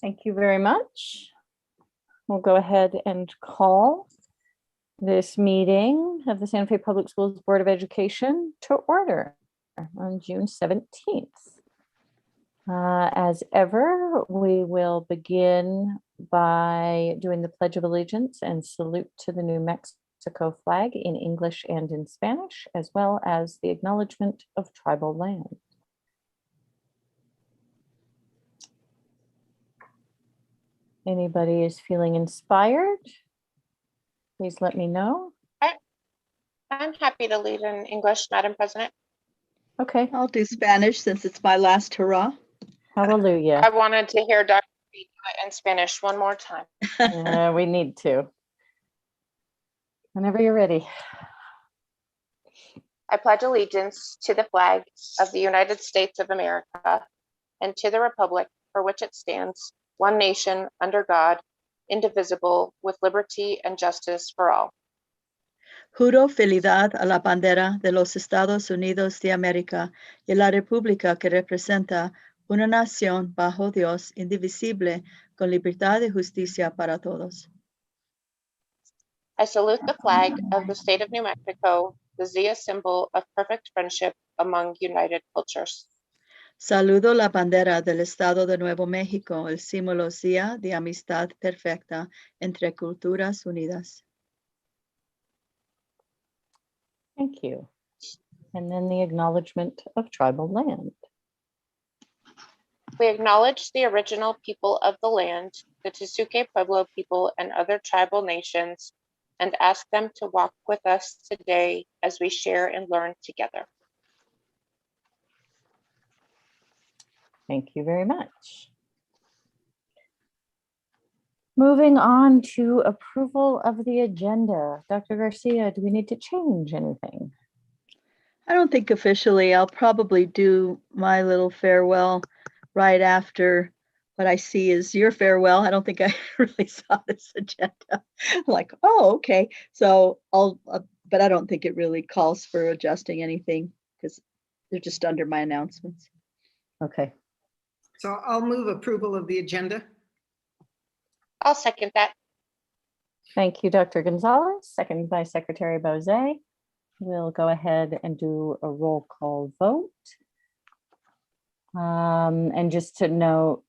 Thank you very much. We'll go ahead and call this meeting of the Santa Fe Public Schools Board of Education to order on June 17th. As ever, we will begin by doing the Pledge of Allegiance and salute to the New Mexico flag in English and in Spanish, as well as the acknowledgement of tribal land. Anybody is feeling inspired? Please let me know. I'm happy to lead in English, Madam President. Okay, I'll do Spanish since it's my last hurrah. hallelujah. I wanted to hear Dr. do it in Spanish one more time. We need to. Whenever you're ready. I pledge allegiance to the flag of the United States of America and to the republic for which it stands, one nation, under God, indivisible, with liberty and justice for all. Juro fidelidad a la bandera de los Estados Unidos de América y la república que representa una nación bajo Dios indivisible con libertad y justicia para todos. I salute the flag of the state of New Mexico, the Zia symbol of perfect friendship among united cultures. Saludo la bandera del Estado de Nuevo México, el símbolo Zia de amistad perfecta entre culturas unidas. Thank you. And then the acknowledgement of tribal land. We acknowledge the original people of the land, the Tesuque Pueblo people and other tribal nations, and ask them to walk with us today as we share and learn together. Thank you very much. Moving on to approval of the agenda. Dr. Garcia, do we need to change anything? I don't think officially. I'll probably do my little farewell right after what I see is your farewell. I don't think I really saw this agenda. I'm like, oh, okay. So but I don't think it really calls for adjusting anything because they're just under my announcements. Okay. So I'll move approval of the agenda. I'll second that. Thank you, Dr. Gonzalez, second by Secretary Bozay. We'll go ahead and do a roll call vote. And just to note,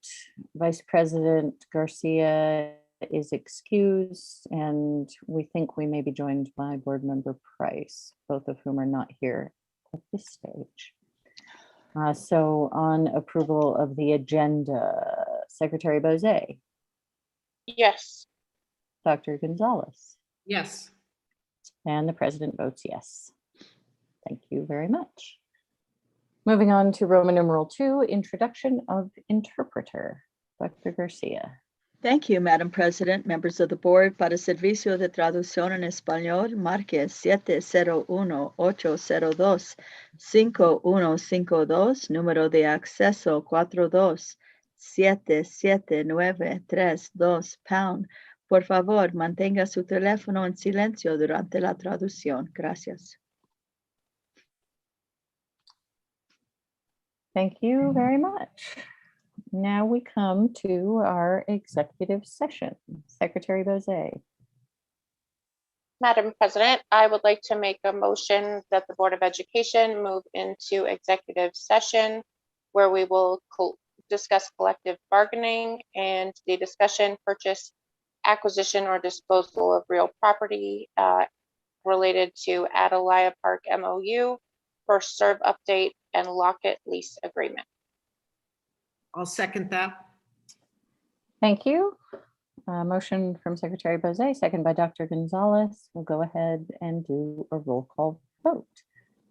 Vice President Garcia is excused, and we think we may be joined by Board Member Price, both of whom are not here at this stage. So on approval of the agenda, Secretary Bozay, Yes. Dr. Gonzalez, Yes. and the President votes yes. Thank you very much. Moving on to Roman numeral 2, introduction of interpreter. Dr. Garcia. Thank you, Madam President, members of the board. Para servicio de traducción en español, marque 701-802-5152, número de acceso 42-77-932#. Por favor, mantenga su teléfono en silencio durante la traducción. Gracias. Thank you very much. Now we come to our executive session. Secretary Bozay. Madam President, I would like to make a motion that the Board of Education move into executive session where we will discuss collective bargaining and the discussion, purchase, acquisition, or disposal of real property related to Adelia Park MOU, first serve update, and Lockett lease agreement. I'll second that. Thank you. Motion from Secretary Bozay, second by Dr. Gonzalez. We'll go ahead and do a roll call vote.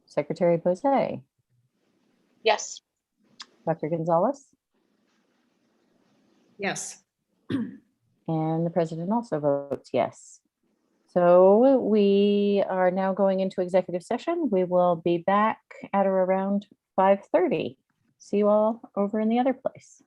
Secretary Bozay. Yes. Dr. Gonzalez. Yes. And the President also votes yes. So we are now going into executive session. We will be back at or around 5:30. See you all over in the other place.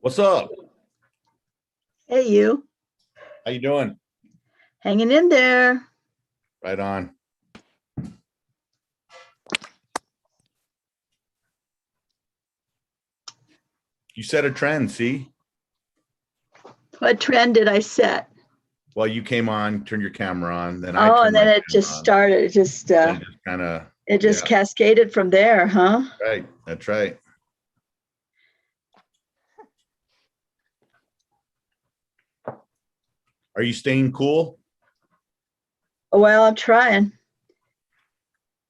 What's up? Hey, you. How you doing? Hanging in there. Right on. You set a trend, see? What trend did I set? Well, you came on, turned your camera on, then I Oh, turned and then my it just camera on. started. It just Kind of, yeah. cascaded from there, huh? Right. That's right. Are you staying cool? Well, I'm trying.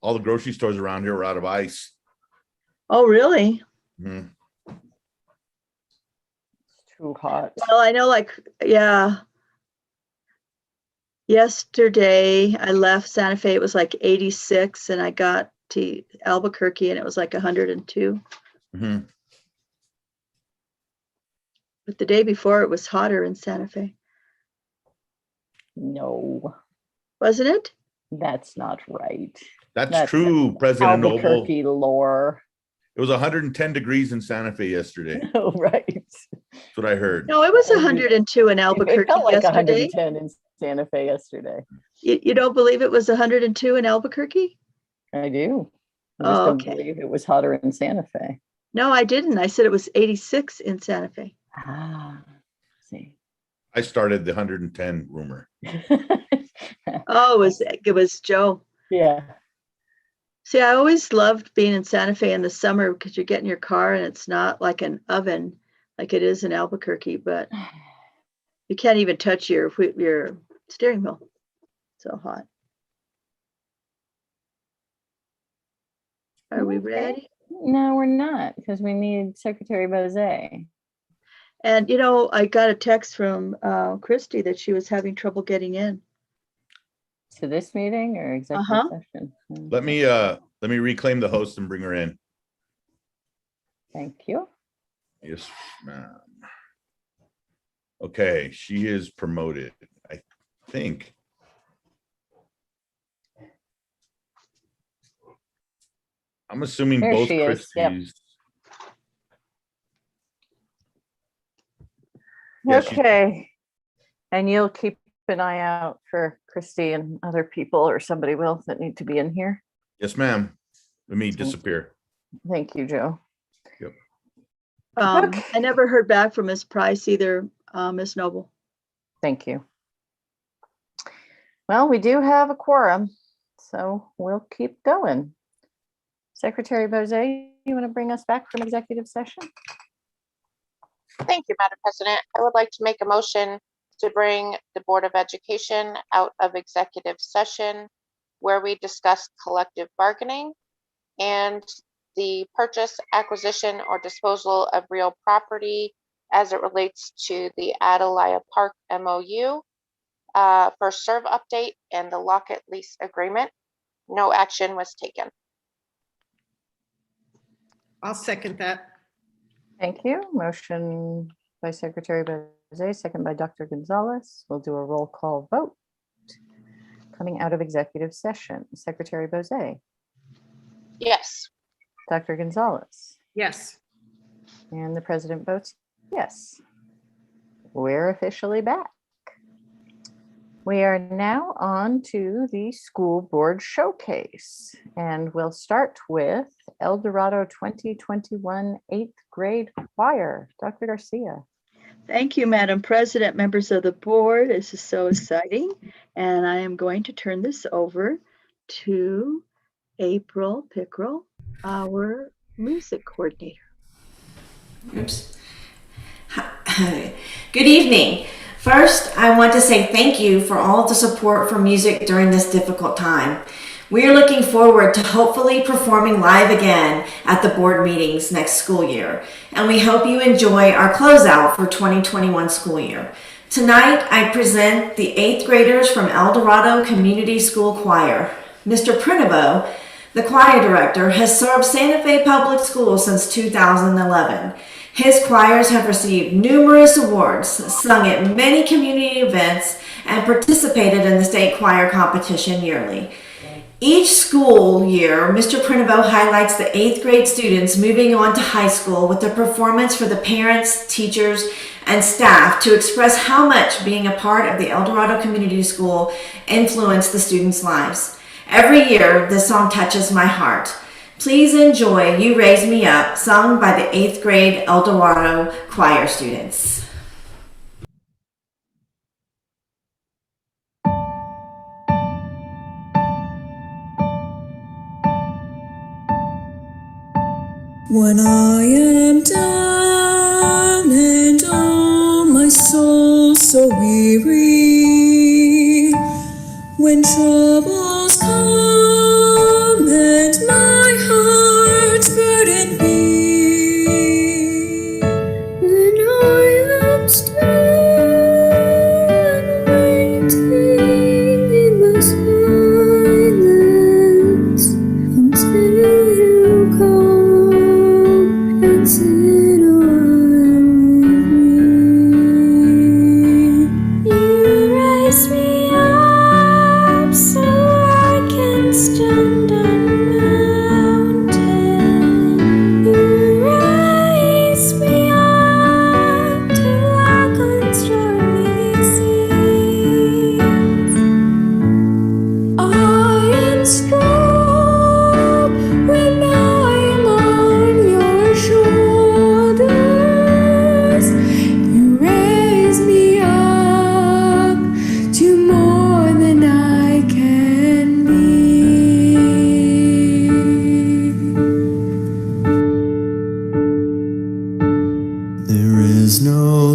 All the grocery stores around here are out of ice. Oh, really? Mhm. It's too hot. Well, I know, yeah. Yesterday, I left Santa Fe. It was like 86, and I got to Albuquerque, and it was like 102. Mhm. But the day before, it was hotter in Santa Fe, No, wasn't it? that's not right. That's true, President Noble. Albuquerque lore. It was 110 degrees in Santa Fe yesterday. Oh, right. That's what I heard. No, it was 102 in It Albuquerque felt like yesterday. 110 in Santa Fe yesterday. You don't believe it was 102 in Albuquerque? I do. I just Oh, don't okay. believe it was hotter in Santa Fe. No, I didn't. I said it was 86 in Santa Fe. Ah, see. I started the 110 rumor. Oh, it was Joe. Yeah. See, I always loved being in Santa Fe in the summer because you get in your car and it's not like an oven like it is in Albuquerque, but you can't even touch your steering wheel. So hot. Are we Okay. ready? No, we're not, because we need Secretary Bose. And I got a text from Christy that she was having trouble getting in. To this meeting or executive Uh-huh. session? Let me reclaim the host and bring her in. Thank you. Yes, ma'am. Okay, she is promoted, I think. I'm assuming There both she is, yep. Christies. Yeah, she's- Okay. And you'll keep an eye out for Christy and other people or somebody else that need to be in here. Yes, ma'am. Let me disappear. Thank you, Joe. Yep. Okay. I never heard back from Miss Price either, Miss Noble. Thank you. Well, we do have a quorum, so we'll keep going. Secretary Bose, you want to bring us back from executive session? Thank you, Madam President. I would like to make a motion to bring the Board of Education out of executive session where we discuss collective bargaining and the purchase, acquisition, or disposal of real property as it relates to the Adelia Park MOU, for serve update and the Lockett lease agreement. No action was taken. I'll second that. Thank you. Motion by Secretary Bose, second by Dr. Gonzalez. We'll do a roll call vote. Coming out of executive session, Secretary Bose, Yes. Dr. Gonzalez, Yes. and the president votes yes. We're officially back. We are now on to the school board showcase, and we'll start with El Dorado 2021 8th grade choir. Dr. Garcia. Thank you, Madam President, members of the board. This is so exciting. And I am going to turn this over to April Pickrell, our music coordinator. Oops. Good evening. First, I want to say thank you for all of the support for music during this difficult time. We are looking forward to hopefully performing live again at the board meetings next school year, and we hope you enjoy our closeout for 2021 school year. Tonight, I present the 8th graders from El Dorado Community School Choir. Mr. Prinovo, the choir director, has served Santa Fe Public Schools since 2011. His choirs have received numerous awards, sung at many community events, and participated in the state choir competition yearly. Each school year, Mr. Prinovo highlights the 8th grade students moving on to high school with a performance for the parents, teachers, and staff to express how much being a part of the El Dorado Community School influenced the students' lives. Every year, this song touches my heart. Please enjoy You Raise Me Up, sung by the 8th grade El Dorado choir students. When I am down and oh, my soul so weary, when troubles come and my heart's burden be, then I am still and waiting in the silence until you come and sit on me. You raise me up so I can stand on mountain. You raise me up to walk on stormy seas. I am strong when I'm on your shoulders. You raise me up to more than I can be. There is no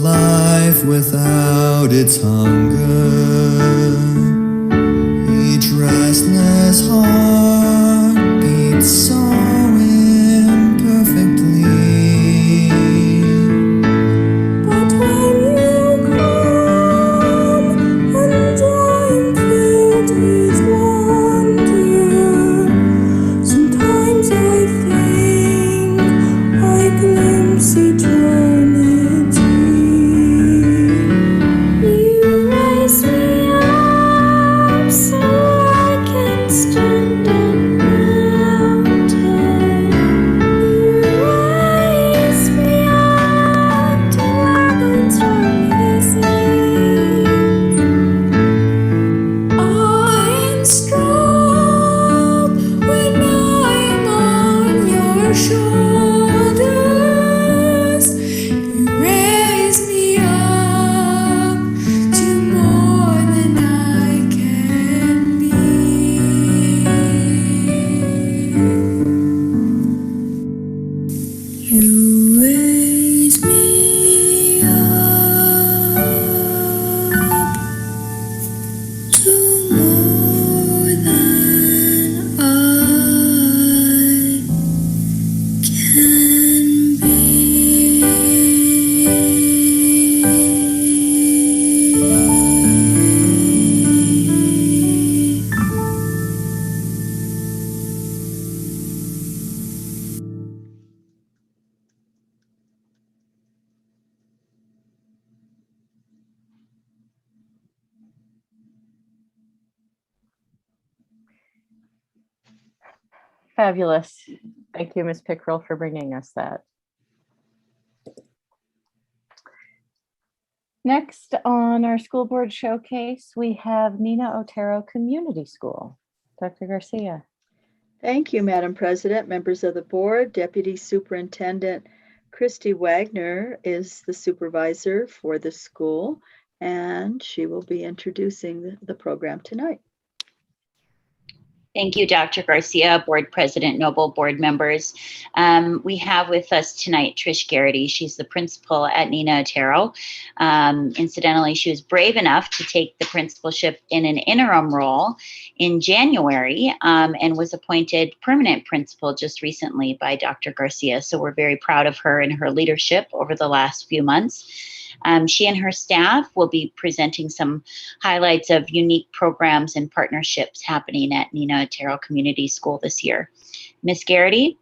life without its hunger. Each restless heart beats so imperfectly. But when you come and I'm filled with wonder, sometimes I think I glimpse eternity. You raise me up so I can stand on mountain. You raise me up to walk on stormy seas. I am strong when I'm on your shoulders. You raise me up to more than I can be. You raise me up to more than I can be. Fabulous. Thank you, Ms. Pickrell, for bringing us that. Next on our school board showcase, we have Nina Otero Community School. Dr. Garcia. Thank you, Madam President, members of the board. Deputy Superintendent Christy Wagner is the supervisor for the school, and she will be introducing the program tonight. Thank you, Dr. Garcia, Board President, Noble board members. We have with us tonight Trish Garrity. She's the principal at Nina Otero. Incidentally, she was brave enough to take the principalship in an interim role in January and was appointed permanent principal just recently by Dr. Garcia. So we're very proud of her and her leadership over the last few months. She and her staff will be presenting some highlights of unique programs and partnerships happening at Nina Otero Community School this year. Ms. Garrity?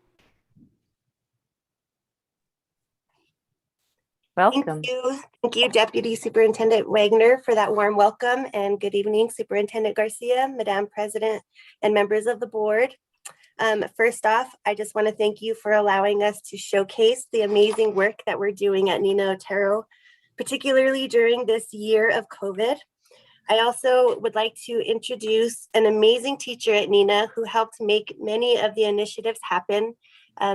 Welcome. Thank you, Deputy Superintendent Wagner, for that warm welcome, and good evening, Superintendent Garcia, Madam President, and members of the board. First off, I just want to thank you for allowing us to showcase the amazing work that we're doing at Nina Otero, particularly during this year of COVID. I also would like to introduce an amazing teacher at Nina who helped make many of the initiatives happen,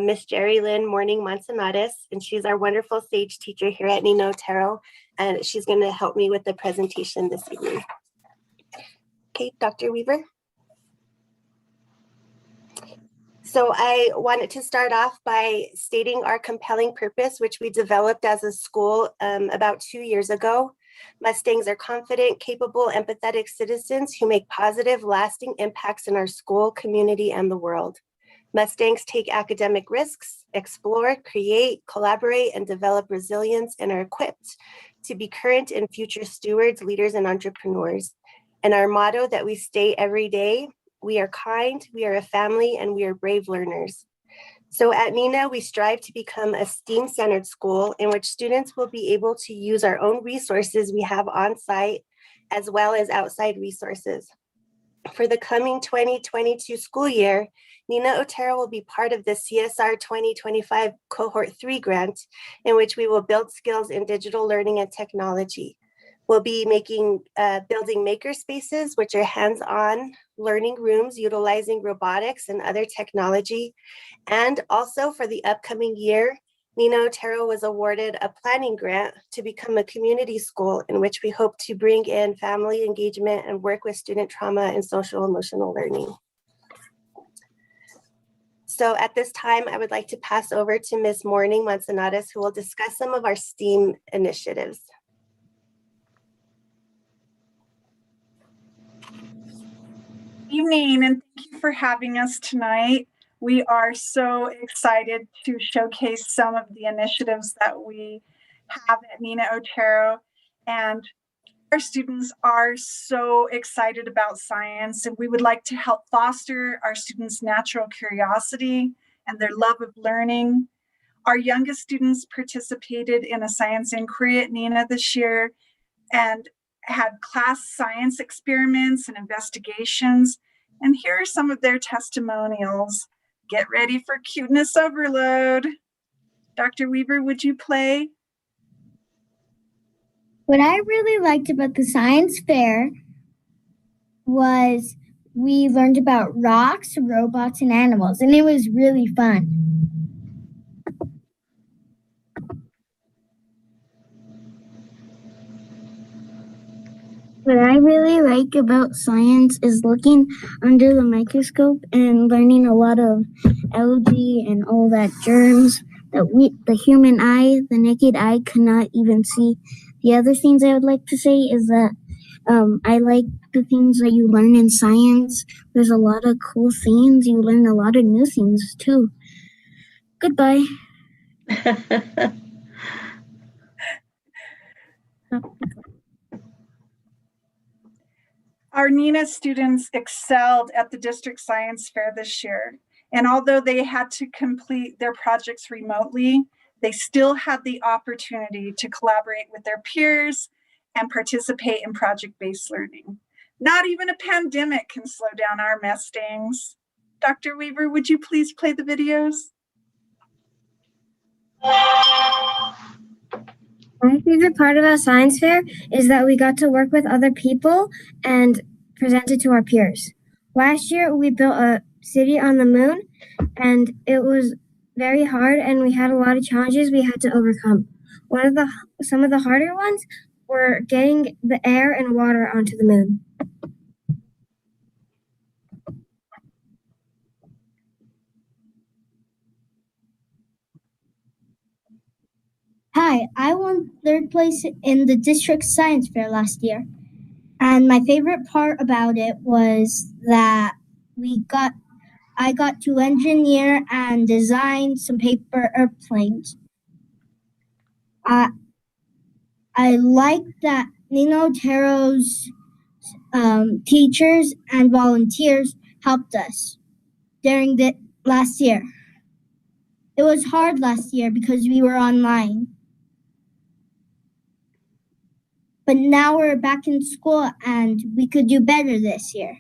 Miss Jerry Lynn Morning Manzanares, and she's our wonderful SAGE teacher here at Nina Otero, and she's going to help me with the presentation this evening. Okay, Dr. Weaver. So I wanted to start off by stating our compelling purpose, which we developed as a school about 2 years ago. Mustangs are confident, capable, empathetic citizens who make positive, lasting impacts in our school, community, and the world. Mustangs take academic risks, explore, create, collaborate, and develop resilience, and are equipped to be current and future stewards, leaders, and entrepreneurs. And our motto that we state every day: we are kind, we are a family, and we are brave learners. So at Nina, we strive to become a STEAM-centered school in which students will be able to use our own resources we have on site, as well as outside resources. For the coming 2022 school year, Nina Otero will be part of the CSR 2025 Cohort 3 grant, in which we will build skills in digital learning and technology. We'll be building maker spaces, which are hands-on learning rooms utilizing robotics and other technology. And also for the upcoming year, Nina Otero was awarded a planning grant to become a community school in which we hope to bring in family engagement and work with student trauma and social emotional learning. So at this time, I would like to pass over to Ms. Morning Manzanares, who will discuss some of our STEAM initiatives. Evening, and thank you for having us tonight. We are so excited to showcase some of the initiatives that we have at Nina Otero, and our students are so excited about science, and we would like to help foster our students' natural curiosity and their love of learning. Our youngest students participated in a science inquiry at Nina this year and had class science experiments and investigations. And here are some of their testimonials. Get ready for cuteness overload. Dr. Weaver, would you play? What I really liked about the science fair was we learned about rocks, robots, and animals, and it was really fun. What I really like about science is looking under the microscope and learning a lot of algae and all that germs that the human eye, the naked eye, cannot even see. The other things I would like to say is that I like the things that you learn in science. There's a lot of cool things. You learn a lot of new things too. Goodbye. Our Nina students excelled at the district science fair this year. And although they had to complete their projects remotely, they still had the opportunity to collaborate with their peers and participate in project-based learning. Not even a pandemic can slow down our Mustangs. Dr. Weaver, would you please play the videos? My favorite part about science fair is that we got to work with other people and present it to our peers. Last year, we built a city on the moon, and it was very hard, and we had a lot of challenges we had to overcome. Some of the harder ones were getting the air and water onto the moon. Hi, I won third place in the district science fair last year. And my favorite part about it was that I got to engineer and design some paper airplanes. I like that Nina Otero's teachers and volunteers helped us during the last year. It was hard last year because we were online. but now we're back in school and we could do better this year.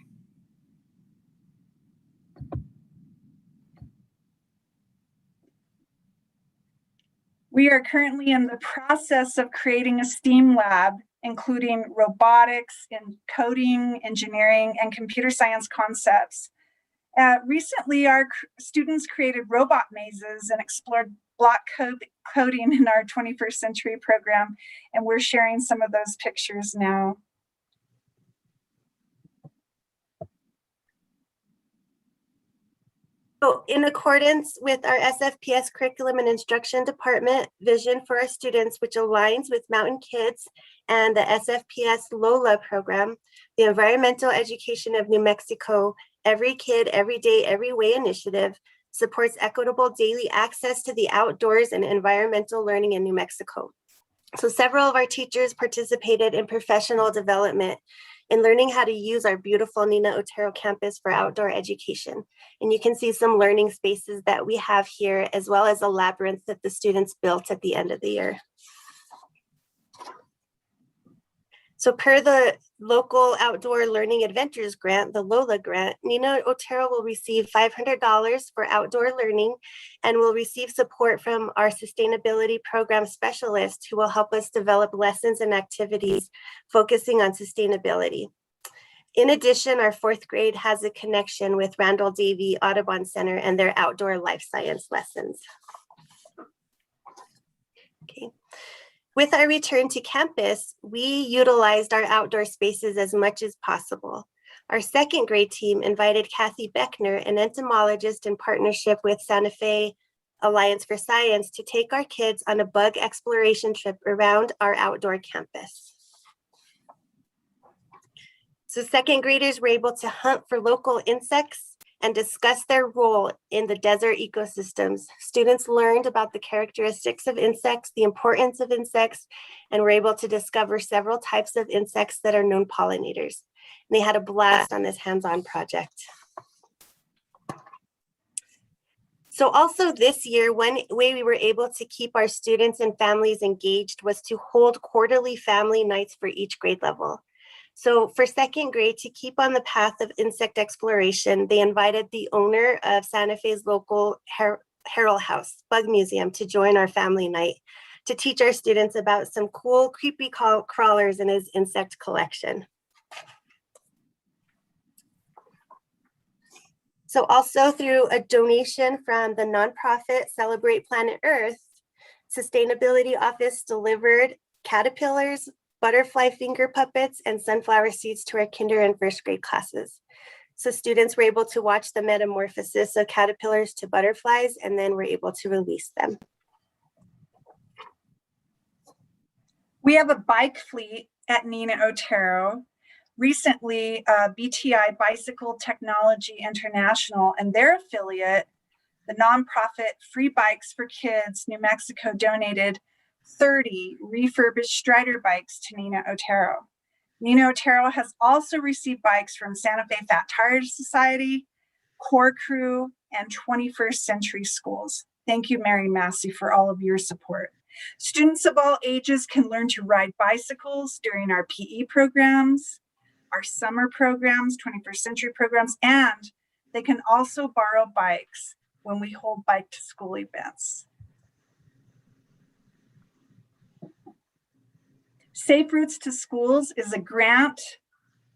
We are currently in the process of creating a STEAM lab, including robotics, and coding, engineering, and computer science concepts. Recently, our students created robot mazes and explored block coding in our 21st century program, and we're sharing some of those pictures now. So in accordance with our SFPS curriculum and instruction department vision for our students, which aligns with Mountain Kids and the SFPS LOLA program, the Environmental Education of New Mexico Every Kid, Every Day, Every Way initiative supports equitable daily access to the outdoors and environmental learning in New Mexico. So several of our teachers participated in professional development in learning how to use our beautiful Nina Otero campus for outdoor education. And you can see some learning spaces that we have here, as well as a labyrinth that the students built at the end of the year. So per the local outdoor learning adventures grant, the LOLA grant, Nina Otero will receive $500 for outdoor learning and will receive support from our sustainability program specialist who will help us develop lessons and activities focusing on sustainability. In addition, our 4th grade has a connection with Randall Davey Audubon Center and their outdoor life science lessons. Okay. With our return to campus, we utilized our outdoor spaces as much as possible. Our 2nd grade team invited Kathy Beckner, an entomologist in partnership with Santa Fe Alliance for Science, to take our kids on a bug exploration trip around our outdoor campus. So 2nd graders were able to hunt for local insects and discuss their role in the desert ecosystems. Students learned about the characteristics of insects, the importance of insects, and were able to discover several types of insects that are known pollinators. And they had a blast on this hands-on project. So also this year, one way we were able to keep our students and families engaged was to hold quarterly family nights for each grade level. So for 2nd grade, to keep on the path of insect exploration, they invited the owner of Santa Fe's local Harrell House Bug Museum to join our family night to teach our students about some cool, creepy crawlers in his insect collection. So also through a donation from the nonprofit Celebrate Planet Earth, Sustainability Office delivered caterpillars, butterfly finger puppets, and sunflower seeds to our kinder and 1st grade classes. So students were able to watch the metamorphosis of caterpillars to butterflies, and then were able to release them. We have a bike fleet at Nina Otero. Recently, BTI Bicycle Technology International and their affiliate, the nonprofit Free Bikes for Kids New Mexico, donated 30 refurbished Strider bikes to Nina Otero. Nina Otero has also received bikes from Santa Fe Fat Tire Society, Core Crew, and 21st Century Schools. Thank you, Mary Massey, for all of your support. Students of all ages can learn to ride bicycles during our PE programs, our summer programs, 21st Century programs, and they can also borrow bikes when we hold bike to school events. Safe Routes to Schools is a grant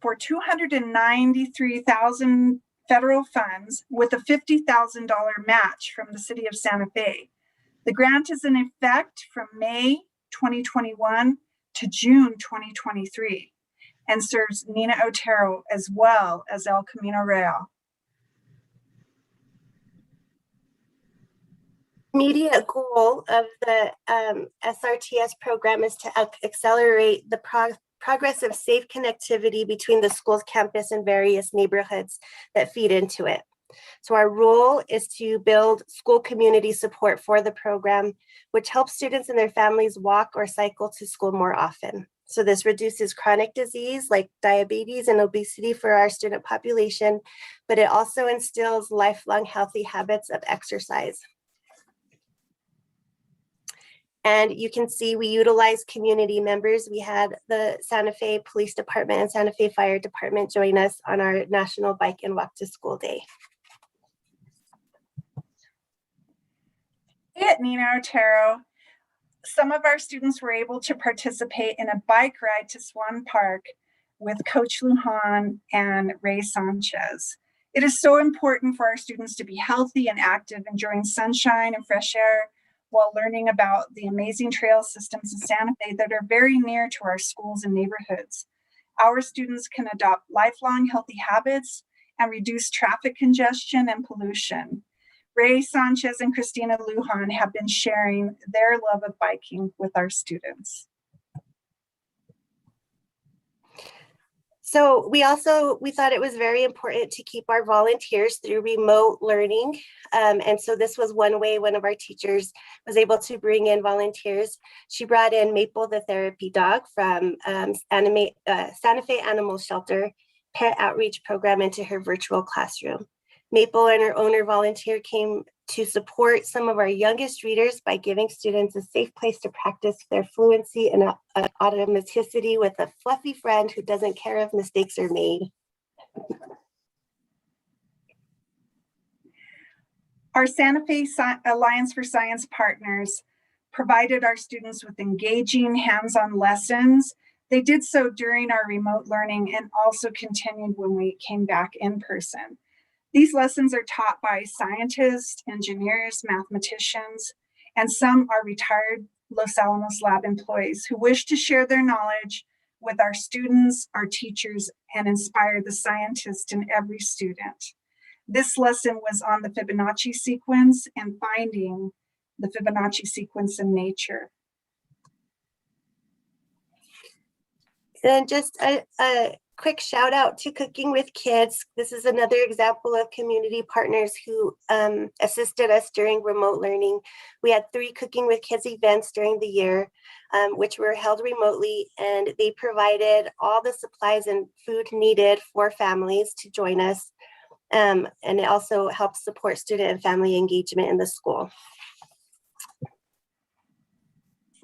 for $293,000 federal funds with a $50,000 match from the city of Santa Fe. The grant is in effect from May 2021 to June 2023 and serves Nina Otero as well as El Camino Real. Immediate goal of the SRTS program is to accelerate the progress of safe connectivity between the school's campus and various neighborhoods that feed into it. So our role is to build school community support for the program, which helps students and their families walk or cycle to school more often. So this reduces chronic disease like diabetes and obesity for our student population, but it also instills lifelong healthy habits of exercise. And you can see we utilize community members. We had the Santa Fe Police Department and Santa Fe Fire Department join us on our National Bike and Walk to School Day. At Nina Otero, some of our students were able to participate in a bike ride to Swan Park with Coach Lujan and Ray Sanchez. It is so important for our students to be healthy and active, enjoying sunshine and fresh air while learning about the amazing trail systems in Santa Fe that are very near to our schools and neighborhoods. Our students can adopt lifelong healthy habits and reduce traffic congestion and pollution. Ray Sanchez and Christina Lujan have been sharing their love of biking with our students. So we thought it was very important to keep our volunteers through remote learning. And so this was one way one of our teachers was able to bring in volunteers. She brought in Maple, the therapy dog from Santa Fe Animal Shelter Pet Outreach Program, into her virtual classroom. Maple and her owner volunteer came to support some of our youngest readers by giving students a safe place to practice their fluency and automaticity with a fluffy friend who doesn't care if mistakes are made. Our Santa Fe Alliance for Science partners provided our students with engaging hands-on lessons. They did so during our remote learning and also continued when we came back in person. These lessons are taught by scientists, engineers, mathematicians, and some are retired Los Alamos Lab employees who wish to share their knowledge with our students, our teachers, and inspire the scientist in every student. This lesson was on the Fibonacci sequence and finding the Fibonacci sequence in nature. And just a quick shout out to Cooking with Kids. This is another example of community partners who assisted us during remote learning. We had 3 Cooking with Kids events during the year, which were held remotely, and they provided all the supplies and food needed for families to join us. And it also helps support student and family engagement in the school.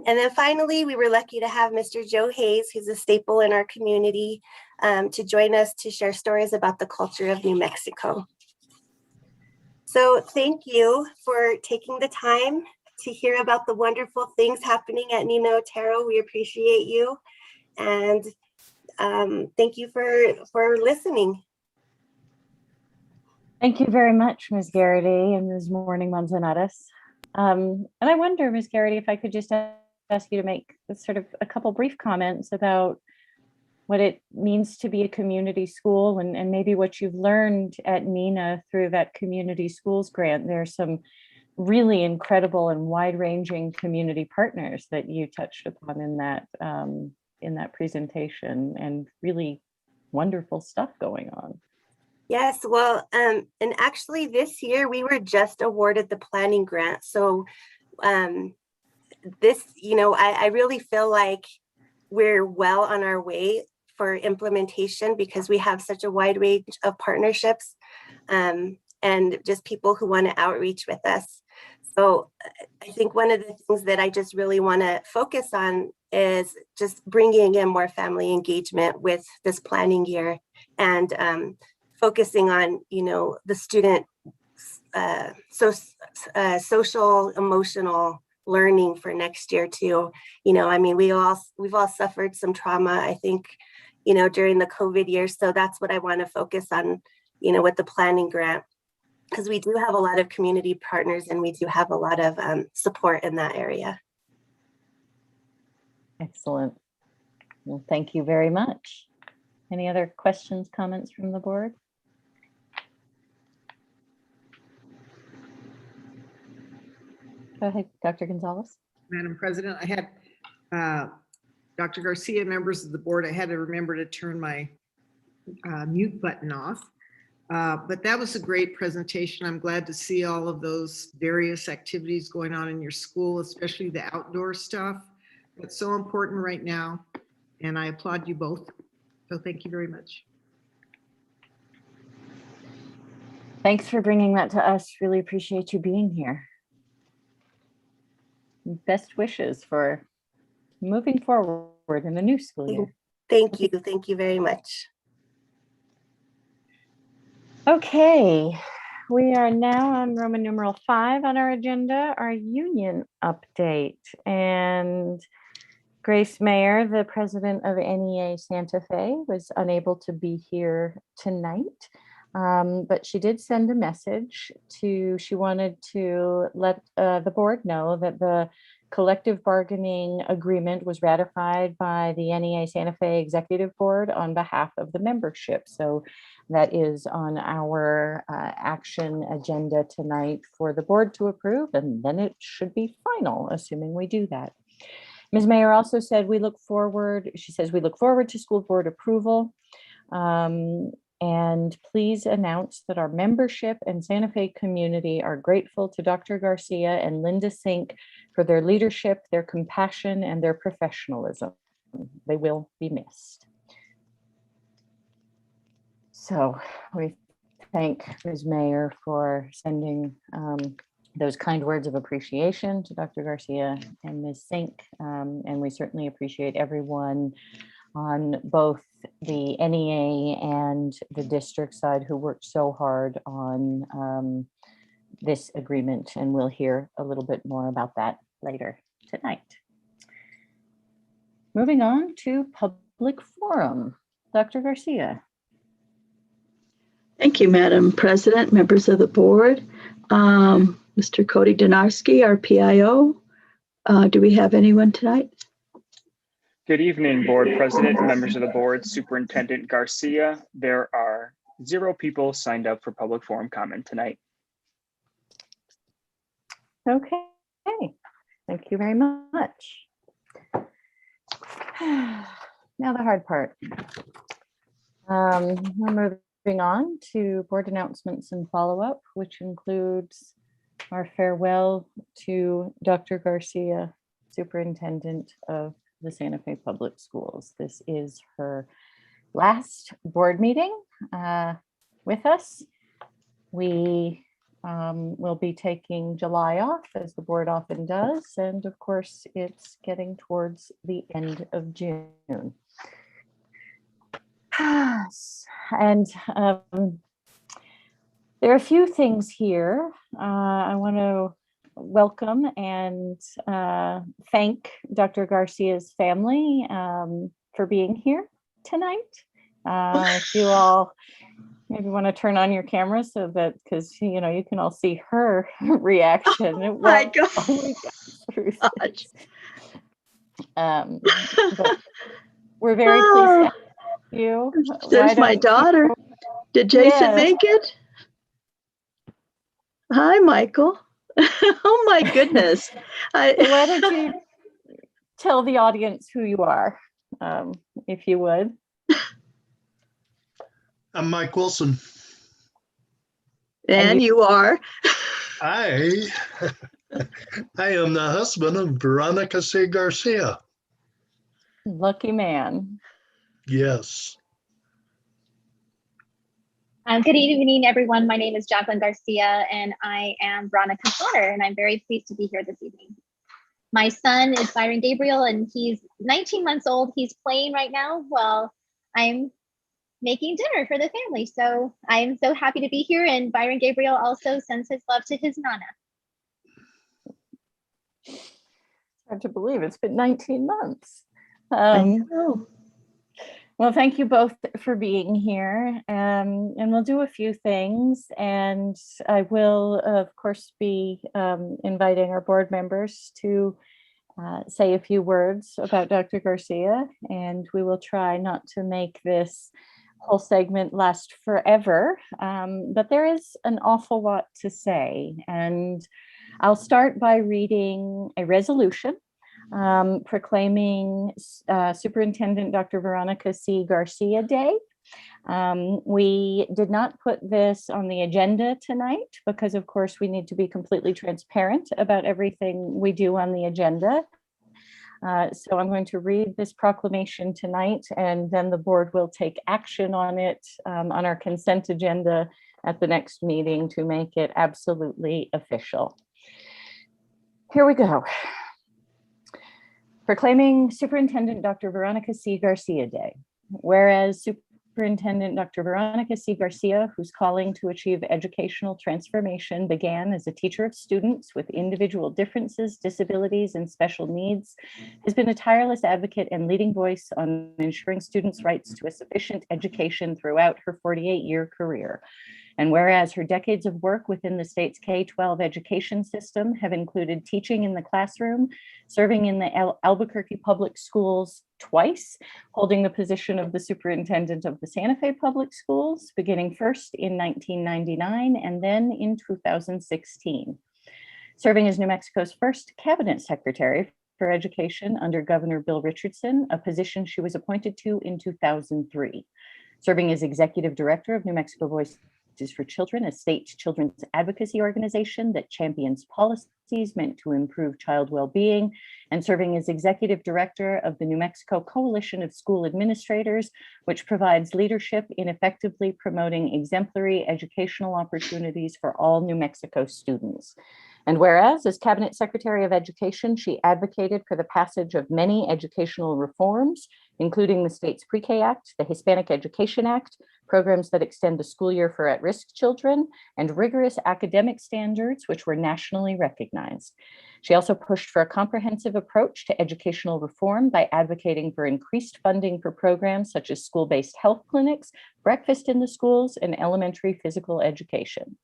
And then finally, we were lucky to have Mr. Joe Hayes, who's a staple in our community, to join us to share stories about the culture of New Mexico. So thank you for taking the time to hear about the wonderful things happening at Nina Otero. We appreciate you. And thank you for listening. Thank you very much, Ms. Garrity and Ms. Morning Manzanares. And I wonder, Ms. Garrity, if I could just ask you to make sort of a couple brief comments about what it means to be a community school and maybe what you've learned at Nina through that community schools grant. There are some really incredible and wide-ranging community partners that you touched upon in that presentation, and really wonderful stuff going on. Yes, well, and actually this year we were just awarded the planning grant. So this, I really feel like we're well on our way for implementation because we have such a wide range of partnerships and just people who want to outreach with us. So I think one of the things that I just really want to focus on is just bringing in more family engagement with this planning year and focusing on, the student social, emotional learning for next year too. We've all suffered some trauma, I think, during the COVID year. So that's what I want to focus on, with the planning grant, because we do have a lot of community partners and we do have a lot of support in that area. Excellent. Well, thank you very much. Any other questions, comments from the board? Go ahead, Dr. Gonzalez. Madam President, I had Dr. Garcia, members of the board, I had to remember to turn my mute button off. But that was a great presentation. I'm glad to see all of those various activities going on in your school, especially the outdoor stuff. That's so important right now. And I applaud you both. So thank you very much. Thanks for bringing that to us. Really appreciate you being here. best wishes for moving forward in the new school year. Thank you. Thank you very much. Okay, we are now on Roman numeral 5 on our agenda, our union update. And Grace Mayer, the president of NEA Santa Fe, was unable to be here tonight, but she did send a message she wanted to let the board know that the collective bargaining agreement was ratified by the NEA Santa Fe Executive Board on behalf of the membership. So that is on our action agenda tonight for the board to approve, and then it should be final, assuming we do that. Ms. Mayer also said she says we look forward to school board approval. And please announce that our membership and Santa Fe community are grateful to Dr. Garcia and Linda Sink for their leadership, their compassion, and their professionalism. They will be missed. So we thank Ms. Mayer for sending those kind words of appreciation to Dr. Garcia and Ms. Sink. And we certainly appreciate everyone on both the NEA and the district side who worked so hard on this agreement. And we'll hear a little bit more about that later tonight. Moving on to public forum. Dr. Garcia. Thank you, Madam President, members of the board. Mr. Cody Donarski, our PIO. Do we have anyone tonight? Good evening, board president, members of the board, Superintendent Garcia. There are 0 people signed up for public forum comment tonight. Okay, thank you very much. Now the hard part. We're moving on to board announcements and follow-up, which includes our farewell to Dr. Garcia, Superintendent of the Santa Fe Public Schools. This is her last board meeting with us. We will be taking July off, as the board often does, and of course it's getting towards the end of June. And there are a few things here I want to welcome and thank Dr. Garcia's family for being here tonight. If you all maybe want to turn on your camera so that, because you know you can all see her reaction. Oh my God. But we're very pleased to have you. There's my daughter. Did Jason make it? Hi, Michael. Oh my goodness. Why don't you tell the audience who you are, if you would. I'm Mike Wilson. And you are? I am the husband of Veronica C. Garcia. Lucky man. Yes. Good evening, everyone. My name is Jacqueline Garcia, and I am Veronica's daughter, and I'm very pleased to be here this evening. My son is Byron Gabriel, and he's 19 months old. He's playing right now while I'm making dinner for the family. So I'm so happy to be here, and Byron Gabriel also sends his love to his Nana. Hard to believe it's been 19 months. I know. Well, thank you both for being here, and we'll do a few things, and I will, of course, be inviting our board members to say a few words about Dr. Garcia, and we will try not to make this whole segment last forever, but there is an awful lot to say, and I'll start by reading a resolution proclaiming Superintendent Dr. Veronica C. Garcia Day. We did not put this on the agenda tonight because, of course, we need to be completely transparent about everything we do on the agenda. So I'm going to read this proclamation tonight, and then the board will take action on it on our consent agenda at the next meeting to make it absolutely official. Here we go. Proclaiming Superintendent Dr. Veronica C. Garcia Day. Whereas Superintendent Dr. Veronica C. Garcia, whose calling to achieve educational transformation began as a teacher of students with individual differences, disabilities, and special needs, has been a tireless advocate and leading voice on ensuring students' rights to a sufficient education throughout her 48-year career. And whereas her decades of work within the state's K-12 education system have included teaching in the classroom, serving in the Albuquerque Public Schools twice, holding the position of the superintendent of the Santa Fe Public Schools, beginning first in 1999 and then in 2016. Serving as New Mexico's first cabinet secretary for education under Governor Bill Richardson, a position she was appointed to in 2003. Serving as executive director of New Mexico Voices for Children, a state children's advocacy organization that champions policies meant to improve child well-being, and serving as executive director of the New Mexico Coalition of School Administrators, which provides leadership in effectively promoting exemplary educational opportunities for all New Mexico students. And whereas, as Cabinet Secretary of Education, she advocated for the passage of many educational reforms, including the state's Pre-K Act, the Hispanic Education Act, programs that extend the school year for at-risk children, and rigorous academic standards, which were nationally recognized. She also pushed for a comprehensive approach to educational reform by advocating for increased funding for programs such as school-based health clinics, breakfast in the schools, and elementary physical education.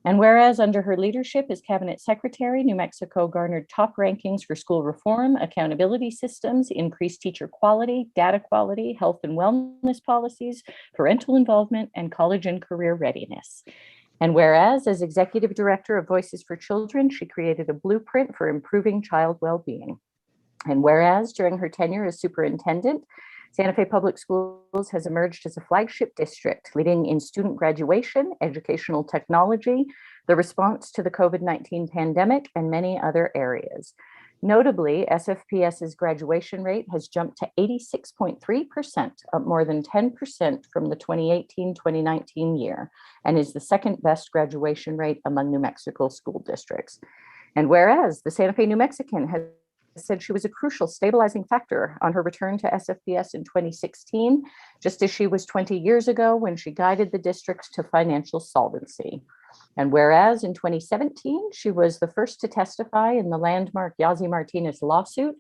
And whereas under her leadership as cabinet secretary, New Mexico garnered top rankings for school reform, accountability systems, increased teacher quality, data quality, health and wellness policies, parental involvement, and college and career readiness. And whereas as executive director of Voices for Children, she created a blueprint for improving child well-being. And whereas during her tenure as superintendent, Santa Fe Public Schools has emerged as a flagship district, leading in student graduation, educational technology, the response to the COVID-19 pandemic, and many other areas. Notably, SFPS's graduation rate has jumped to 86.3%, up more than 10% from the 2018-2019 year, and is the second best graduation rate among New Mexico school districts. And whereas the Santa Fe New Mexican has said she was a crucial stabilizing factor on her return to SFPS in 2016, just as she was 20 years ago when she guided the district to financial solvency. And whereas in 2017, she was the first to testify in the landmark Yazzie Martinez lawsuit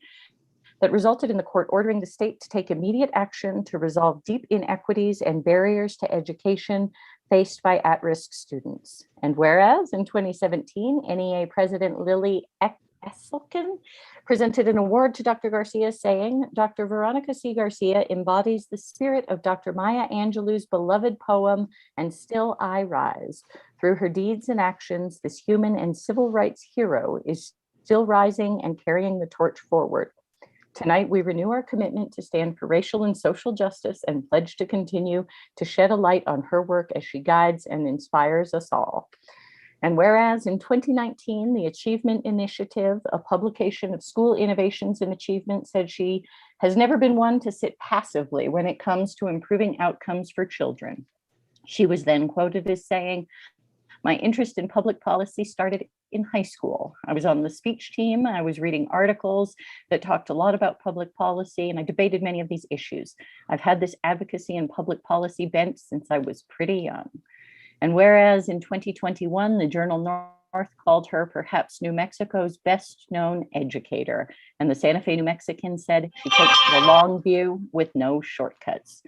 that resulted in the court ordering the state to take immediate action to resolve deep inequities and barriers to education faced by at-risk students. And whereas in 2017, NEA President Lily Esselkin presented an award to Dr. Garcia saying, Dr. Veronica C. Garcia embodies the spirit of Dr. Maya Angelou's beloved poem, And Still I Rise. Through her deeds and actions, this human and civil rights hero is still rising and carrying the torch forward. Tonight, we renew our commitment to stand for racial and social justice and pledge to continue to shed a light on her work as she guides and inspires us all. And whereas in 2019, the Achievement Initiative, a publication of school innovations and achievement, said she has never been one to sit passively when it comes to improving outcomes for children. She was then quoted as saying, my interest in public policy started in high school. I was on the speech team. I was reading articles that talked a lot about public policy, and I debated many of these issues. I've had this advocacy and public policy bent since I was pretty young. And whereas in 2021, the Journal North called her perhaps New Mexico's best known educator, and the Santa Fe New Mexican said she takes the long view with no shortcuts.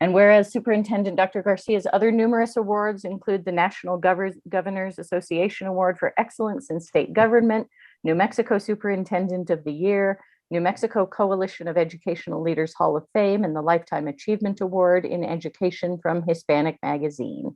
And whereas Superintendent Dr. Garcia's other numerous awards include the National Governors Association Award for Excellence in State Government, New Mexico Superintendent of the Year, New Mexico Coalition of Educational Leaders Hall of Fame, and the Lifetime Achievement Award in Education from Hispanic Magazine.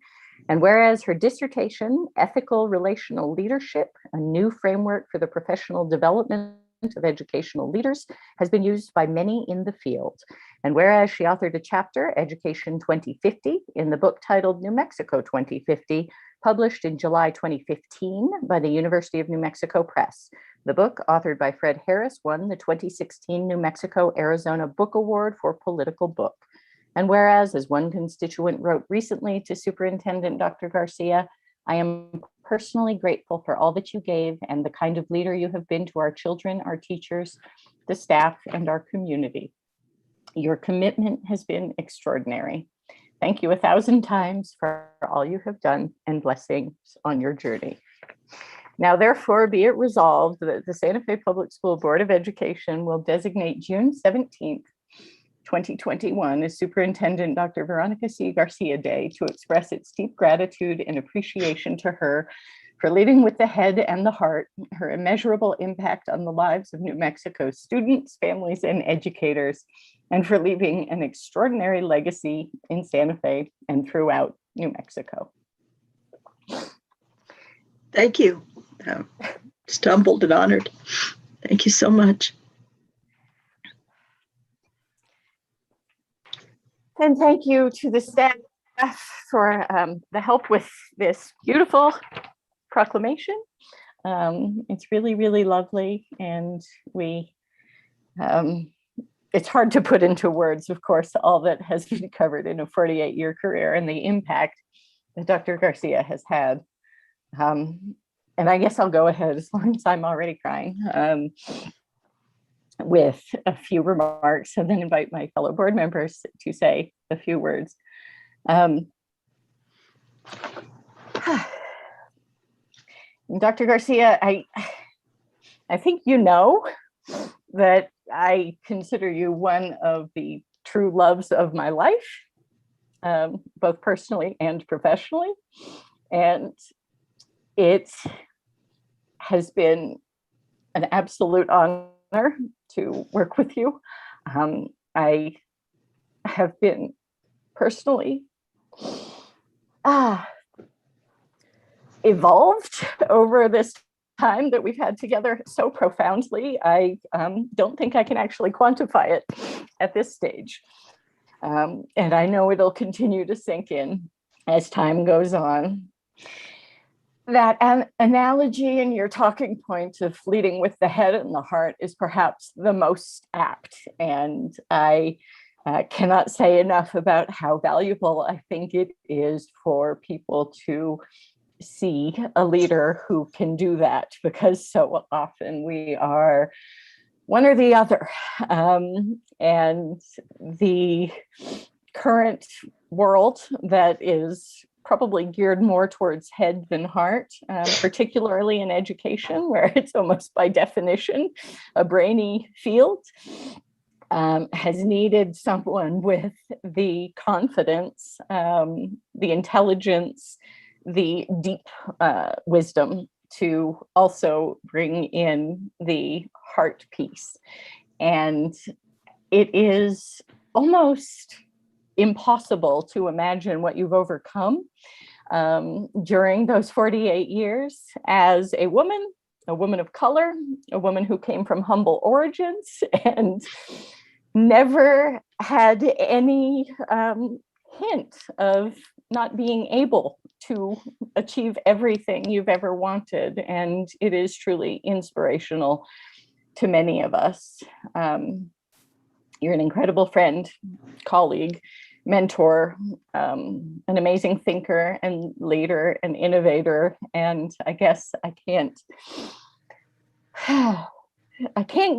And whereas her dissertation, Ethical Relational Leadership, a new framework for the professional development of educational leaders, has been used by many in the field. And whereas she authored a chapter, Education 2050, in the book titled New Mexico 2050, published in July 2015 by the University of New Mexico Press. The book, authored by Fred Harris, won the 2016 New Mexico Arizona Book Award for Political Book. And whereas, as one constituent wrote recently to Superintendent Dr. Garcia, I am personally grateful for all that you gave and the kind of leader you have been to our children, our teachers, the staff, and our community. Your commitment has been extraordinary. Thank you 1,000 times for all you have done, and blessings on your journey. Now, therefore, be it resolved that the Santa Fe Public School Board of Education will designate June 17th, 2021 as Superintendent Dr. Veronica C. Garcia Day to express its deep gratitude and appreciation to her for leading with the head and the heart, her immeasurable impact on the lives of New Mexico students, families, and educators, and for leaving an extraordinary legacy in Santa Fe and throughout New Mexico. Thank you. Just humbled and honored. Thank you so much. And thank you to the staff for the help with this beautiful proclamation. It's really, really lovely. And it's hard to put into words, of course, all that has been covered in a 48-year career and the impact that Dr. Garcia has had. And I guess I'll go ahead, as long as I'm already crying, with a few remarks, and then invite my fellow board members to say a few words. Dr. Garcia, I think you know that I consider you one of the true loves of my life, both personally and professionally. And it has been an absolute honor to work with you. I have been personally evolved over this time that we've had together so profoundly. I don't think I can actually quantify it at this stage. And I know it'll continue to sink in as time goes on. That analogy in your talking point of leading with the head and the heart is perhaps the most apt. And I cannot say enough about how valuable I think it is for people to see a leader who can do that, because so often we are one or the other. And the current world that is probably geared more towards head than heart, particularly in education, where it's almost by definition a brainy field, has needed someone with the confidence, the intelligence, the deep wisdom to also bring in the heart piece. And it is almost impossible to imagine what you've overcome during those 48 years as a woman of color, a woman who came from humble origins and never had any hint of not being able to achieve everything you've ever wanted. And it is truly inspirational to many of us. You're an incredible friend, colleague, mentor, an amazing thinker and leader and innovator. And I guess I can't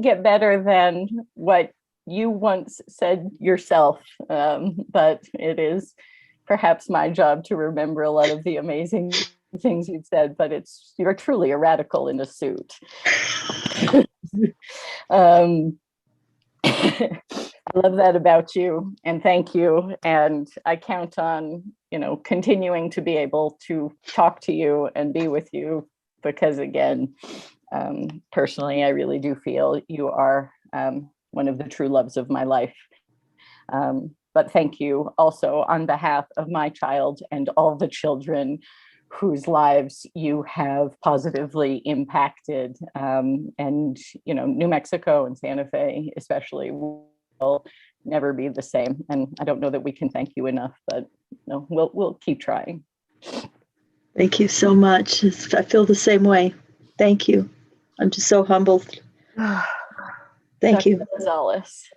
get better than what you once said yourself, but it is perhaps my job to remember a lot of the amazing things you've said, but you're truly a radical in a suit. I love that about you, and thank you. And I count on, continuing to be able to talk to you and be with you, because again, personally, I really do feel you are one of the true loves of my life. But thank you also on behalf of my child and all the children whose lives you have positively impacted. And, New Mexico and Santa Fe especially will never be the same. And I don't know that we can thank you enough, but we'll keep trying. Thank you so much. I feel the same way. Thank you. I'm just so humbled. Thank you. Gonzalez.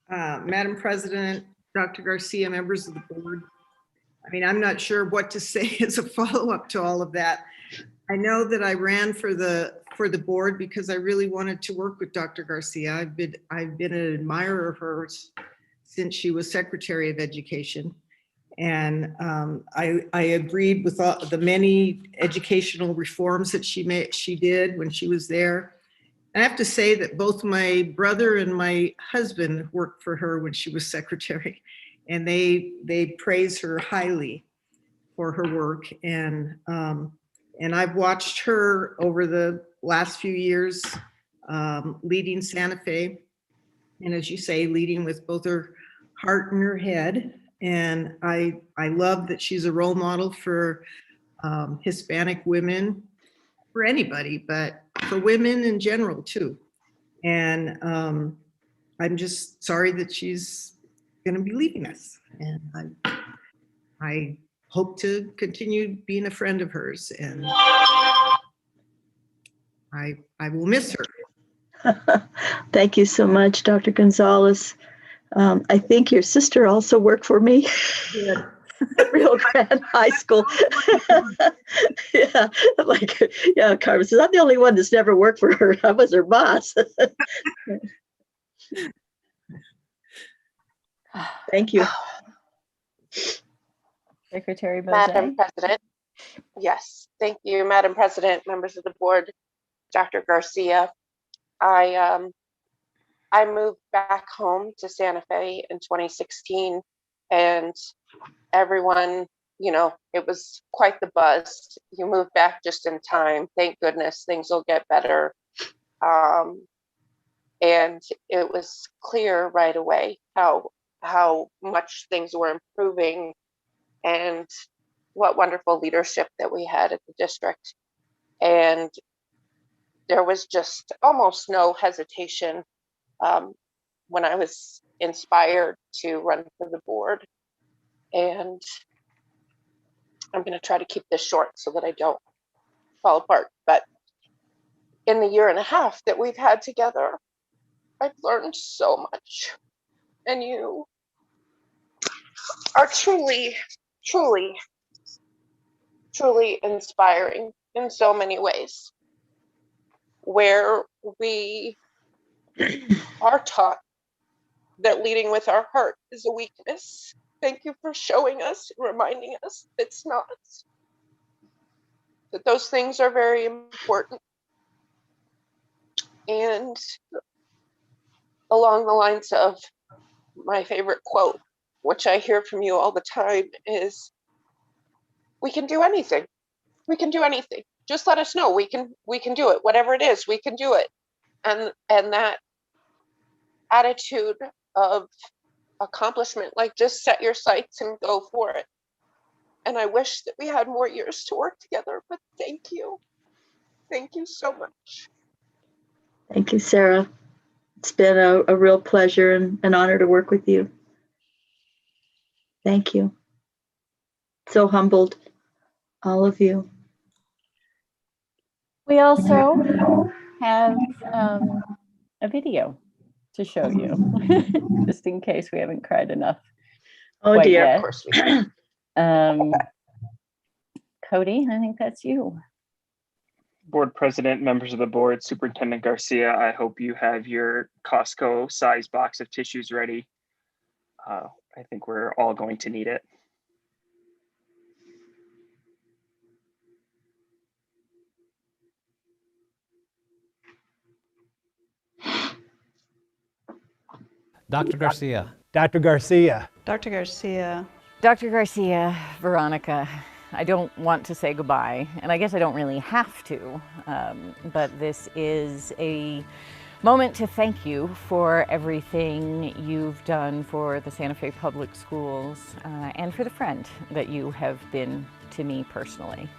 Madam President, Dr. Garcia, members of the board. I'm not sure what to say as a follow-up to all of that. I know that I ran for the for the board because I really wanted to work with Dr. Garcia. I've been an admirer of hers since she was Secretary of Education. And I agreed with all the many educational reforms that she did when she was there. And I have to say that both my brother and my husband worked for her when she was secretary, and they praise her highly for her work. And I've watched her over the last few years leading Santa Fe, and as you say, leading with both her heart and her head. And I love that she's a role model for Hispanic women, for anybody, but for women in general too. And I'm just sorry that she's going to be leaving us. And I hope to continue being a friend of hers, and I will miss her. Thank you so much, Dr. Gonzalez. I think your sister also worked for me at Rio Grande High School. Yeah, Carmen says, I'm the only one that's never worked for her. I was her boss. Thank you. Secretary Madam Bozay. President. Yes, thank you, Madam President, members of the board, Dr. Garcia. I moved back home to Santa Fe in 2016, and everyone, it was quite the buzz. You moved back just in time. Thank goodness, things will get better. And it was clear right away how much things were improving and what wonderful leadership that we had at the district. And there was just almost no hesitation when I was inspired to run for the board. And I'm going to try to keep this short so that I don't fall apart. But in the year and a half that we've had together, I've learned so much. And you are truly, truly, truly inspiring in so many ways, where we are taught that leading with our heart is a weakness. Thank you for showing us, reminding us it's not. That those things are very important. And along the lines of my favorite quote, which I hear from you all the time, is we can do anything. We can do anything. Just let us know. We can do it. Whatever it is, we can do it. And that attitude of accomplishment, like just set your sights and go for it. And I wish that we had more years to work together, but thank you. Thank you so much. Thank you, Sarah. It's been a real pleasure and an honor to work with you. Thank you. So humbled, all of you. We also have a video to show you, just in case we haven't cried enough. Oh dear. Yet. Of course we can. Cody, I think that's you. Board President, members of the board, Superintendent Garcia, I hope you have your Costco size box of tissues ready. I think we're all going to need it. Dr. Garcia. Dr. Garcia. Dr. Garcia. Dr. Garcia, Veronica, I don't want to say goodbye, and I guess I don't really have to, but this is a moment to thank you for everything you've done for the Santa Fe Public Schools and for the friend that you have been to me personally.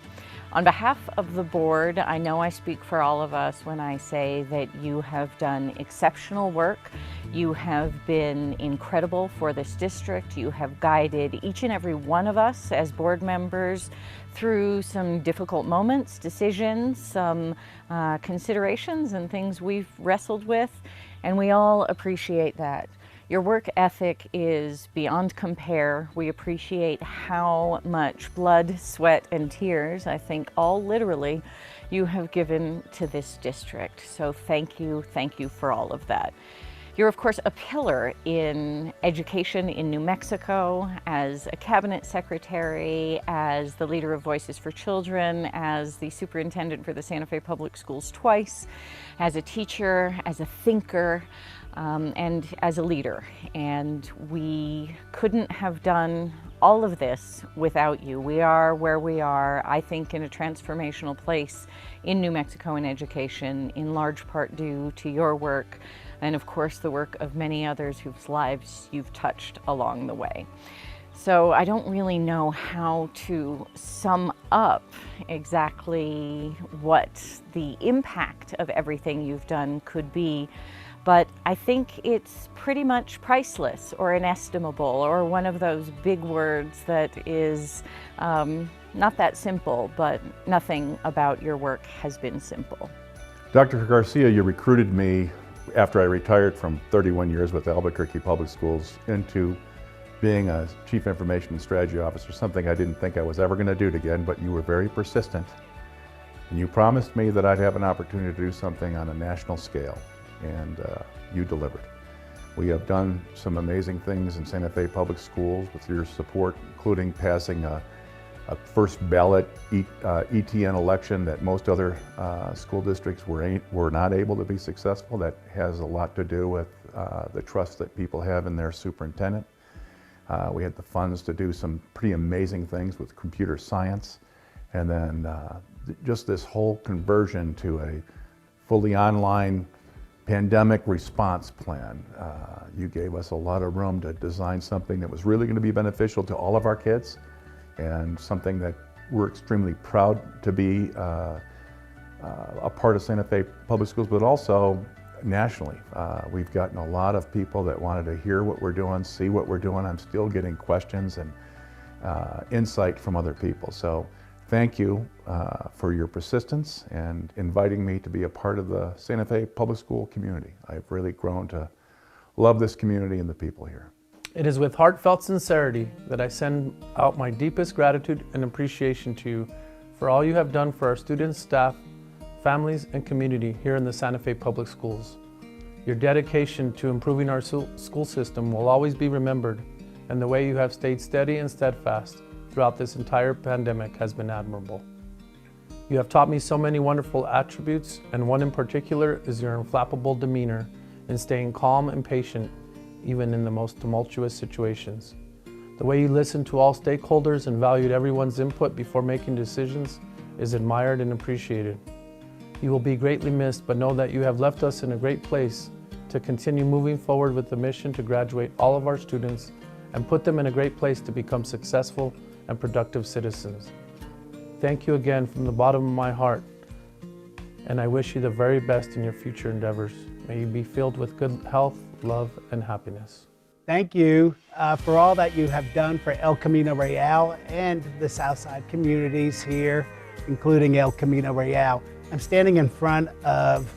On behalf of the board, I know I speak for all of us when I say that you have done exceptional work. You have been incredible for this district. You have guided each and every one of us as board members through some difficult moments, decisions, some considerations and things we've wrestled with, and we all appreciate that. Your work ethic is beyond compare. We appreciate how much blood, sweat, and tears, I think all literally, you have given to this district. So thank you for all of that. You're of course a pillar in education in New Mexico, as a cabinet secretary, as the leader of Voices for Children, as the superintendent for the Santa Fe Public Schools twice, as a teacher, as a thinker, and as a leader. And we couldn't have done all of this without you. We are where we are, I think, in a transformational place in New Mexico in education, in large part due to your work, and of course the work of many others whose lives you've touched along the way. So I don't really know how to sum up exactly what the impact of everything you've done could be, but I think it's pretty much priceless or inestimable, or one of those big words that is not that simple, but nothing about your work has been simple. Dr. Garcia, you recruited me after I retired from 31 years with Albuquerque Public Schools into being a Chief Information and Strategy Officer, something I didn't think I was ever going to do it again, but you were very persistent. And you promised me that I'd have an opportunity to do something on a national scale, and you delivered. We have done some amazing things in Santa Fe Public Schools with your support, including passing a first ballot ETN election that most other school districts were not able to be successful. That has a lot to do with the trust that people have in their superintendent. We had the funds to do some pretty amazing things with computer science, and then just this whole conversion to a fully online pandemic response plan. You gave us a lot of room to design something that was really going to be beneficial to all of our kids, and something that we're extremely proud to be a part of Santa Fe Public Schools, but also nationally. We've gotten a lot of people that wanted to hear what we're doing, see what we're doing. I'm still getting questions and insight from other people. So thank you for your persistence and inviting me to be a part of the Santa Fe Public School community. I've really grown to love this community and the people here. It is with heartfelt sincerity that I send out my deepest gratitude and appreciation to you for all you have done for our students, staff, families, and community here in the Santa Fe Public Schools. Your dedication to improving our school system will always be remembered, and the way you have stayed steady and steadfast throughout this entire pandemic has been admirable. You have taught me so many wonderful attributes, and one in particular is your inflappable demeanor in staying calm and patient even in the most tumultuous situations. The way you listened to all stakeholders and valued everyone's input before making decisions is admired and appreciated. You will be greatly missed, but know that you have left us in a great place to continue moving forward with the mission to graduate all of our students and put them in a great place to become successful and productive citizens. Thank you again from the bottom of my heart, and I wish you the very best in your future endeavors. May you be filled with good health, love, and happiness. Thank you for all that you have done for El Camino Real and the Southside communities here, including El Camino Real. I'm standing in front of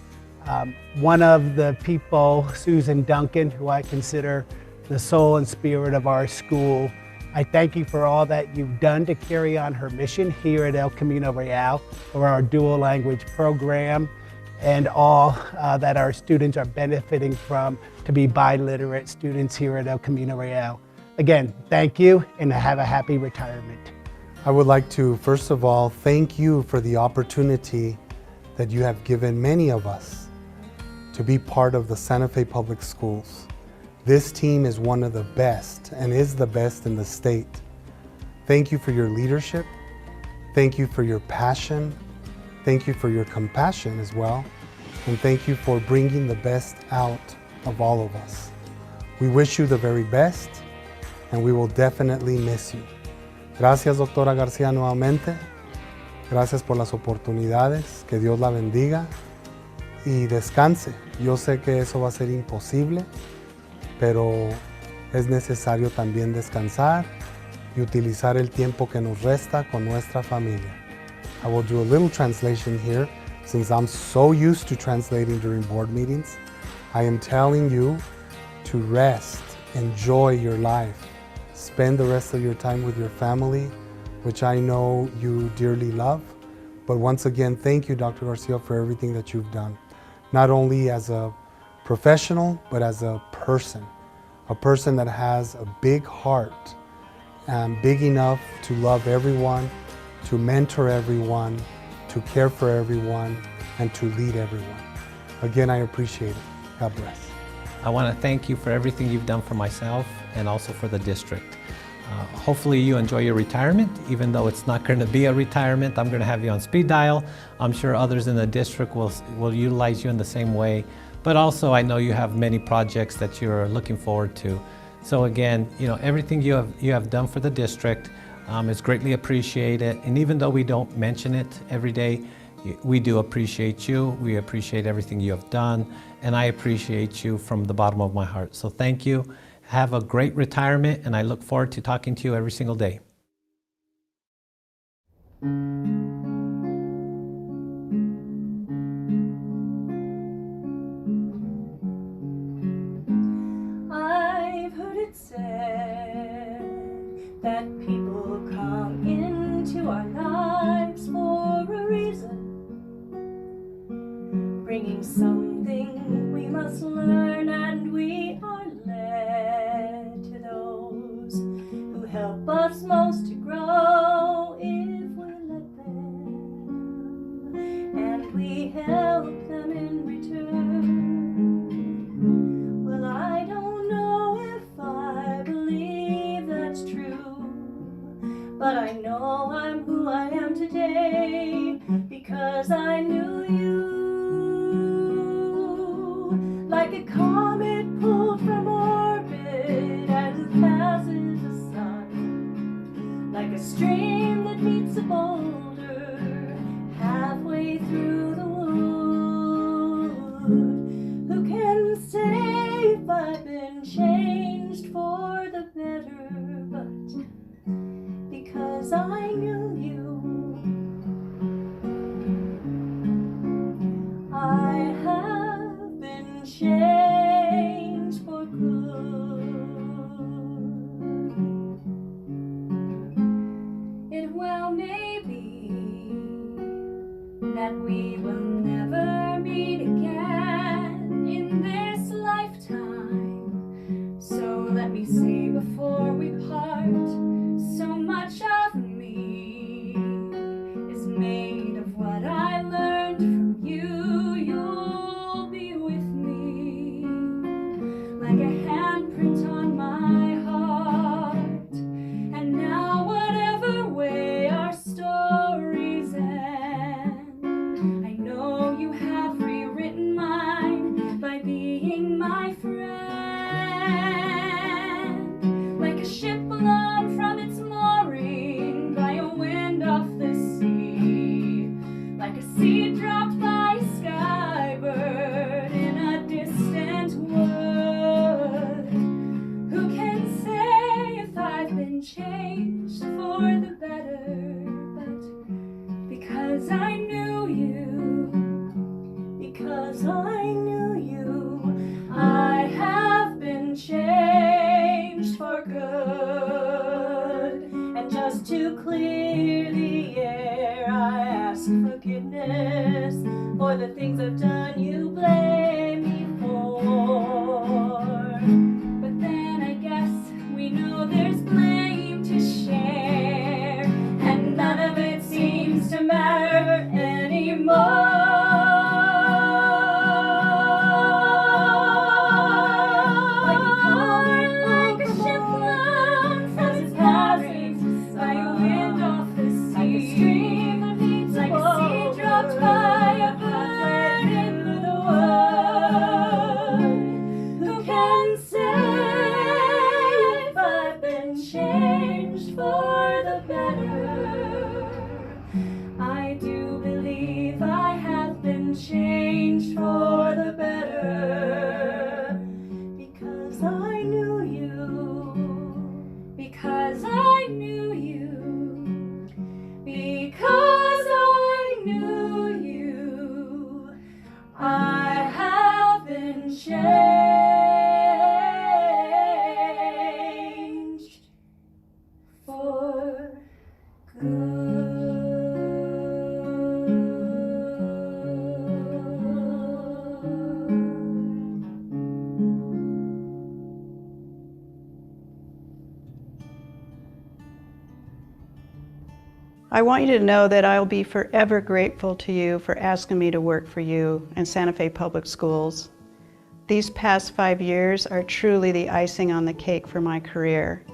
one of the people, Susan Duncan, who I consider the soul and spirit of our school. I thank you for all that you've done to carry on her mission here at El Camino Real for our dual language program and all that our students are benefiting from to be biliterate students here at El Camino Real. Again, thank you and have a happy retirement. I would like to, first of all, thank you for the opportunity that you have given many of us to be part of the Santa Fe Public Schools. This team is one of the best and is the best in the state. Thank you for your leadership. Thank you for your passion. Thank you for your compassion as well. And thank you for bringing the best out of all of us. We wish you the very best, and we will definitely miss you. Gracias, doctora García, nuevamente. Gracias por las oportunidades. Que Dios la bendiga y descanse. Yo sé que eso va a ser imposible, pero es necesario también descansar y utilizar el tiempo que nos resta con nuestra familia. I will do a little translation here, since I'm so used to translating during board meetings. I am telling you to rest, enjoy your life, spend the rest of your time with your family, which I know you dearly love. But once again, thank you, Dr. Garcia, for everything that you've done, not only as a professional, but as a person that has a big heart and big enough to love everyone, to mentor everyone, to care for everyone, and to lead everyone. Again, I appreciate it. God bless. I want to thank you for everything you've done for myself and also for the district. Hopefully you enjoy your retirement, even though it's not going to be a retirement. I'm going to have you on speed dial. I'm sure others in the district will utilize you in the same way. But also I know you have many projects that you're looking forward to. So again, everything you have done for the district is greatly appreciated. And even though we don't mention it every day, we do appreciate you. We appreciate everything you have done. And I appreciate you from the bottom of my heart. So thank you. Have a great retirement, and I look forward to talking to you every single day. I've heard it said that people come into our lives for a reason, bringing something we must learn, and we are led to those who help us most to grow if we let them, and we help them in return. Well, I don't know if I believe that's true, but I know I'm who I am today because I knew you. Like a comet pulled from orbit as it passes the sun, like a stream that meets a boulder halfway through the wood. Who can say if I've been changed for the better? But because I knew you, I have been changed for good. It well may be that we will never meet again in this lifetime. So let me say before we part, so much of me is made of what I learned from you. You'll be with me like a handprint on my heart. And now whatever way our stories end, I know you have rewritten mine by being my friend. Like a ship blown from its mooring by a wind off the sea, like a seed dropped by a skybird in a distant world. I want you to know that I'll be forever grateful to you for asking me to work for you in Santa Fe Public Schools. These past 5 years are truly the icing on the cake for my career.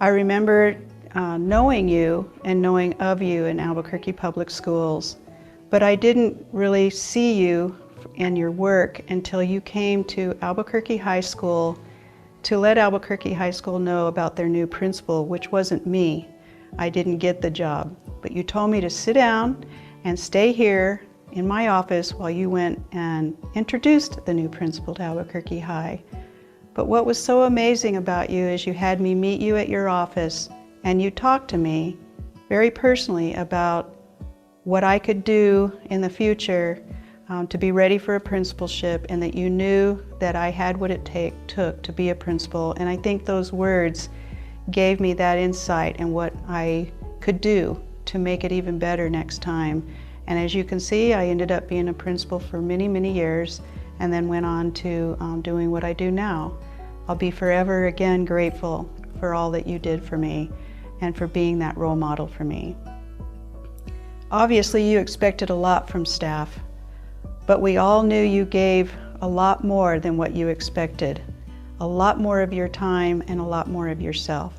I remember knowing you and knowing of you in Albuquerque Public Schools, but I didn't really see you and your work until you came to Albuquerque High School to let Albuquerque High School know about their new principal, which wasn't me. I didn't get the job, but you told me to sit down and stay here in my office while you went and introduced the new principal to Albuquerque High. But what was so amazing about you is you had me meet you at your office and you talked to me very personally about what I could do in the future to be ready for a principalship, and that you knew that I had what it took to be a principal. And I think those words gave me that insight and what I could do to make it even better next time. And as you can see, I ended up being a principal for many, many years, and then went on to doing what I do now. I'll be forever again grateful for all that you did for me and for being that role model for me. Obviously, you expected a lot from staff, but we all knew you gave a lot more than what you expected, a lot more of your time and a lot more of yourself.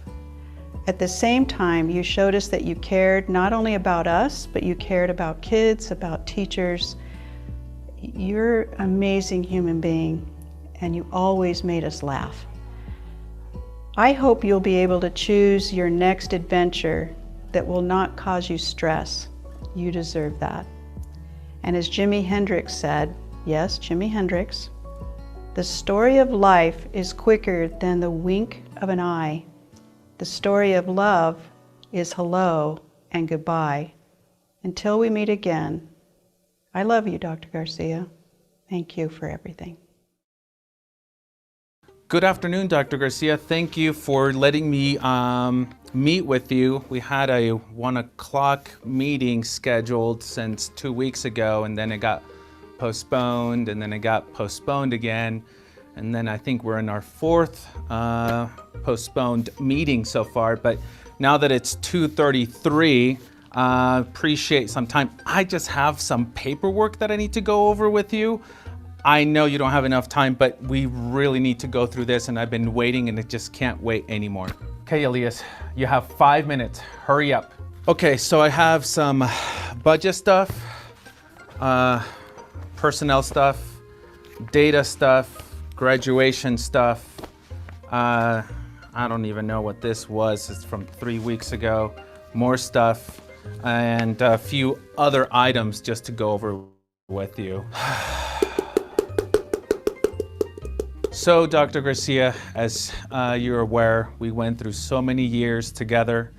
At the same time, you showed us that you cared not only about us, but you cared about kids, about teachers. You're an amazing human being, and you always made us laugh. I hope you'll be able to choose your next adventure that will not cause you stress. You deserve that. And as Jimi Hendrix said, yes, Jimi Hendrix, the story of life is quicker than the wink of an eye. The story of love is hello and goodbye. Until we meet again, I love you, Dr. Garcia. Thank you for everything. Good afternoon, Dr. Garcia. Thank you for letting me meet with you. We had a 1 o'clock meeting scheduled since 2 weeks ago, and then it got postponed, and then it got postponed again. And then I think we're in our 4th postponed meeting so far. But now that it's 2:33, appreciate some time. I just have some paperwork that I need to go over with you. I know you don't have enough time, but we really need to go through this, and I've been waiting and I just can't wait anymore. Okay, Elias, you have 5 minutes. Hurry up. Okay, so I have some budget stuff, personnel stuff, data stuff, graduation stuff. I don't even know what this was. It's from 3 weeks ago. More stuff, and a few other items just to go over with you. So, Dr. Garcia, as you're aware, we went through so many years together,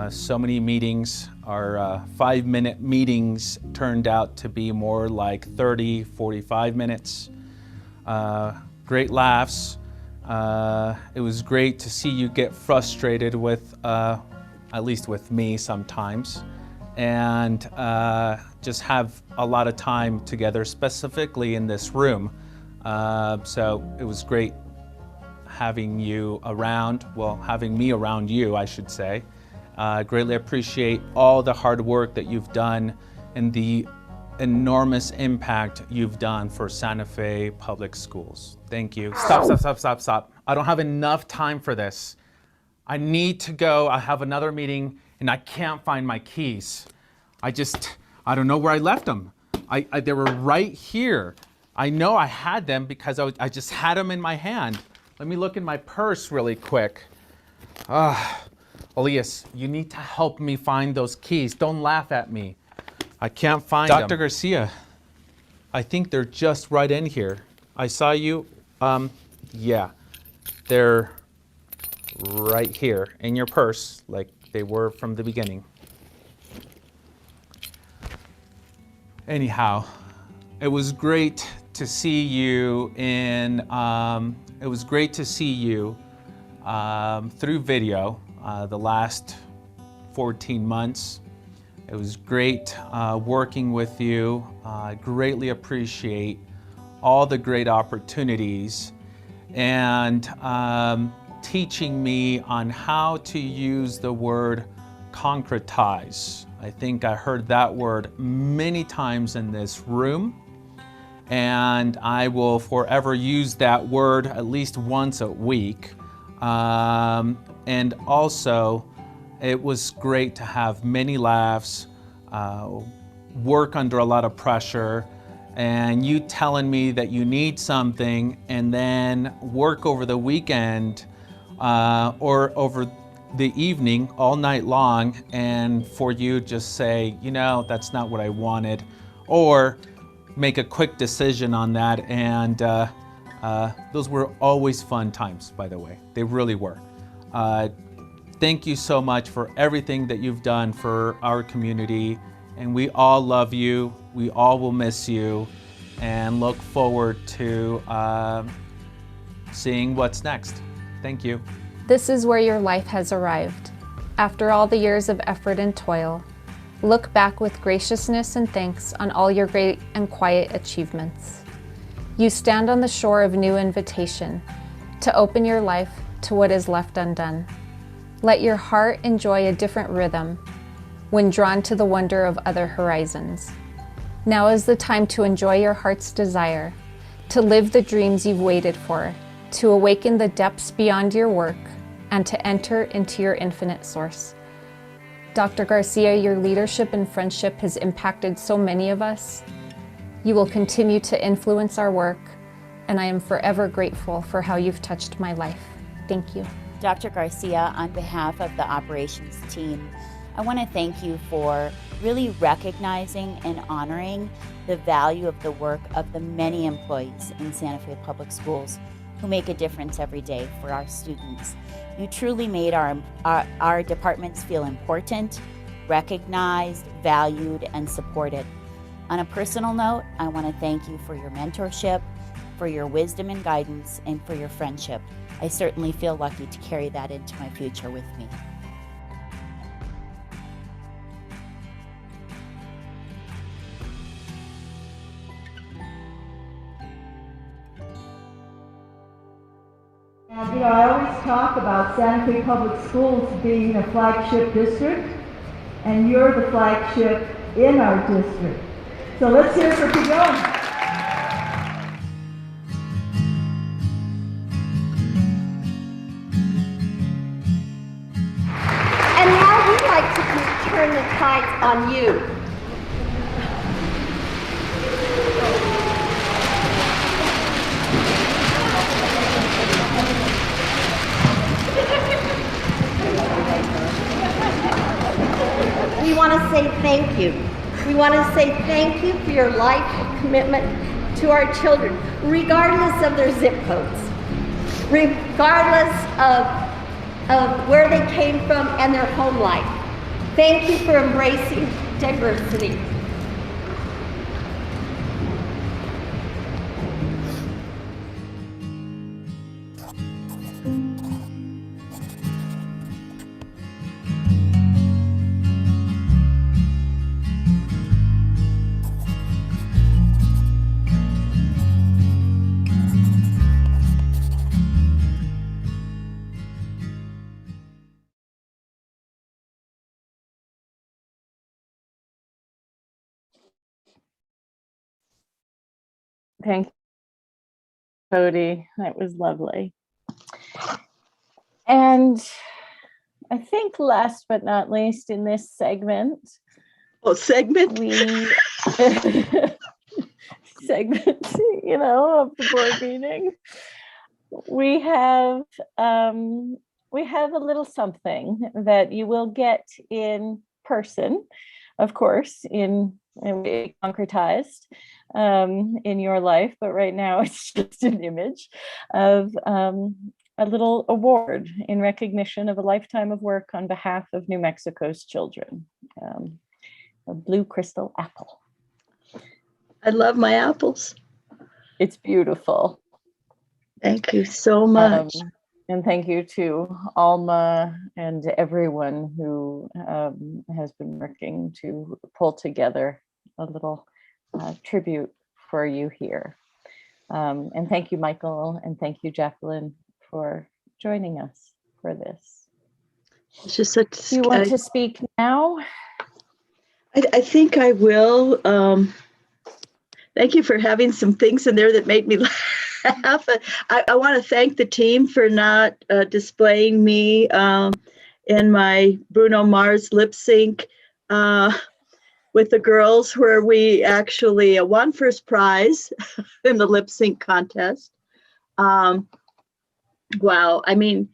so many meetings. Our 5-minute meetings turned out to be more like 30, 45 minutes. Great laughs. It was great to see you get frustrated with, at least with me sometimes, and just have a lot of time together, specifically in this room. So it was great having you around, well, having me around you, I should say. Greatly appreciate all the hard work that you've done and the enormous impact you've done for Santa Fe Public Schools. Thank you. Stop. I don't have enough time for this. I need to go. I have another meeting and I can't find my keys. I don't know where I left them. They were right here. I know I had them because I just had them in my hand. Let me look in my purse really quick. Elias, you need to help me find those keys. Don't laugh at me. I can't find them. Dr. Garcia, I think they're just right in here. I saw you, yeah. They're right here in your purse, like they were from the beginning. Anyhow, it was great to see you through video the last 14 months. It was great working with you. I greatly appreciate all the great opportunities and teaching me on how to use the word concretize. I think I heard that word many times in this room, and I will forever use that word at least once a week. And also, it was great to have many laughs, work under a lot of pressure, and you telling me that you need something and then work over the weekend or over the evening all night long, and for you just say, you know, that's not what I wanted, or make a quick decision on that. And those were always fun times, by the way. They really were. Thank you so much for everything that you've done for our community, and we all love you. We all will miss you and look forward to seeing what's next. Thank you. This is where your life has arrived. After all the years of effort and toil, look back with graciousness and thanks on all your great and quiet achievements. You stand on the shore of new invitation to open your life to what is left undone. Let your heart enjoy a different rhythm when drawn to the wonder of other horizons. Now is the time to enjoy your heart's desire, to live the dreams you've waited for, to awaken the depths beyond your work, and to enter into your infinite source. Dr. Garcia, your leadership and friendship has impacted so many of us. You will continue to influence our work, and I am forever grateful for how you've touched my life. Thank you. Dr. Garcia, on behalf of the operations team, I want to thank you for really recognizing and honoring the value of the work of the many employees in Santa Fe Public Schools who make a difference every day for our students. You truly made our departments feel important, recognized, valued, and supported. On a personal note, I want to thank you for your mentorship, for your wisdom and guidance, and for your friendship. I certainly feel lucky to carry that into my future with me. And, you know, I always talk about Santa Fe Public Schools being a flagship district, and you're the flagship in our district. So let's hear it for Piguan. And now we'd like to turn the tides on you. We want to say thank you. We want to say thank you for your life of commitment to our children, regardless of their zip codes, regardless of where they came from and their home life. Thank you for embracing diversity. Thank you, Cody. That was lovely. And I think last but not least in this segment, segment, you know, of the board meeting, we have a little something that you will get in person, of course, in concretized in your life, but right now it's just an image of a little award in recognition of a lifetime of work on behalf of New Mexico's children. A blue crystal apple. I love my apples. It's beautiful. Thank you so much. And thank you to Alma and everyone who has been working to pull together a little tribute for you here. And thank you, Michael, and thank you, Jacqueline, for joining us for this. It's just such. Do you want to speak now? I think I will. Thank you for having some things in there that made me laugh. I want to thank the team for not displaying me in my Bruno Mars lip sync with the girls, where we actually won first prize in the lip sync contest. Wow, I mean,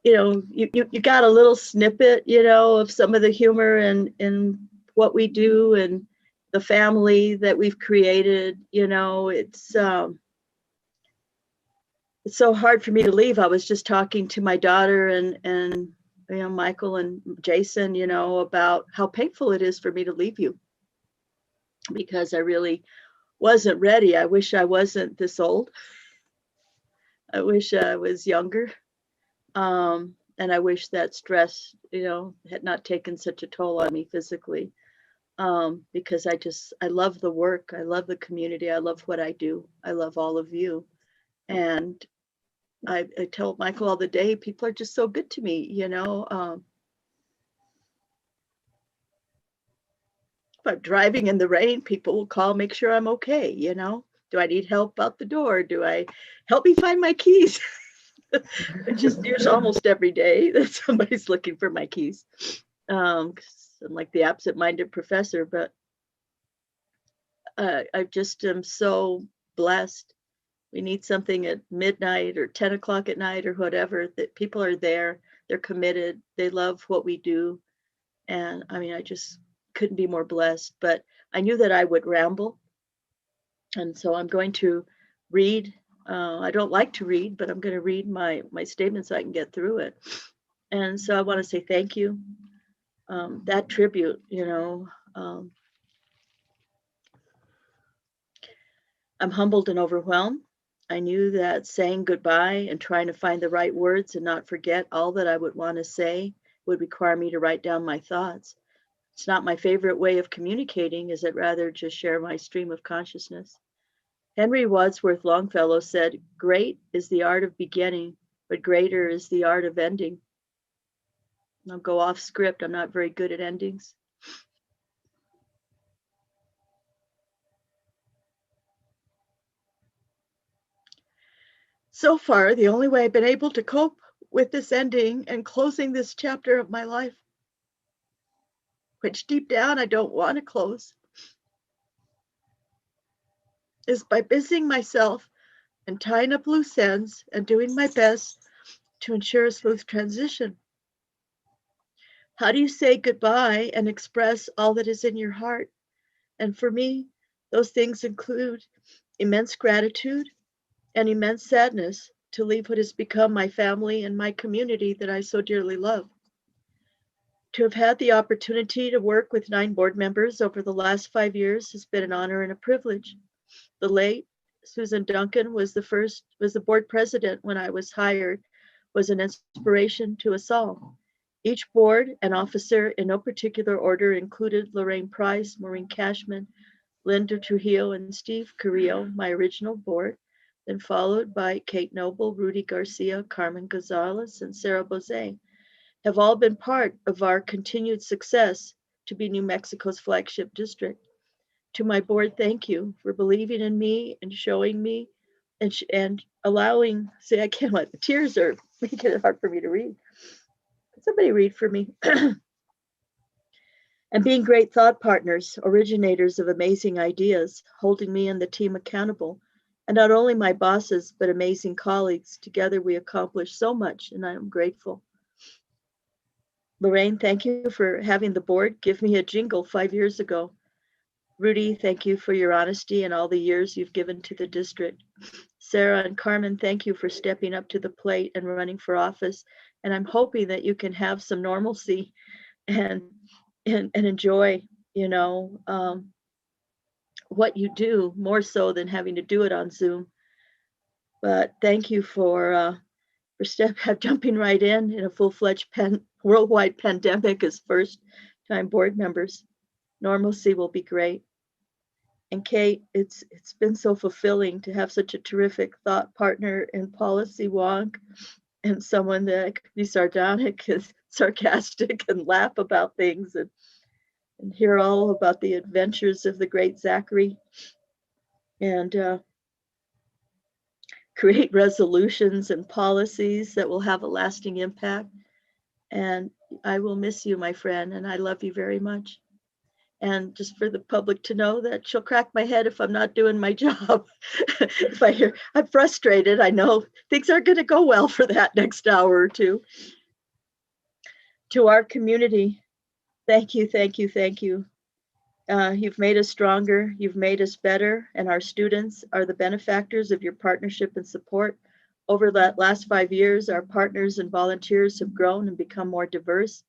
you got a little snippet, of some of the humor and what we do and the family that we've created. It's so hard for me to leave. I was just talking to my daughter and Michael and Jason, about how painful it is for me to leave you, because I really wasn't ready. I wish I wasn't this old. I wish I was younger. And I wish that stress, had not taken such a toll on me physically. Because I love the work. I love the community. I love what I do. I love all of you. And I tell Michael all the day, people are just so good to me, if I'm driving in the rain, people will call, make sure I'm okay. Do I need help out the door? Help me find my keys? There's almost every day that somebody's looking for my keys. 'Cause I'm like the absent-minded professor, but I just am so blessed. We need something at midnight or 10 o'clock at night or whatever, that people are there, they're committed, they love what we do. And I mean, I just couldn't be more blessed, but I knew that I would ramble. And so I'm going to read. I don't like to read, but I'm going to read my statement so I can get through it. And so I want to say thank you. That tribute, I'm humbled and overwhelmed. I knew that saying goodbye and trying to find the right words and not forget all that I would want to say would require me to write down my thoughts. It's not my favorite way of communicating, is it rather just share my stream of consciousness. Henry Wadsworth Longfellow said, "Great is the art of beginning, but greater is the art of ending." I'll go off script. I'm not very good at endings. So far, the only way I've been able to cope with this ending and closing this chapter of my life, which deep down I don't want to close, is by busying myself and tying up loose ends and doing my best to ensure a smooth transition. How do you say goodbye and express all that is in your heart? And for me, those things include immense gratitude and immense sadness to leave what has become my family and my community that I so dearly love. To have had the opportunity to work with 9 board members over the last 5 years has been an honor and a privilege. The late Susan Duncan was the board president when I was hired, was an inspiration to us all. Each board and officer in no particular order included Lorraine Price, Maureen Cashman, Linda Trujillo, and Steve Carrillo, my original board, then followed by Kate Noble, Rudy Garcia, Carmen Gonzalez, and Sarah Bozay, have all been part of our continued success to be New Mexico's flagship district. To my board, thank you for believing in me and showing me and allowing, I can't, the tears are making it hard for me to read. Could somebody read for me? And being great thought partners, originators of amazing ideas, holding me and the team accountable. And not only my bosses, but amazing colleagues. Together we accomplished so much, and I am grateful. Lorraine, thank you for having the board give me a jingle 5 years ago. Rudy, thank you for your honesty and all the years you've given to the district. Sarah and Carmen, thank you for stepping up to the plate and running for office. And I'm hoping that you can have some normalcy and enjoy, what you do more so than having to do it on Zoom. But thank you for jumping right in a full-fledged worldwide pandemic as first-time board members. Normalcy will be great. And Kate, it's been so fulfilling to have such a terrific thought partner in Policy Wonk. and someone that could be sardonic and sarcastic and laugh about things and hear all about the adventures of the great Zachary and create resolutions and policies that will have a lasting impact. And I will miss you, my friend, and I love you very much. And just for the public to know that she'll crack my head if I'm not doing my job. If I hear I'm frustrated, I know things aren't going to go well for that next hour or two. To our community, thank you, thank you, thank you. You've made us stronger, you've made us better, and our students are the benefactors of your partnership and support. Over the last 5 years, our partners and volunteers have grown and become more diverse.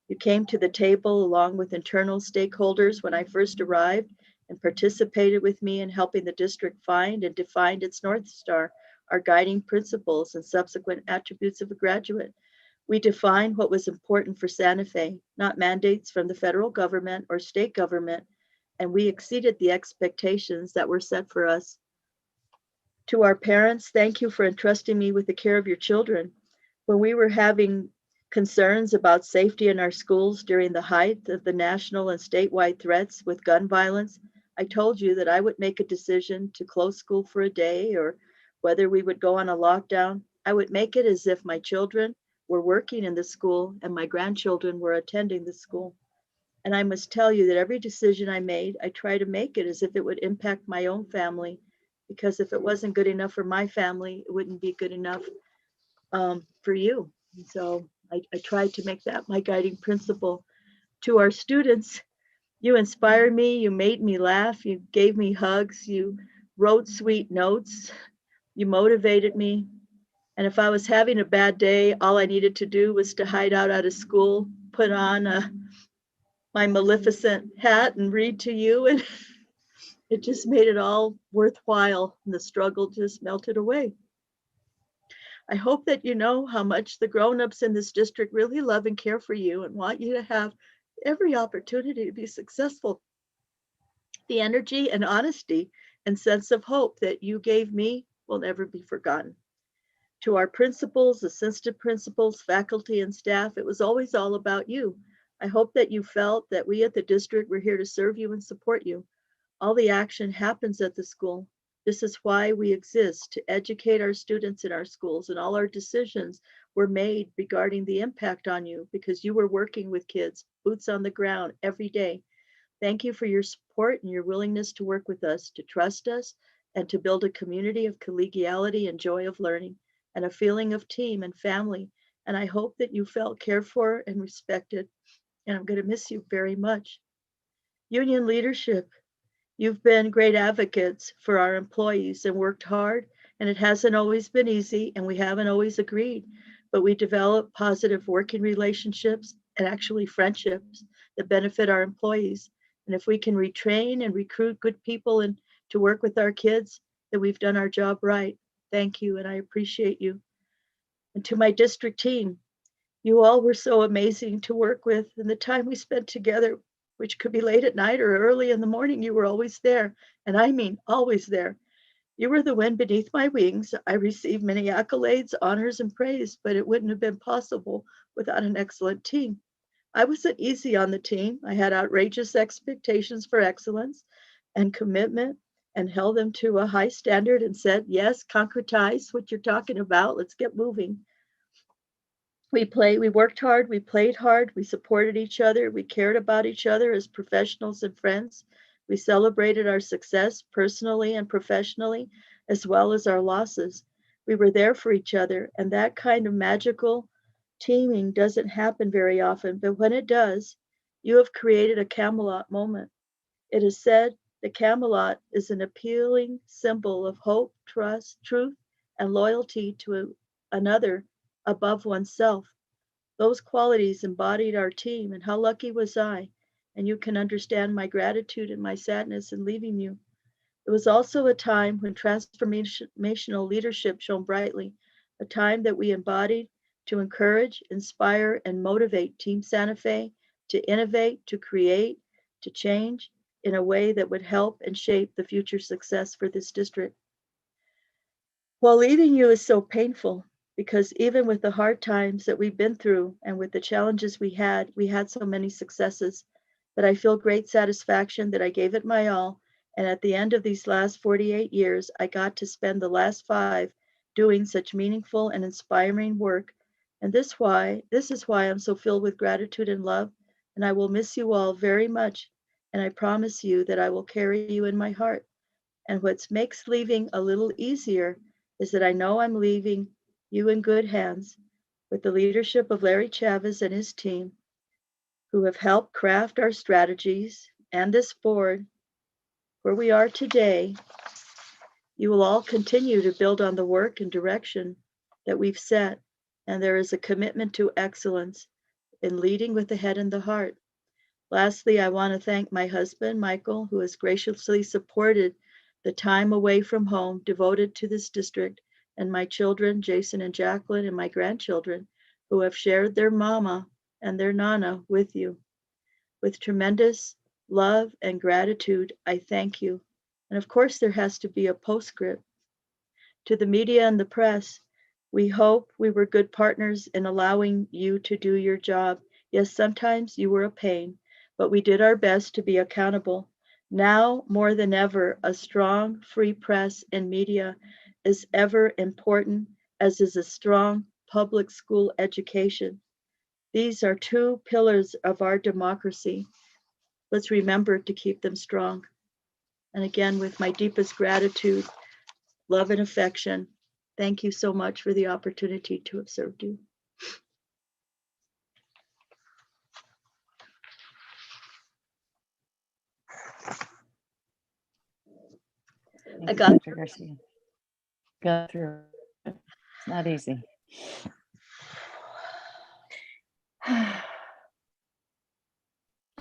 You came to the table along with internal stakeholders when I first arrived and participated with me in helping the district find and define its North Star, our guiding principles and subsequent attributes of a graduate. We defined what was important for Santa Fe, not mandates from the federal government or state government, and we exceeded the expectations that were set for us. To our parents, thank you for entrusting me with the care of your children. When we were having concerns about safety in our schools during the height of the national and statewide threats with gun violence, I told you that I would make a decision to close school for a day or whether we would go on a lockdown. I would make it as if my children were working in the school and my grandchildren were attending the school. And I must tell you that every decision I made, I try to make it as if it would impact my own family, because if it wasn't good enough for my family, it wouldn't be good enough for you. And so I tried to make that my guiding principle. To our students, you inspired me, you made me laugh, you gave me hugs, you wrote sweet notes, you motivated me. And if I was having a bad day, all I needed to do was to hide out of school, put on my Maleficent hat and read to you. And it just made it all worthwhile. And the struggle just melted away. I hope that you know how much the grown-ups in this district really love and care for you and want you to have every opportunity to be successful. The energy and honesty and sense of hope that you gave me will never be forgotten. To our principals, assistant principals, faculty, and staff, it was always all about you. I hope that you felt that we at the district were here to serve you and support you. All the action happens at the school. This is why we exist, to educate our students in our schools, and all our decisions were made regarding the impact on you because you were working with kids, boots on the ground every day. Thank you for your support and your willingness to work with us, to trust us, and to build a community of collegiality and joy of learning, and a feeling of team and family. And I hope that you felt cared for and respected. And I'm going to miss you very much. Union leadership, you've been great advocates for our employees and worked hard, and it hasn't always been easy, and we haven't always agreed, but we developed positive working relationships and actually friendships that benefit our employees. And if we can retrain and recruit good people and to work with our kids, then we've done our job right. Thank you, and I appreciate you. And to my district team, you all were so amazing to work with, and the time we spent together, which could be late at night or early in the morning, you were always there. And I mean, always there. You were the wind beneath my wings. I received many accolades, honors, and praise, but it wouldn't have been possible without an excellent team. I wasn't easy on the team. I had outrageous expectations for excellence and commitment and held them to a high standard and said, yes, concretize what you're talking about. Let's get moving. We worked hard, we played hard, we supported each other, we cared about each other as professionals and friends. We celebrated our success personally and professionally, as well as our losses. We were there for each other, and that kind of magical teaming doesn't happen very often, but when it does, you have created a Camelot moment. It is said that Camelot is an appealing symbol of hope, trust, truth, and loyalty to another above oneself. Those qualities embodied our team, and how lucky was I? And you can understand my gratitude and my sadness in leaving you. It was also a time when transformational leadership shone brightly, a time that we embodied to encourage, inspire, and motivate Team Santa Fe to innovate, to create, to change in a way that would help and shape the future success for this district. While leaving you is so painful, because even with the hard times that we've been through and with the challenges we had so many successes. But I feel great satisfaction that I gave it my all. And at the end of these last 48 years, I got to spend the last 5 doing such meaningful and inspiring work. And this is why I'm so filled with gratitude and love. And I will miss you all very much. And I promise you that I will carry you in my heart. And what makes leaving a little easier is that I know I'm leaving you in good hands with the leadership of Larry Chavez and his team, who have helped craft our strategies and this board where we are today. You will all continue to build on the work and direction that we've set, and there is a commitment to excellence in leading with the head and the heart. Lastly, I want to thank my husband, Michael, who has graciously supported the time away from home devoted to this district, and my children, Jason and Jacqueline, and my grandchildren, who have shared their mama and their nana with you. With tremendous love and gratitude, I thank you. And of course, there has to be a postscript. To the media and the press, we hope we were good partners in allowing you to do your job. Yes, sometimes you were a pain, but we did our best to be accountable. Now, more than ever, a strong, free press and media is ever important, as is a strong public school education. These are 2 pillars of our democracy. Let's remember to keep them strong. And again, with my deepest gratitude, love, and affection, thank you so much for the opportunity to have served you. I got Dr. Garcia. Got through. It's not easy.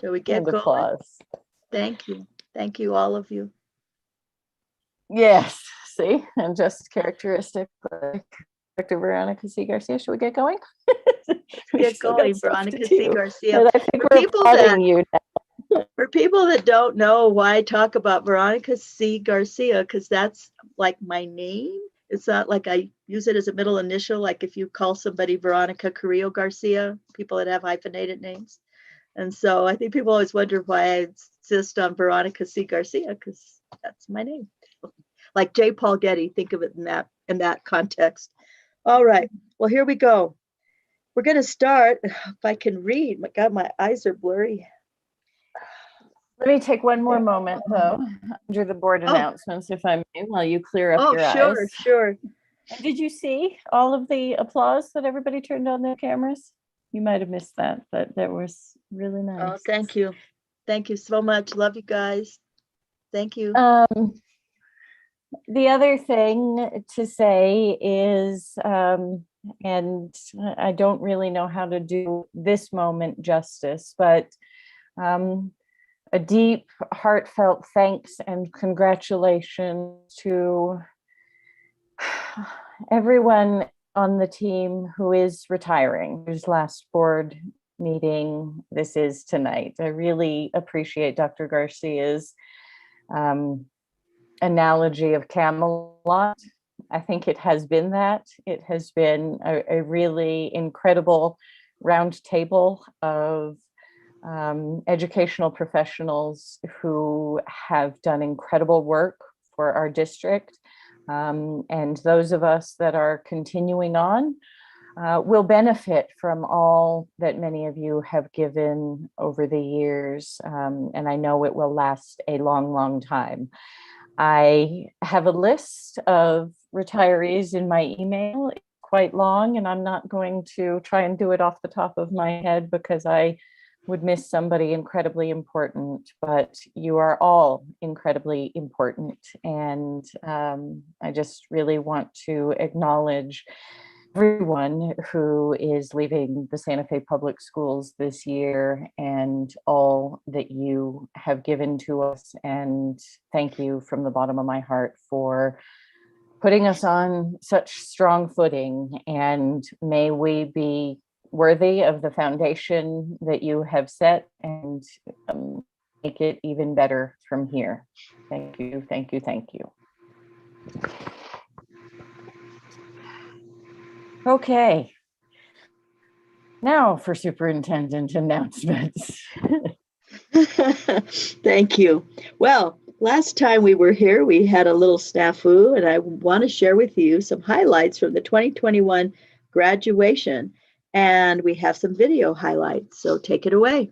Shall we get And going? applause. Thank you. Thank you, all of you. Yes, see, and just characteristic like Dr. Veronica C. Garcia. Should we get going? We Get still got going, stuff to Veronica C. do, Garcia. but I think For we're people applauding that- you now. For people that don't know why I talk about Veronica C. Garcia, because that's like my name. It's not like I use it as a middle initial, like if you call somebody Veronica Carrillo Garcia, people that have hyphenated names. And so I think people always wonder why I insist on Veronica C. Garcia, because that's my name. Like J. Paul Getty, think of it in that context. All right, well, here we go. We're going to start, if I can read. My God, my eyes are blurry. Let me take one more moment, though, under the board announcements, if I may, while you clear up your eyes. Sure. And did you see all of the applause that everybody turned on their cameras? You might have missed that, but that was really nice. Oh, thank you. Thank you so much. Love you guys. Thank you. The other thing to say is, and I don't really know how to do this moment justice, but a deep, heartfelt thanks and congratulations to everyone on the team who is retiring, whose last board meeting this is tonight. I really appreciate Dr. Garcia's analogy of Camelot. I think it has been that. It has been a really incredible round table of educational professionals who have done incredible work for our district. And those of us that are continuing on will benefit from all that many of you have given over the years. And I know it will last a long, long time. I have a list of retirees in my email, it's quite long, and I'm not going to try and do it off the top of my head because I would miss somebody incredibly important, but you are all incredibly important. And I just really want to acknowledge everyone who is leaving the Santa Fe Public Schools this year and all that you have given to us. And thank you from the bottom of my heart for putting us on such strong footing. And may we be worthy of the foundation that you have set and make it even better from here. Thank you, thank you, thank you. Okay. Now for superintendent announcements. Thank you. Well, last time we were here, we had a little snafu, and I want to share with you some highlights from the 2021 graduation. And we have some video highlights, so take it away.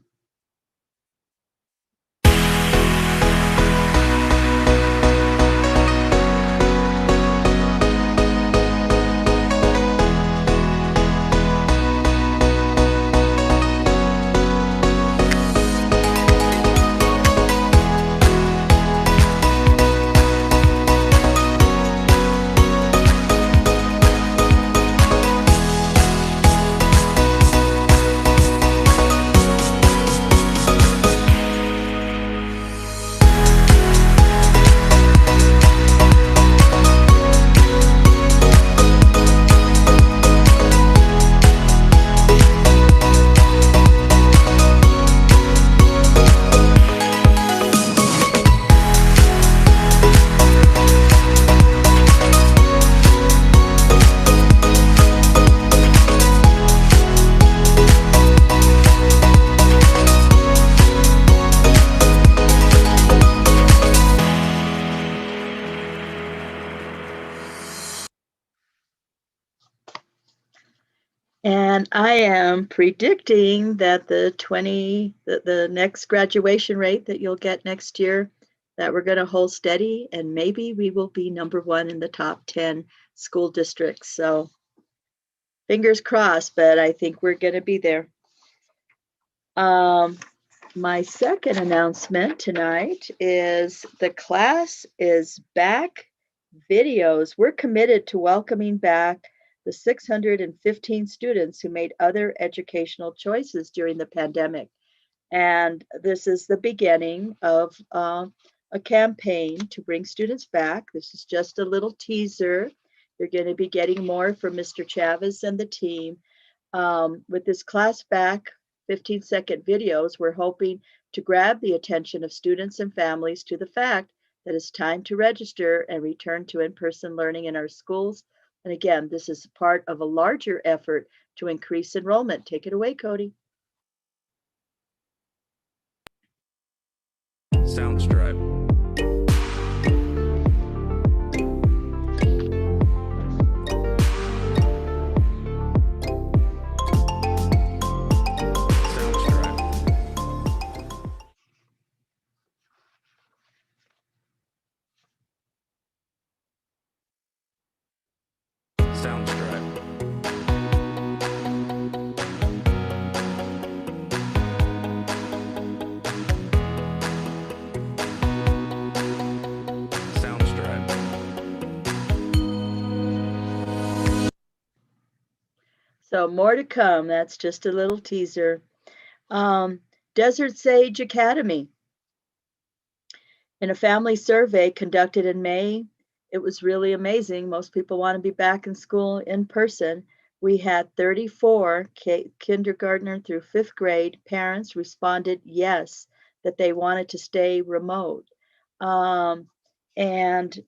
And I am predicting that the next graduation rate that you'll get next year, that we're going to hold steady, and maybe we will be #1 in the top 10 school districts. So fingers crossed, but I think we're going to be there. My second announcement tonight is the class is back. Videos. We're committed to welcoming back the 615 students who made other educational choices during the pandemic. And this is the beginning of a campaign to bring students back. This is just a little teaser. You're going to be getting more from Mr. Chavez and the team. With this class back 15-second videos, we're hoping to grab the attention of students and families to the fact that it's time to register and return to in-person learning in our schools. And again, this is part of a larger effort to increase enrollment. Take it away, Cody. Soundstripe. So more to come. That's just a little teaser. Desert Sage Academy. In a family survey conducted in May, it was really amazing. Most people want to be back in school in person. We had 34 kindergartner through 5th grade parents responded yes, that they wanted to stay remote. And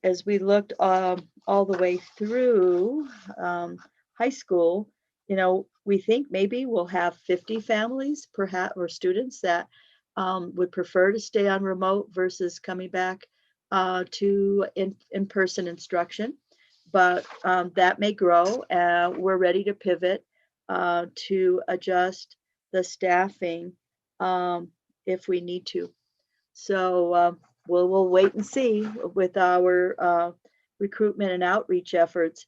as we looked all the way through high school, you know, we think maybe we'll have 50 families perhaps or students that would prefer to stay on remote versus coming back to in-person instruction. But that may grow. We're ready to pivot to adjust the staffing if we need to. So we'll wait and see with our recruitment and outreach efforts.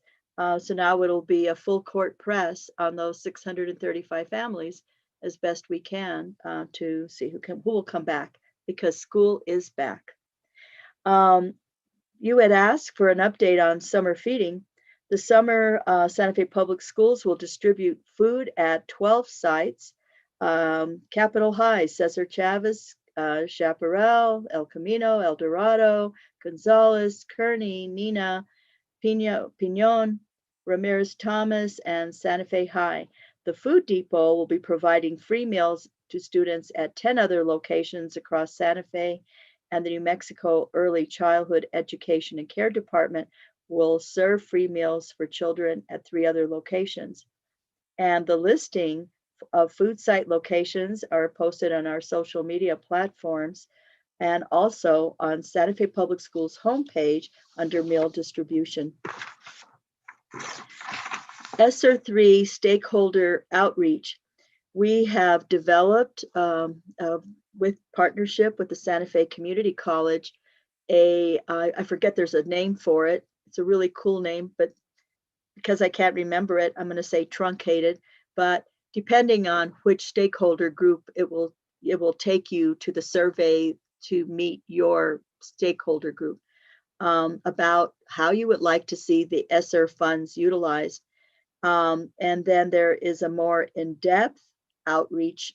So now it'll be a full court press on those 635 families as best we can to see who will come back, because school is back. You had asked for an update on summer feeding. The summer Santa Fe Public Schools will distribute food at 12 sites. Capitol High, Cesar Chavez, Chaparral, El Camino, El Dorado, Gonzales, Kearney, Nina, Pinon, Ramirez Thomas, and Santa Fe High. The Food Depot will be providing free meals to students at 10 other locations across Santa Fe, and the New Mexico Early Childhood Education and Care Department will serve free meals for children at 3 other locations. And the listing of food site locations are posted on our social media platforms and also on Santa Fe Public Schools homepage under meal distribution. ESSER 3 stakeholder outreach. We have developed, with partnership with the Santa Fe Community College, I forget there's a name for it. It's a really cool name, but because I can't remember it, I'm going to say truncated. But depending on which stakeholder group, it will take you to the survey to meet your stakeholder group about how you would like to see the ESSER funds utilized. And then there is a more in-depth outreach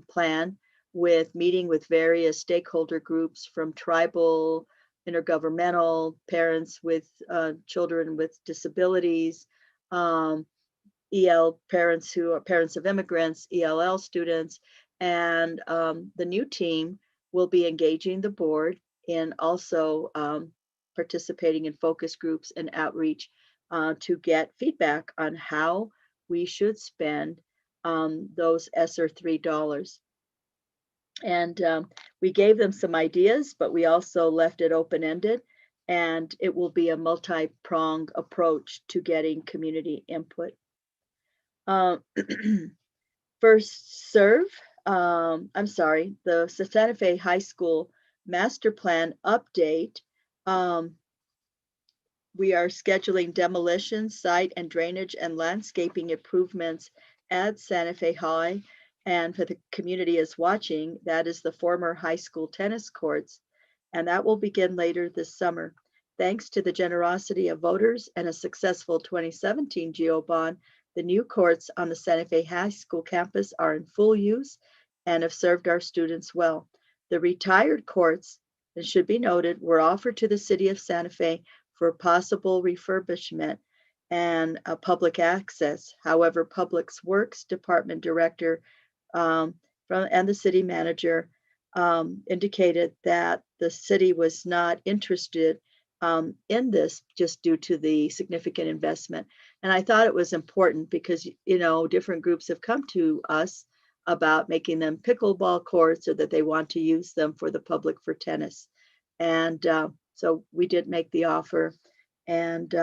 plan with meeting with various stakeholder groups from tribal, intergovernmental, parents with children with disabilities, EL parents who are parents of immigrants, ELL students, and the new team will be engaging the board in also participating in focus groups and outreach to get feedback on how we should spend those ESSER 3 dollars. And we gave them some ideas, but we also left it open-ended, and it will be a multi-pronged approach to getting community input. First serve, the Santa Fe High School Master Plan update. We are scheduling demolition, site and drainage and landscaping improvements at Santa Fe High. And for the community is watching, that is the former high school tennis courts. And that will begin later this summer. Thanks to the generosity of voters and a successful 2017 GEO bond, the new courts on the Santa Fe High School campus are in full use and have served our students well. The retired courts, it should be noted, were offered to the city of Santa Fe for possible refurbishment and public access. However, Public Works Department Director and the city manager indicated that the city was not interested in this just due to the significant investment. And I thought it was important because, different groups have come to us about making them pickleball courts or that they want to use them for the public for tennis. And so we did make the offer, and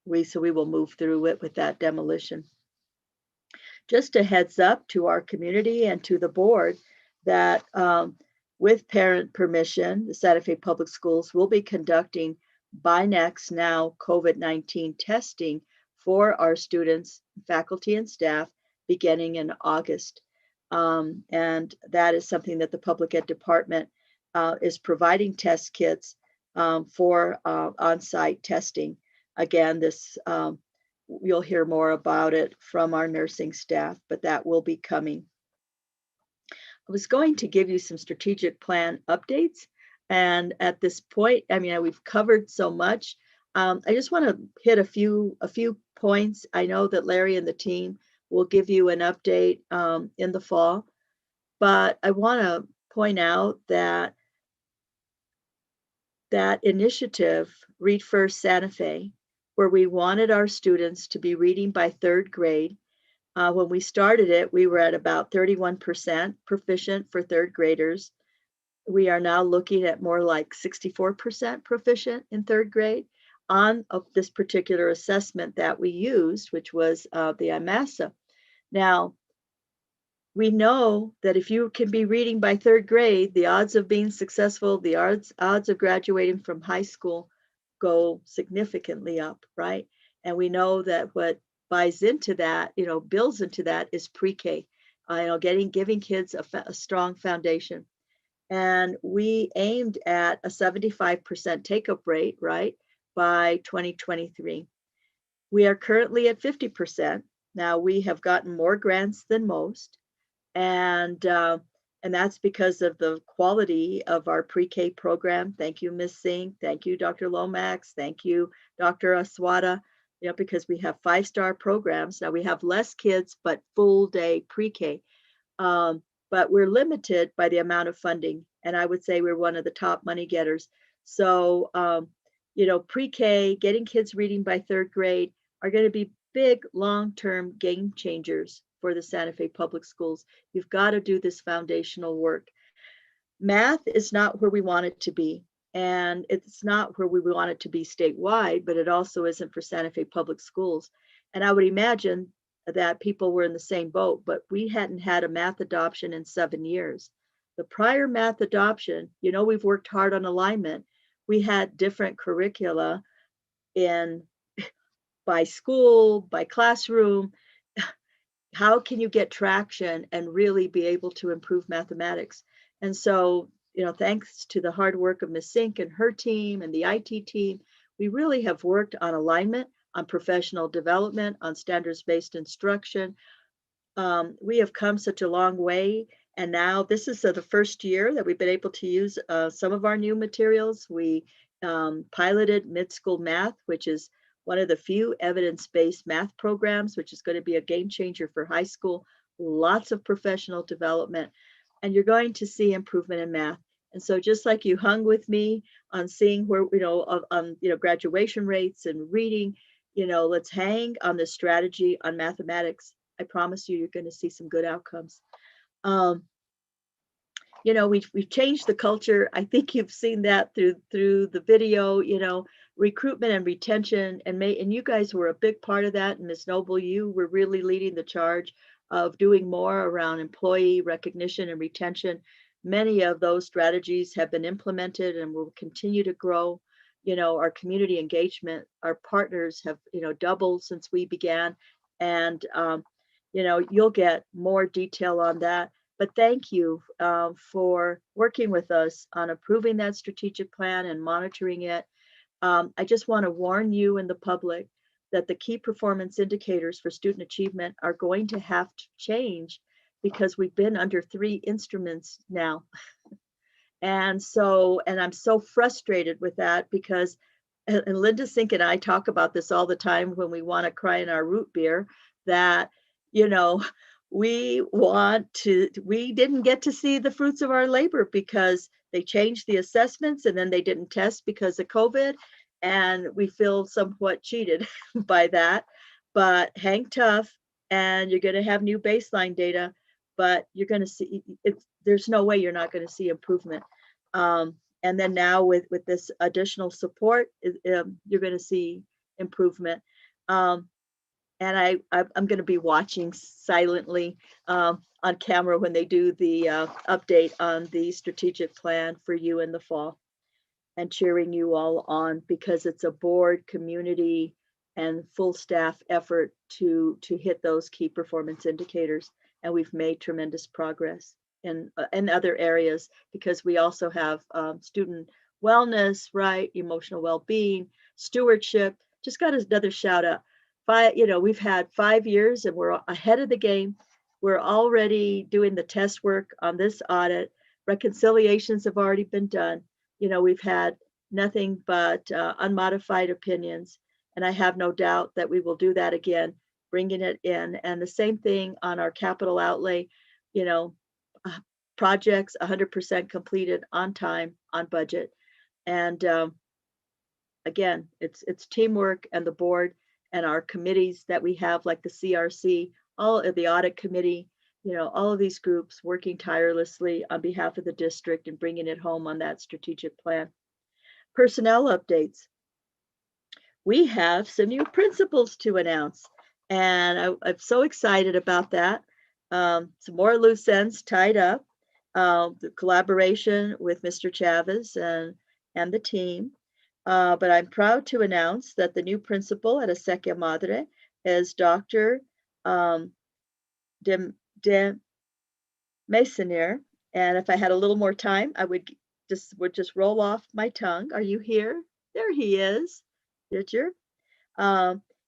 we will move through it with that demolition. Just a heads up to our community and to the board that with parent permission, the Santa Fe Public Schools will be conducting BINEX now COVID-19 testing for our students, faculty, and staff beginning in August. And that is something that the Public Ed Department is providing test kits for on-site testing. Again, this you'll hear more about it from our nursing staff, but that will be coming. I was going to give you some strategic plan updates. And at this point, we've covered so much. I just want to hit a few points. I know that Larry and the team will give you an update in the fall, but I want to point out that initiative, Read First Santa Fe, where we wanted our students to be reading by 3rd grade. When we started it, we were at about 31% proficient for 3rd graders. We are now looking at more like 64% proficient in 3rd grade on this particular assessment that we used, which was the IMASA. Now, we know that if you can be reading by 3rd grade, the odds of being successful, the odds of graduating from high school go significantly up, right? And we know that what buys into that, builds into that is pre-K, giving kids a strong foundation. And we aimed at a 75% take-up rate, right, by 2023. We are currently at 50%. Now we have gotten more grants than most, and that's because of the quality of our pre-K program. Thank you, Ms. Singh. Thank you, Dr. Lomax. Thank you, Dr. Aswada. Because we have 5-star programs. Now we have less kids, but full day pre-K. But we're limited by the amount of funding. And I would say we're one of the top money getters. So pre-K, getting kids reading by 3rd grade are going to be big long-term game changers for the Santa Fe Public Schools. You've got to do this foundational work. Math is not where we want it to be, and it's not where we want it to be statewide, but it also isn't for Santa Fe Public Schools. And I would imagine that people were in the same boat, but we hadn't had a math adoption in 7 years. The prior math adoption, we've worked hard on alignment. We had different curricula by school, by classroom. How can you get traction and really be able to improve mathematics? And so, thanks to the hard work of Ms. Sink and her team and the IT team, we really have worked on alignment, on professional development, on standards-based instruction. We have come such a long way. And now this is the first year that we've been able to use some of our new materials. We piloted mid-school math, which is one of the few evidence-based math programs, which is going to be a game changer for high school. Lots of professional development, and you're going to see improvement in math. And so just like you hung with me on seeing where, graduation rates and reading, let's hang on this strategy on mathematics. I promise you're going to see some good outcomes. We've changed the culture. I think you've seen that through the video, recruitment and retention, and you guys were a big part of that. And Ms. Noble, you were really leading the charge of doing more around employee recognition and retention. Many of those strategies have been implemented and will continue to grow. Our community engagement, our partners have, doubled since we began. And, you'll get more detail on that. But thank you for working with us on approving that strategic plan and monitoring it. I just want to warn you and the public that the key performance indicators for student achievement are going to have to change because we've been under 3 instruments now. And I'm so frustrated with that because, and Linda Sink and I talk about this all the time when we want to cry in our root beer, that, we didn't get to see the fruits of our labor because they changed the assessments and then they didn't test because of COVID. And we feel somewhat cheated by that, but hang tough and you're going to have new baseline data, but you're going to see, there's no way you're not going to see improvement. And then now with this additional support, you're going to see improvement. And I'm going to be watching silently on camera when they do the update on the strategic plan for you in the fall, and cheering you all on because it's a board, community, and full staff effort to hit those key performance indicators. And we've made tremendous progress in other areas because we also have student wellness, right? Emotional well-being, stewardship. Just got another shout out. We've had 5 years and we're ahead of the game. We're already doing the test work on this audit. Reconciliations have already been done. We've had nothing but unmodified opinions. And I have no doubt that we will do that again, bringing it in. And the same thing on our capital outlay, projects 100% completed on time, on budget. And again, it's teamwork and the board and our committees that we have, like the CRC, all of the audit committee, all of these groups working tirelessly on behalf of the district and bringing it home on that strategic plan. Personnel updates. We have some new principals to announce, and I'm so excited about that. Some more loose ends tied up. The collaboration with Mr. Chavez and the team. But I'm proud to announce that the new principal at Acequia Madre is Dr. de Meissonier. And if I had a little more time, I would just roll off my tongue. Are you here? There he is. Richard.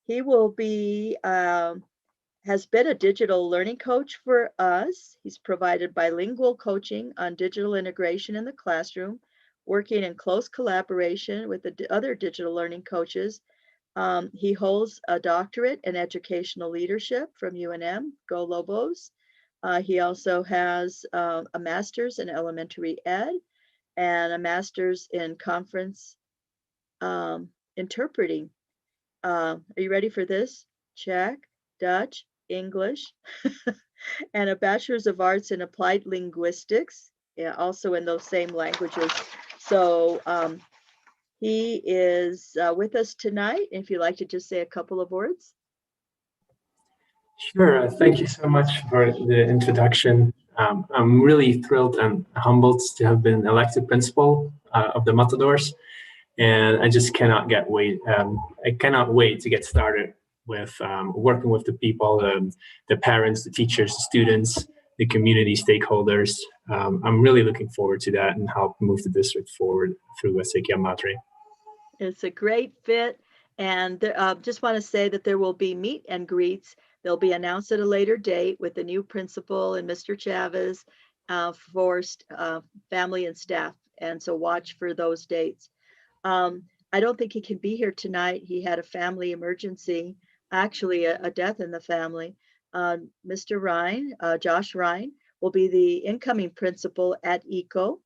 He will be, has been a digital learning coach for us. He's provided bilingual coaching on digital integration in the classroom, working in close collaboration with the other digital learning coaches. He holds a doctorate in educational leadership from UNM, Go Lobos. He also has a master's in elementary ed and a master's in conference interpreting. Are you ready for this? Czech, Dutch, English, and a Bachelor's of Arts in Applied Linguistics, yeah, also in those same languages. So he is with us tonight. If you'd like to just say a couple of words. Sure. Thank you so much for the introduction. I'm really thrilled and humbled to have been elected principal of the Matadors, and I just cannot wait. I cannot wait to get started with working with the people, the parents, the teachers, the students, the community stakeholders. I'm really looking forward to that and help move the district forward through Acequia Madre. It's a great fit, and just want to say that there will be meet and greets. They'll be announced at a later date with the new principal and Mr. Chavez for family and staff, and so watch for those dates. I don't think he can be here tonight. He had a family emergency, actually a death in the family. Mr. Ryan, Josh Ryan, will be the incoming principal at ECO,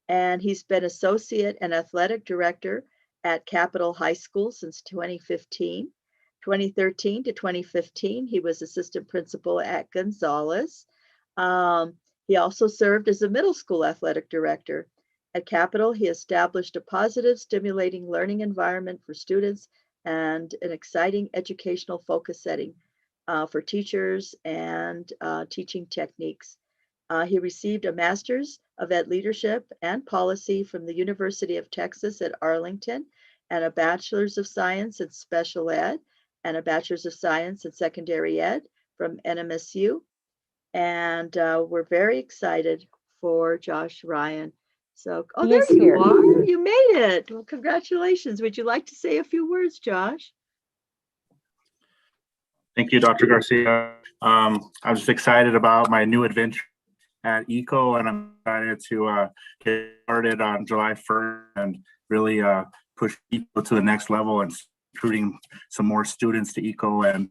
and he's been associate and athletic director at Capitol High School since 2015. 2013 to 2015, he was assistant principal at Gonzales. He also served as a middle school athletic director. At Capitol, he established a positive, stimulating learning environment for students and an exciting educational focus setting for teachers and teaching techniques. He received a Master's of Ed Leadership and Policy from the University of Texas at Arlington, and a Bachelor's of Science in Special Ed, and a Bachelor's of Science in Secondary Ed from NMSU. And we're very excited for Josh Ryan. So, oh, there you are. You made it. Well, congratulations. Would you like to say a few words, Josh? Thank you, Dr. Garcia. I was just excited about my new adventure at ECO, and I'm excited to get started on July 1st and really push ECO to the next level and recruiting some more students to ECO and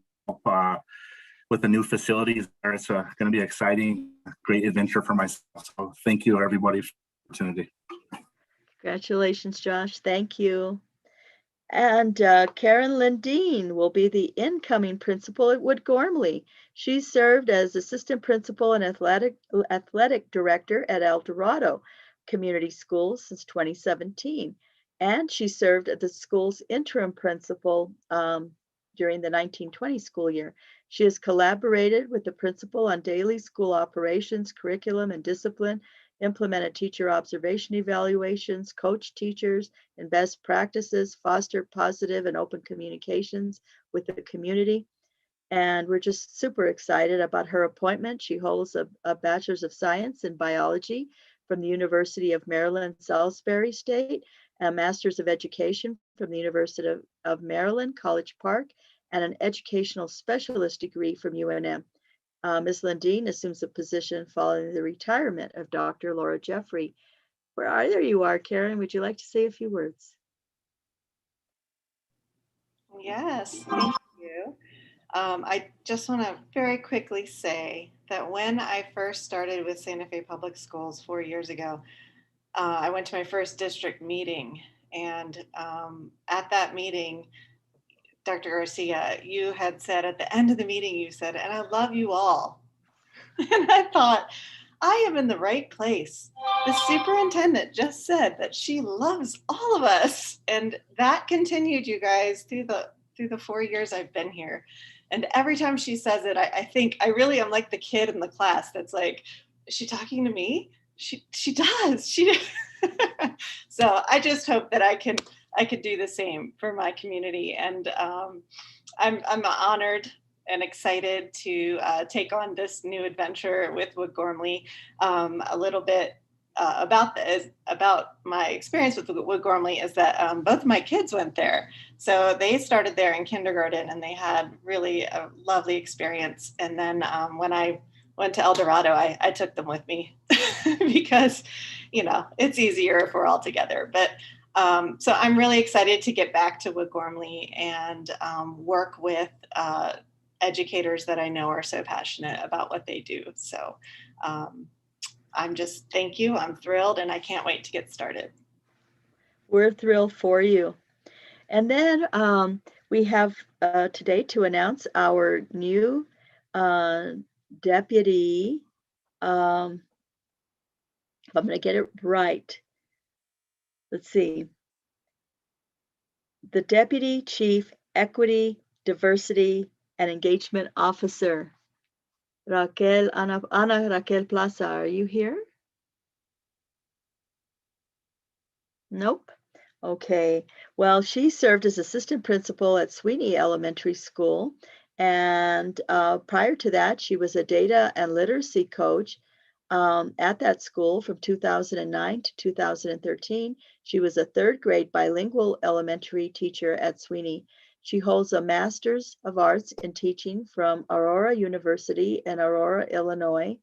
with the new facilities there. It's going to be an exciting, great adventure for myself. So thank you, everybody, for the opportunity. Congratulations, Josh. Thank you. And Karen Lindeen will be the incoming principal at Wood Gormley. She served as assistant principal and athletic director at El Dorado Community Schools since 2017. And she served as the school's interim principal during the 1920 school year. She has collaborated with the principal on daily school operations, curriculum, and discipline, implemented teacher observation evaluations, coached teachers in best practices, fostered positive and open communications with the community. And we're just super excited about her appointment. She holds a Bachelor's of Science in Biology from the University of Maryland, Salisbury State, a Master's of Education from the University of Maryland, College Park, and an Educational Specialist degree from UNM. Ms. Lindeen assumes the position following the retirement of Dr. Laura Jeffrey. There you are, Karen. Would you like to say a few words? Yes, thank you. I just want to very quickly say that when I first started with Santa Fe Public Schools 4 years ago, I went to my first district meeting. And at that meeting, Dr. Garcia, you had said at the end of the meeting, you said, "And I love you all." And I thought, I am in the right place. The superintendent just said that she loves all of us. And that continued, you guys, through the 4 years I've been here. And every time she says it, I think I really am like the kid in the class that's like, is she talking to me? She does. So I just hope that I could do the same for my community. And I'm honored and excited to take on this new adventure with Wood Gormley. A little bit about my experience with Wood Gormley is that both of my kids went there. So they started there in kindergarten and they had really a lovely experience. And then when I went to El Dorado, I took them with me because, it's easier if we're all together. But so I'm really excited to get back to Wood Gormley and work with educators that I know are so passionate about what they do. So thank you. I'm thrilled and I can't wait to get started. We're thrilled for you. And then we have today to announce our new deputy, if I'm going to get it right, let's see, the Deputy Chief Equity, Diversity, and Engagement Officer. Raquel, Ana Raquel Plaza, are you here? Nope. Okay. Well, she served as assistant principal at Sweeney Elementary School. And prior to that, she was a data and literacy coach at that school from 2009 to 2013. She was a third grade bilingual elementary teacher at Sweeney. She holds a Master's of Arts in Teaching from Aurora University in Aurora, Illinois,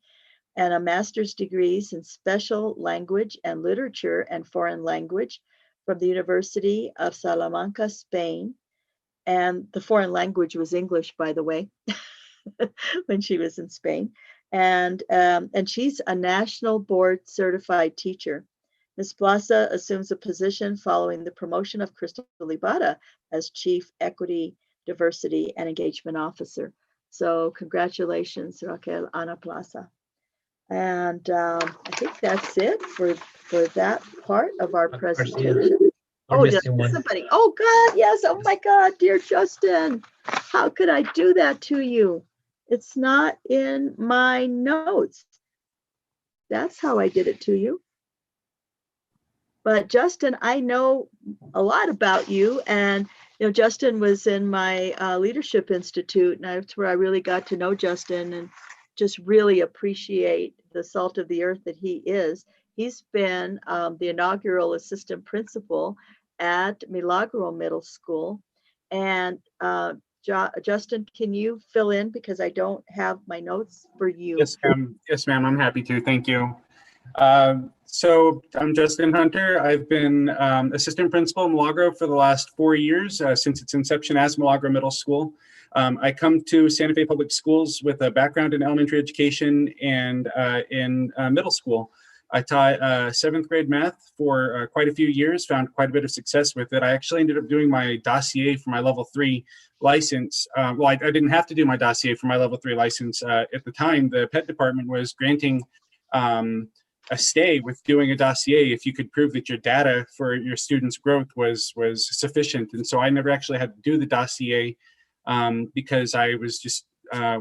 and a master's degrees in special language and literature and foreign language from the University of Salamanca, Spain. And the foreign language was English, by the way, when she was in Spain. And she's a national board certified teacher. Ms. Plaza assumes a position following the promotion of Crystal Ibarra as Chief Equity, Diversity, and Engagement Officer. So congratulations, Raquel Ana Plaza. And I think that's it for that part of our presentation. Oh, did I miss somebody? Oh, God, yes. Oh, my God, dear Justin. How could I do that to you? It's not in my notes. That's how I did it to you. But Justin, I know a lot about you. And, you know, Justin was in my Leadership Institute, and that's where I really got to know Justin and just really appreciate the salt of the earth that he is. He's been the inaugural assistant principal at Milagro Middle School. And Justin, can you fill in because I don't have my notes for you? Yes, ma'am. Yes, ma'am. I'm happy to. Thank you. So I'm Justin Hunter. I've been assistant principal in Milagro for the last 4 years since its inception as Milagro Middle School. I come to Santa Fe Public Schools with a background in elementary education and in middle school. I taught 7th grade math for quite a few years, found quite a bit of success with it. I actually ended up doing my dossier for my level 3 license. Well, I didn't have to do my dossier for my level 3 license. At the time, the PET department was granting a stay with doing a dossier if you could prove that your data for your students' growth was sufficient. And so I never actually had to do the dossier because I was just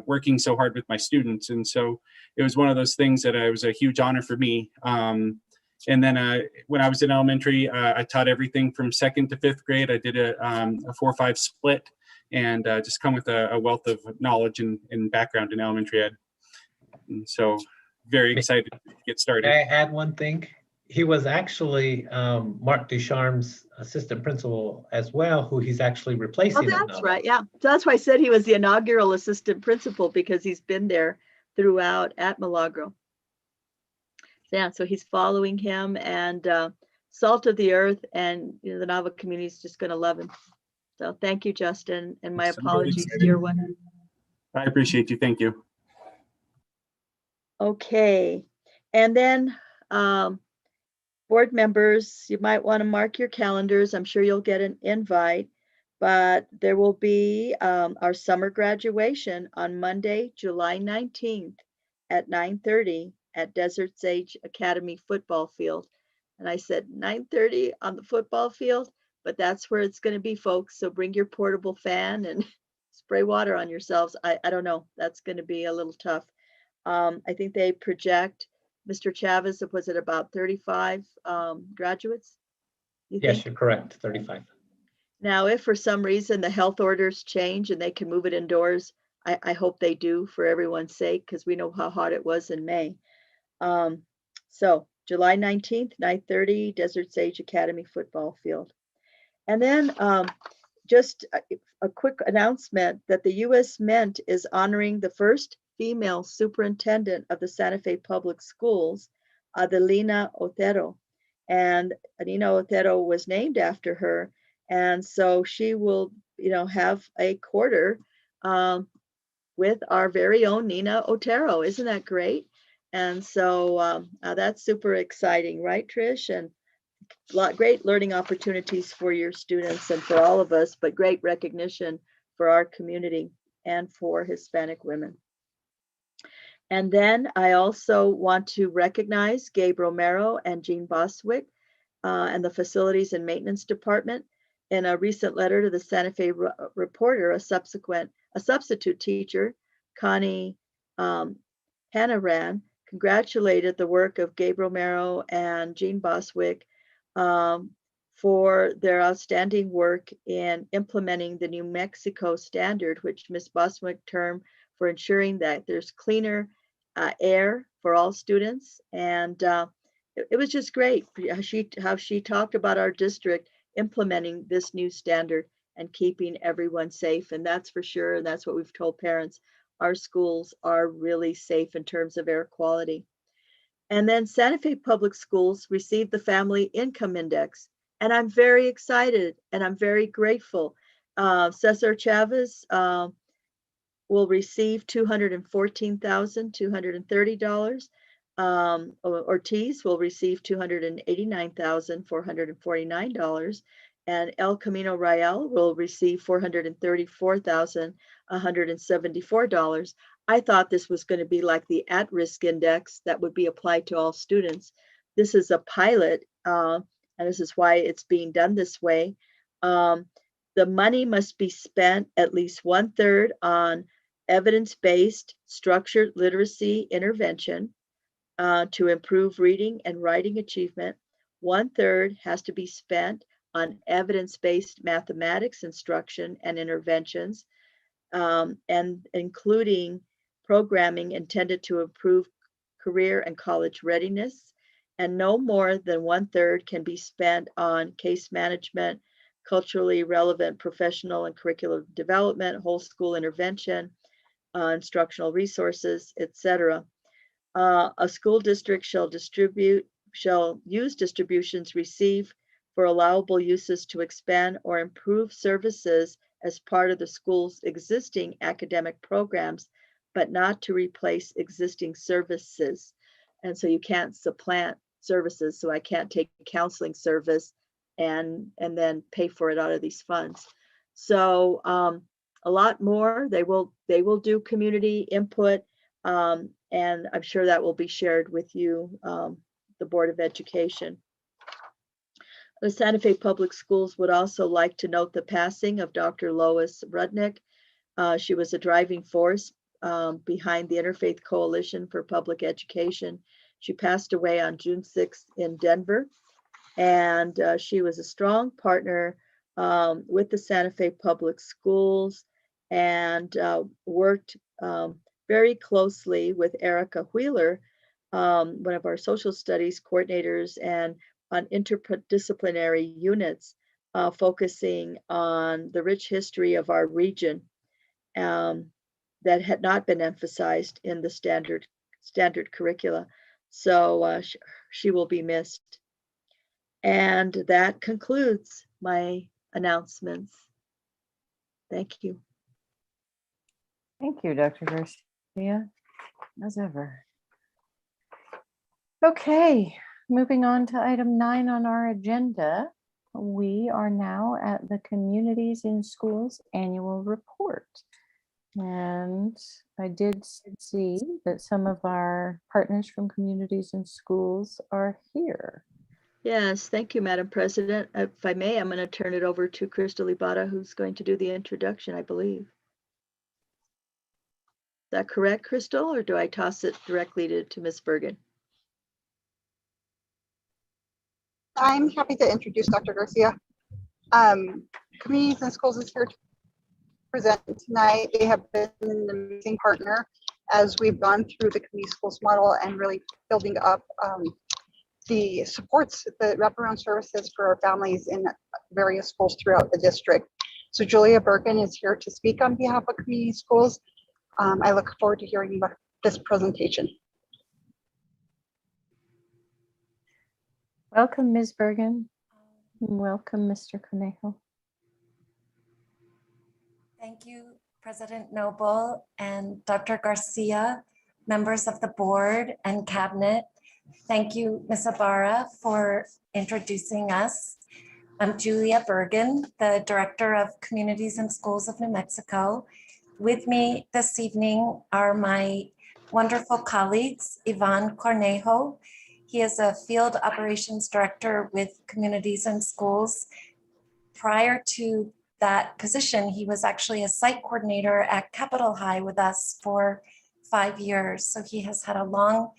working so hard with my students. And so it was one of those things that it was a huge honor for me. And then when I was in elementary, I taught everything from 2nd to 5th grade. I did a 4-5 split and just come with a wealth of knowledge and background in elementary ed. And so very excited to get started. May I add one thing? He was actually Mark Ducharme's assistant principal as well, who he's actually replacing. Oh, that's right. Yeah. So that's why I said he was the inaugural assistant principal, because he's been there throughout at Milagro. Yeah. So he's following him, and salt of the earth, and you know, the Navajo community is just going to love him. So thank you, Justin. And my apologies, dear one. I appreciate you. Thank you. Okay. And then board members, you might want to mark your calendars. I'm sure you'll get an invite, but there will be our summer graduation on Monday, July 19th at 9:30 at Desert Sage Academy football field. And I said 9:30 on the football field, but that's where it's going to be, folks. So bring your portable fan and spray water on yourselves. I don't know. That's going to be a little tough. I think they project, Mr. Chavez, was it about 35 graduates? Yes, you're correct, 35. Now, if for some reason the health orders change and they can move it indoors, I hope they do for everyone's sake, because we know how hot it was in May. So July 19th, 9:30, Desert Sage Academy football field. And then just a quick announcement that the U.S. Mint is honoring the first female superintendent of the Santa Fe Public Schools, Adelina Otero. And Adelina Otero was named after her. And so she will, you know, have a quarter with our very own Nina Otero. Isn't that great? And so that's super exciting, right, Trish? And great learning opportunities for your students and for all of us, but great recognition for our community and for Hispanic women. And then I also want to recognize Gabe Romero and Jean Boswick and the Facilities and Maintenance Department. In a recent letter to the Santa Fe Reporter, a substitute teacher, Connie Hanaran, congratulated the work of Gabe Romero and Jean Boswick for their outstanding work in implementing the New Mexico standard, which Ms. Boswick termed for ensuring that there's cleaner air for all students. And it was just great how she talked about our district implementing this new standard and keeping everyone safe. And that's for sure. And that's what we've told parents. Our schools are really safe in terms of air quality. And then Santa Fe Public Schools received the Family Income Index. And I'm very excited and I'm very grateful. Cesar Chavez will receive $214,230. Ortiz will receive $289,449. And El Camino Real will receive $434,174. I thought this was going to be like the at-risk index that would be applied to all students. This is a pilot, and this is why it's being done this way. The money must be spent at least 1/3 on evidence-based structured literacy intervention to improve reading and writing achievement. 1/3 has to be spent on evidence-based mathematics instruction and interventions, and including programming intended to improve career and college readiness. And no more than 1/3 can be spent on case management, culturally relevant professional and curricular development, whole school intervention, instructional resources, etc. A school district shall use distributions received for allowable uses to expand or improve services as part of the school's existing academic programs, but not to replace existing services. And so you can't supplant services. So I can't take a counseling service and then pay for it out of these funds. So a lot more. They will do community input, and I'm sure that will be shared with you, the Board of Education. The Santa Fe Public Schools would also like to note the passing of Dr. Lois Rudnick. She was a driving force behind the Interfaith Coalition for Public Education. She passed away on June 6th in Denver, and she was a strong partner with the Santa Fe Public Schools and worked very closely with Erica Wheeler, one of our social studies coordinators, and on interdisciplinary units, focusing on the rich history of our region that had not been emphasized in the standard curricula. So she will be missed. And that concludes my announcements. Thank you. Thank you, Dr. Garcia, as ever. Okay, moving on to item 9 on our agenda. We are now at the Communities in Schools annual report. And I did see that some of our partners from Communities in Schools are here. Yes, thank you, Madam President. If I may, I'm going to turn it over to Crystal Ibarra, who's going to do the introduction, I believe. Is that correct, Crystal, or do I toss it directly to Ms. Bergen? I'm happy to introduce Dr. Garcia. Communities in Schools is here to present tonight. They have been an amazing partner as we've gone through the community schools model and really building up the supports, the wraparound services for our families in various schools throughout the district. So Julia Bergen is here to speak on behalf of community schools. I look forward to hearing about this presentation. Welcome, Ms. Bergen. Welcome, Mr. Conejo. Thank you, President Noble and Dr. Garcia, members of the board and cabinet. Thank you, Ms. Ibarra, for introducing us. I'm Julia Bergen, the Director of Communities and Schools of New Mexico. With me this evening are my wonderful colleagues, Ivan Cornejo. He is a Field Operations Director with Communities and Schools. Prior to that position, he was actually a site coordinator at Capitol High with us for 5 years. So he has had a long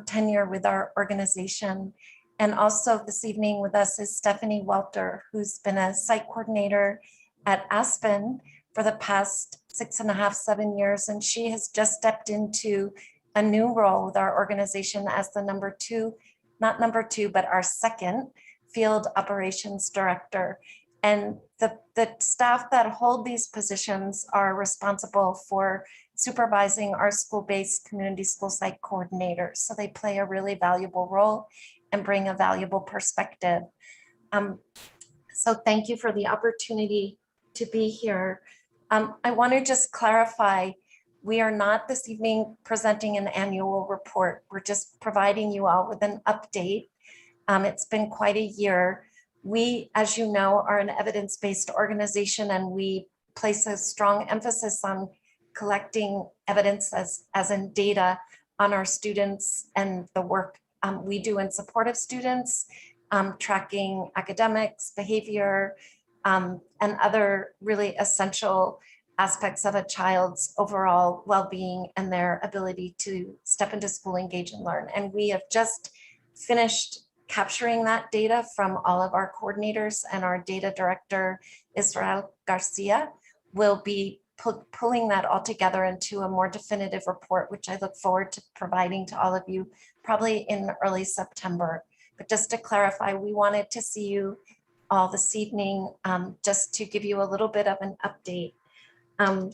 tenure with our organization. And also this evening with us is Stephanie Welter, who's been a site coordinator at Aspen for the past 6.5, 7 years. And she has just stepped into a new role with our organization as the not number two, but our second Field Operations Director. And the staff that hold these positions are responsible for supervising our school-based community school site coordinators. So they play a really valuable role and bring a valuable perspective. So thank you for the opportunity to be here. I want to just clarify, we are not this evening presenting an annual report. We're just providing you all with an update. It's been quite a year. We, as you know, are an evidence-based organization, and we place a strong emphasis on collecting evidence as in data on our students and the work we do in support of students, tracking academics, behavior, and other really essential aspects of a child's overall well-being and their ability to step into school, engage, and learn. And we have just finished capturing that data from all of our coordinators, and our data director, Israel Garcia, will be pulling that all together into a more definitive report, which I look forward to providing to all of you probably in early September. But just to clarify, we wanted to see you all this evening just to give you a little bit of an update. And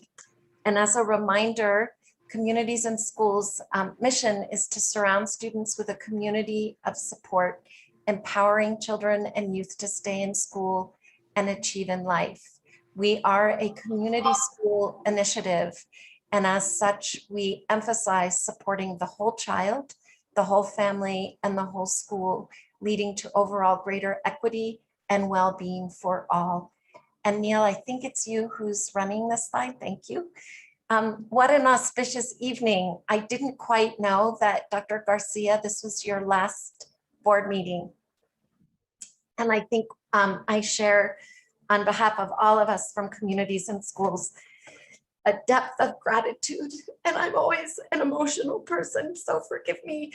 as a reminder, Communities and Schools' mission is to surround students with a community of support, empowering children and youth to stay in school and achieve in life. We are a community school initiative, and as such, we emphasize supporting the whole child, the whole family, and the whole school, leading to overall greater equity and well-being for all. And Neil, I think it's you who's running this slide. Thank you. What an auspicious evening. I didn't quite know that, Dr. Garcia, this was your last board meeting. And I think I share on behalf of all of us from Communities and Schools, a depth of gratitude. And I'm always an emotional person, so forgive me.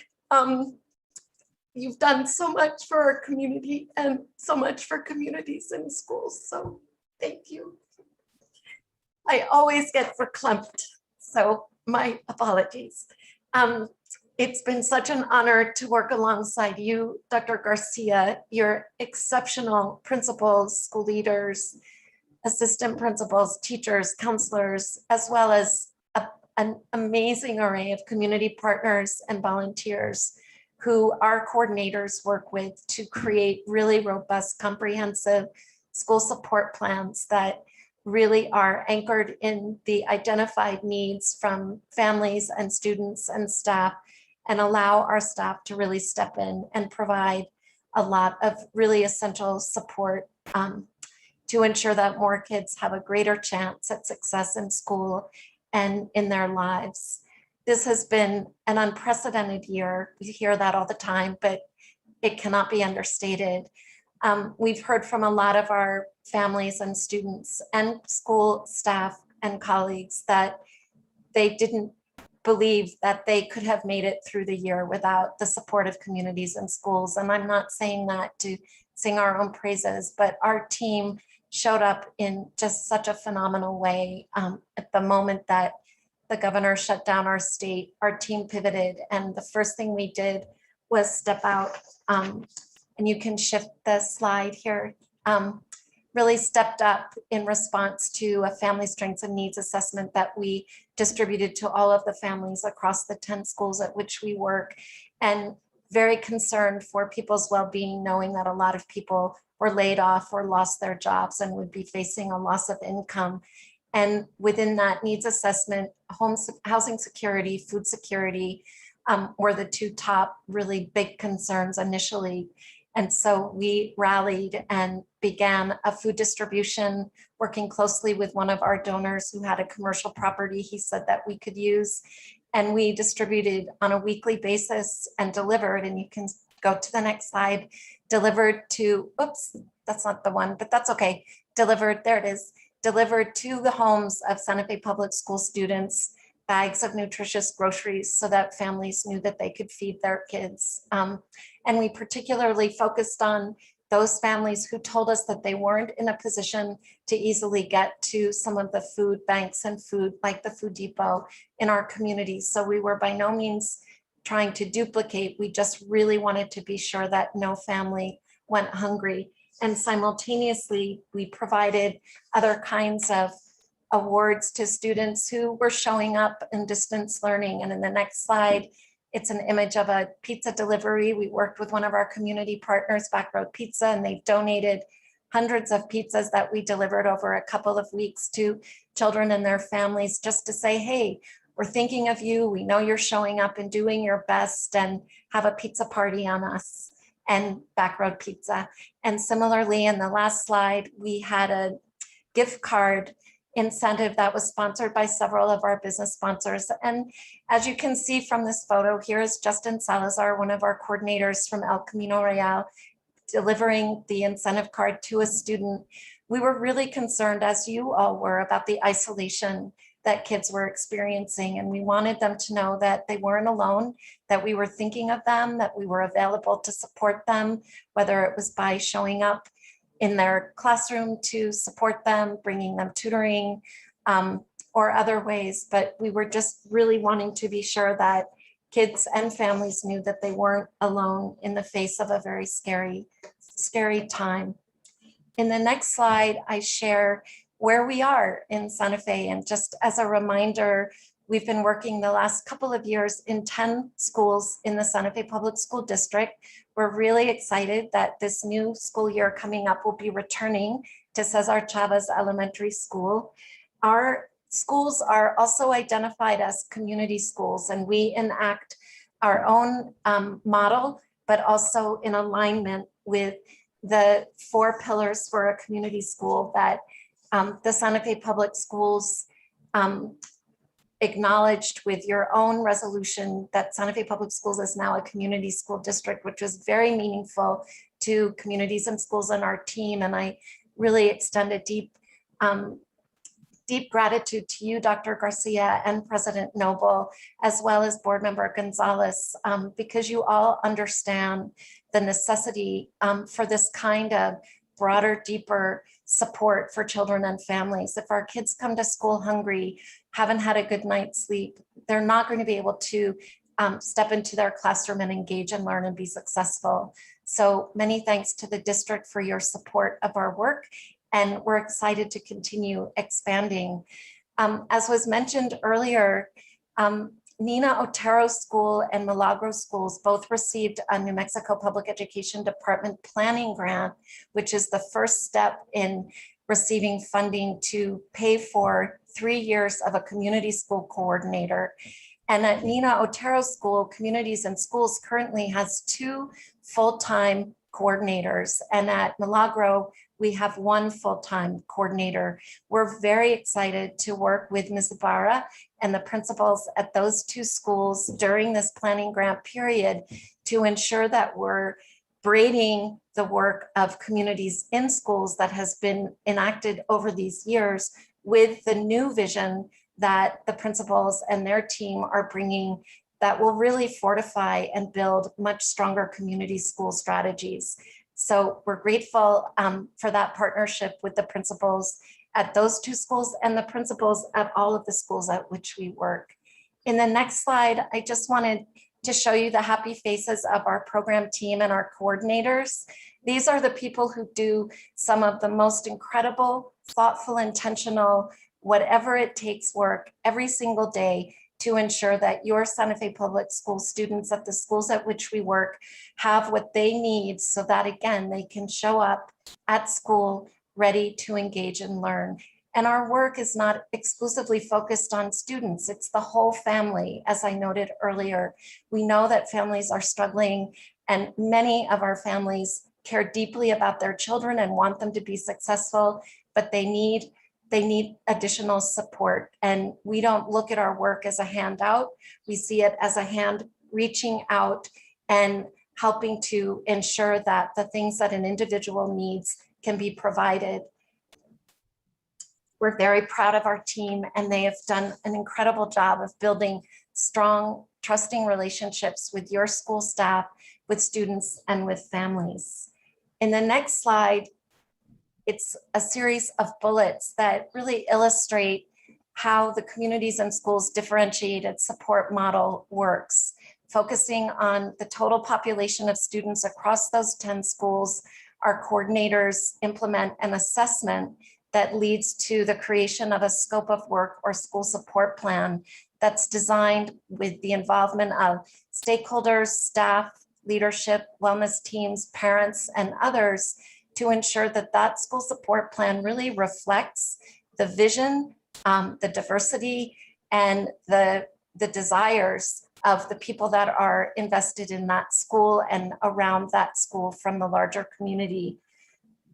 You've done so much for our community and so much for Communities and Schools, so thank you. I always get verklempt, so my apologies. It's been such an honor to work alongside you, Dr. Garcia, your exceptional principals, school leaders, assistant principals, teachers, counselors, as well as an amazing array of community partners and volunteers who our coordinators work with to create really robust, comprehensive school support plans that really are anchored in the identified needs from families and students and staff, and allow our staff to really step in and provide a lot of really essential support to ensure that more kids have a greater chance at success in school and in their lives. This has been an unprecedented year. We hear that all the time, but it cannot be understated. We've heard from a lot of our families and students and school staff and colleagues that they didn't believe that they could have made it through the year without the support of Communities and Schools. And I'm not saying that to sing our own praises, but our team showed up in just such a phenomenal way. At the moment that the governor shut down our state, our team pivoted, and the first thing we did was step out, and you can shift the slide here, really stepped up in response to a family strengths and needs assessment that we distributed to all of the families across the 10 schools at which we work, and very concerned for people's well-being, knowing that a lot of people were laid off or lost their jobs and would be facing a loss of income. And within that needs assessment, housing security, food security, were the two top really big concerns initially. And so we rallied and began a food distribution, working closely with one of our donors who had a commercial property he said that we could use. And we distributed on a weekly basis and delivered, and you can go to the next slide, delivered to, oops, that's not the one, but that's okay. Delivered, there it is, delivered to the homes of Santa Fe Public School students, bags of nutritious groceries so that families knew that they could feed their kids. And we particularly focused on those families who told us that they weren't in a position to easily get to some of the food banks and food like the Food Depot in our community. So we were by no means trying to duplicate. We just really wanted to be sure that no family went hungry. And simultaneously, we provided other kinds of awards to students who were showing up in distance learning. And in the next slide, it's an image of a pizza delivery. We worked with one of our community partners, Backroad Pizza, and they've donated hundreds of pizzas that we delivered over a couple of weeks to children and their families, just to say, hey, we're thinking of you. We know you're showing up and doing your best, and have a pizza party on us, and Backroad Pizza. And similarly, in the last slide, we had a gift card incentive that was sponsored by several of our business sponsors. And as you can see from this photo, here is Justin Salazar, one of our coordinators from El Camino Real, delivering the incentive card to a student. We were really concerned, as you all were, about the isolation that kids were experiencing. And we wanted them to know that they weren't alone, that we were thinking of them, that we were available to support them, whether it was by showing up in their classroom to support them, bringing them tutoring, or other ways. But we were just really wanting to be sure that kids and families knew that they weren't alone in the face of a very scary time. In the next slide, I share where we are in Santa Fe. And just as a reminder, we've been working the last couple of years in 10 schools in the Santa Fe Public School District. We're really excited that this new school year coming up will be returning to Cesar Chavez Elementary School. Our schools are also identified as community schools, and we enact our own model, but also in alignment with the 4 pillars for a community school that the Santa Fe Public Schools acknowledged with your own resolution that Santa Fe Public Schools is now a community school district, which was very meaningful to communities and schools on our team. And I really extend a deep gratitude to you, Dr. Garcia, and President Noble, as well as Board Member Gonzalez, because you all understand the necessity for this kind of broader, deeper support for children and families. If our kids come to school hungry, haven't had a good night's sleep, they're not going to be able to step into their classroom and engage and learn and be successful. So many thanks to the district for your support of our work, and we're excited to continue expanding. As was mentioned earlier, Nina Otero School and Milagro Schools both received a New Mexico Public Education Department planning grant, which is the first step in receiving funding to pay for 3 years of a community school coordinator. And at Nina Otero School, Communities and Schools currently has 2 full-time coordinators. And at Milagro, we have 1 full-time coordinator. We're very excited to work with Ms. Ibarra and the principals at those 2 schools during this planning grant period to ensure that we're braiding the work of communities in schools that has been enacted over these years with the new vision that the principals and their team are bringing that will really fortify and build much stronger community school strategies. So we're grateful for that partnership with the principals at those 2 schools and the principals at all of the schools at which we work. In the next slide, I just wanted to show you the happy faces of our program team and our coordinators. These are the people who do some of the most incredible, thoughtful, intentional, whatever it takes work every single day to ensure that your Santa Fe Public School students at the schools at which we work have what they need so that, again, they can show up at school ready to engage and learn. And our work is not exclusively focused on students, it's the whole family, as I noted earlier. We know that families are struggling, and many of our families care deeply about their children and want them to be successful, but they need additional support. And we don't look at our work as a handout. We see it as a hand reaching out and helping to ensure that the things that an individual needs can be provided. We're very proud of our team, and they have done an incredible job of building strong, trusting relationships with your school staff, with students, and with families. In the next slide, it's a series of bullets that really illustrate how the Communities and Schools differentiated support model works, focusing on the total population of students across those 10 schools. Our coordinators implement an assessment that leads to the creation of a scope of work or school support plan that's designed with the involvement of stakeholders, staff, leadership, wellness teams, parents, and others to ensure that that school support plan really reflects the vision, the diversity, and the desires of the people that are invested in that school and around that school from the larger community.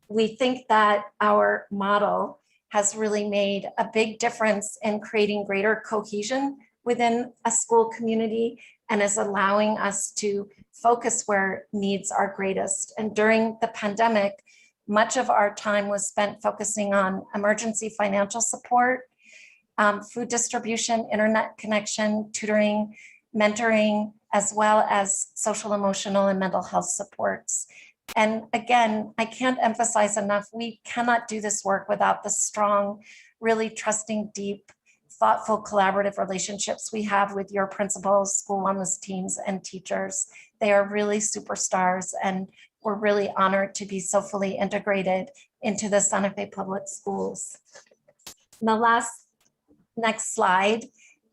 We think that our model has really made a big difference in creating greater cohesion within a school community and is allowing us to focus where needs are greatest. And during the pandemic, much of our time was spent focusing on emergency financial support, food distribution, internet connection, tutoring, mentoring, as well as social, emotional, and mental health supports. And again, I can't emphasize enough, we cannot do this work without the strong, really trusting, deep, thoughtful, collaborative relationships we have with your principals, school wellness teams, and teachers. They are really superstars, and we're really honored to be so fully integrated into the Santa Fe Public Schools. And the next slide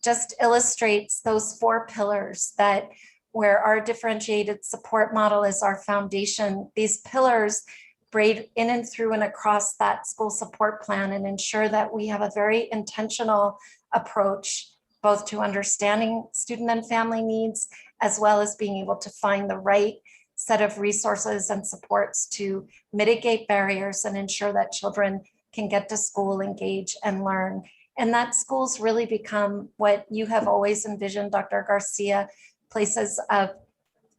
just illustrates those 4 pillars that where our differentiated support model is our foundation. These pillars braid in and through and across that school support plan and ensure that we have a very intentional approach, both to understanding student and family needs, as well as being able to find the right set of resources and supports to mitigate barriers and ensure that children can get to school, engage, and learn. And that schools really become what you have always envisioned, Dr. Garcia, places of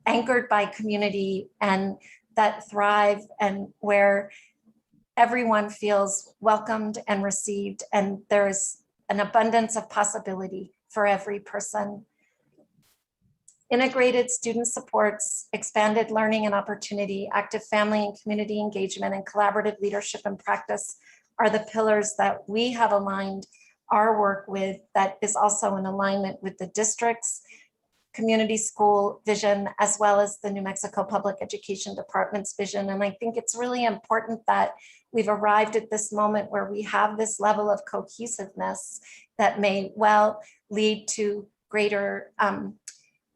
anchored by community and that thrive and where everyone feels welcomed and received, and there is an abundance of possibility for every person. Integrated student supports, expanded learning and opportunity, active family and community engagement, and collaborative leadership and practice are the pillars that we have aligned our work with, that is also in alignment with the district's community school vision, as well as the New Mexico Public Education Department's vision. And I think it's really important that we've arrived at this moment where we have this level of cohesiveness that may well lead to greater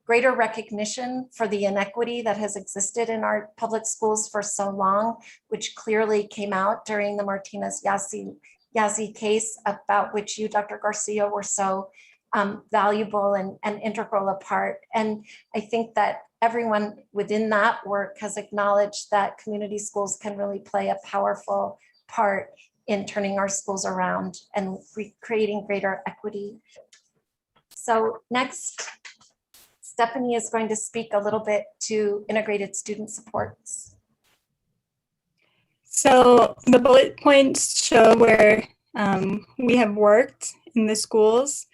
recognition for the inequity that has existed in our public schools for so long, which clearly came out during the Martinez-Yazzie case, about which you, Dr. Garcia, were so valuable and integral a part. And I think that everyone within that work has acknowledged that community schools can really play a powerful part in turning our schools around and creating greater equity. So next, Stephanie is going to speak a little bit to integrated student supports. So the bullet points show where we have worked in the schools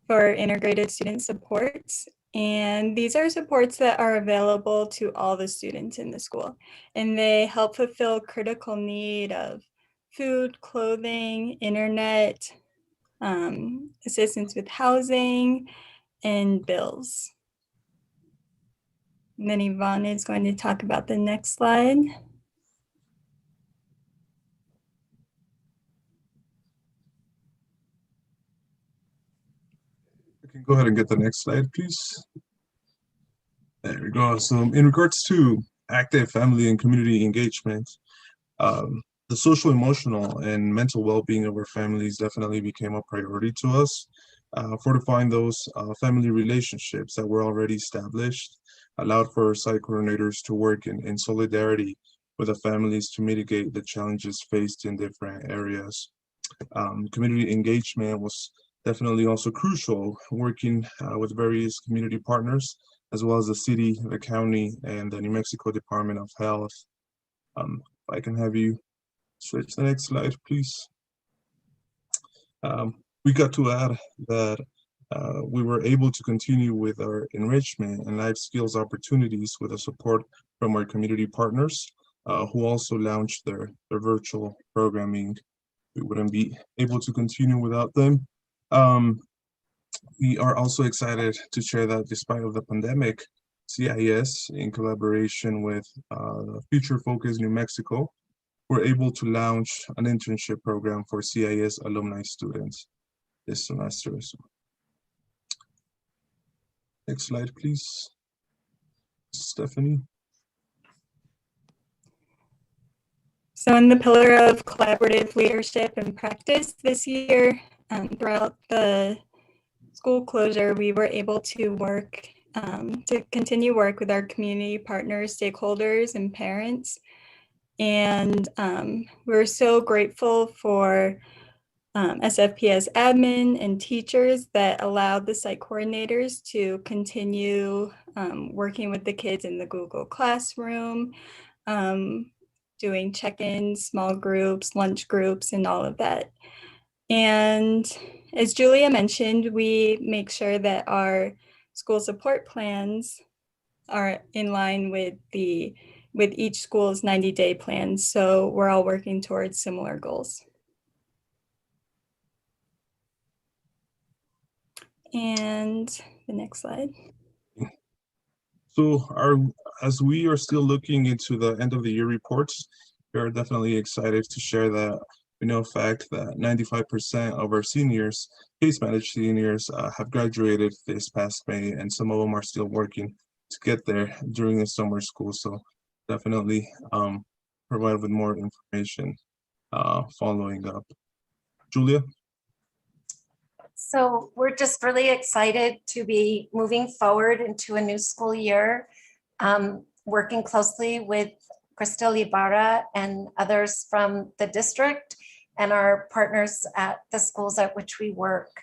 for integrated student supports. And these are supports that are available to all the students in the school. And they help fulfill critical need of food, clothing, internet, assistance with housing, and bills. And then Yvonne is going to talk about the next slide. Can go ahead and get the next slide, please. There we go. So in regards to active family and community engagement, The social, emotional, and mental well-being of our families definitely became a priority to us. Fortifying those family relationships that were already established allowed for our site coordinators to work in solidarity with the families to mitigate the challenges faced in different areas. Community engagement was definitely also crucial, working with various community partners, as well as the city, the county, and the New Mexico Department of Health. If I can have you switch to the next slide, please. We got to add that we were able to continue with our enrichment and life skills opportunities with the support from our community partners, who also launched their virtual programming. We wouldn't be able to continue without them. We are also excited to share that despite of the pandemic, CIS, in collaboration with Future Focus New Mexico, were able to launch an internship program for CIS alumni students this semester. So, next slide, please. Stephanie. So in the pillar of collaborative leadership and practice this year, throughout the school closure, we were able to work, to continue work with our community partners, stakeholders, and parents. And we're so grateful for SFPS admin and teachers that allowed the site coordinators to continue working with the kids in the Google Classroom, doing check-ins, small groups, lunch groups, and all of that. And as Julia mentioned, we make sure that our school support plans are in line with each school's 90-day plan. So we're all working towards similar goals. And the next slide. So as we are still looking into the end of the year reports, we are definitely excited to share that we know fact that 95% of our seniors, case managed seniors, have graduated this past May, and some of them are still working to get there during the summer school. So definitely provide with more information following up. Julia? So we're just really excited to be moving forward into a new school year, working closely with Cristel Ibarra and others from the district and our partners at the schools at which we work.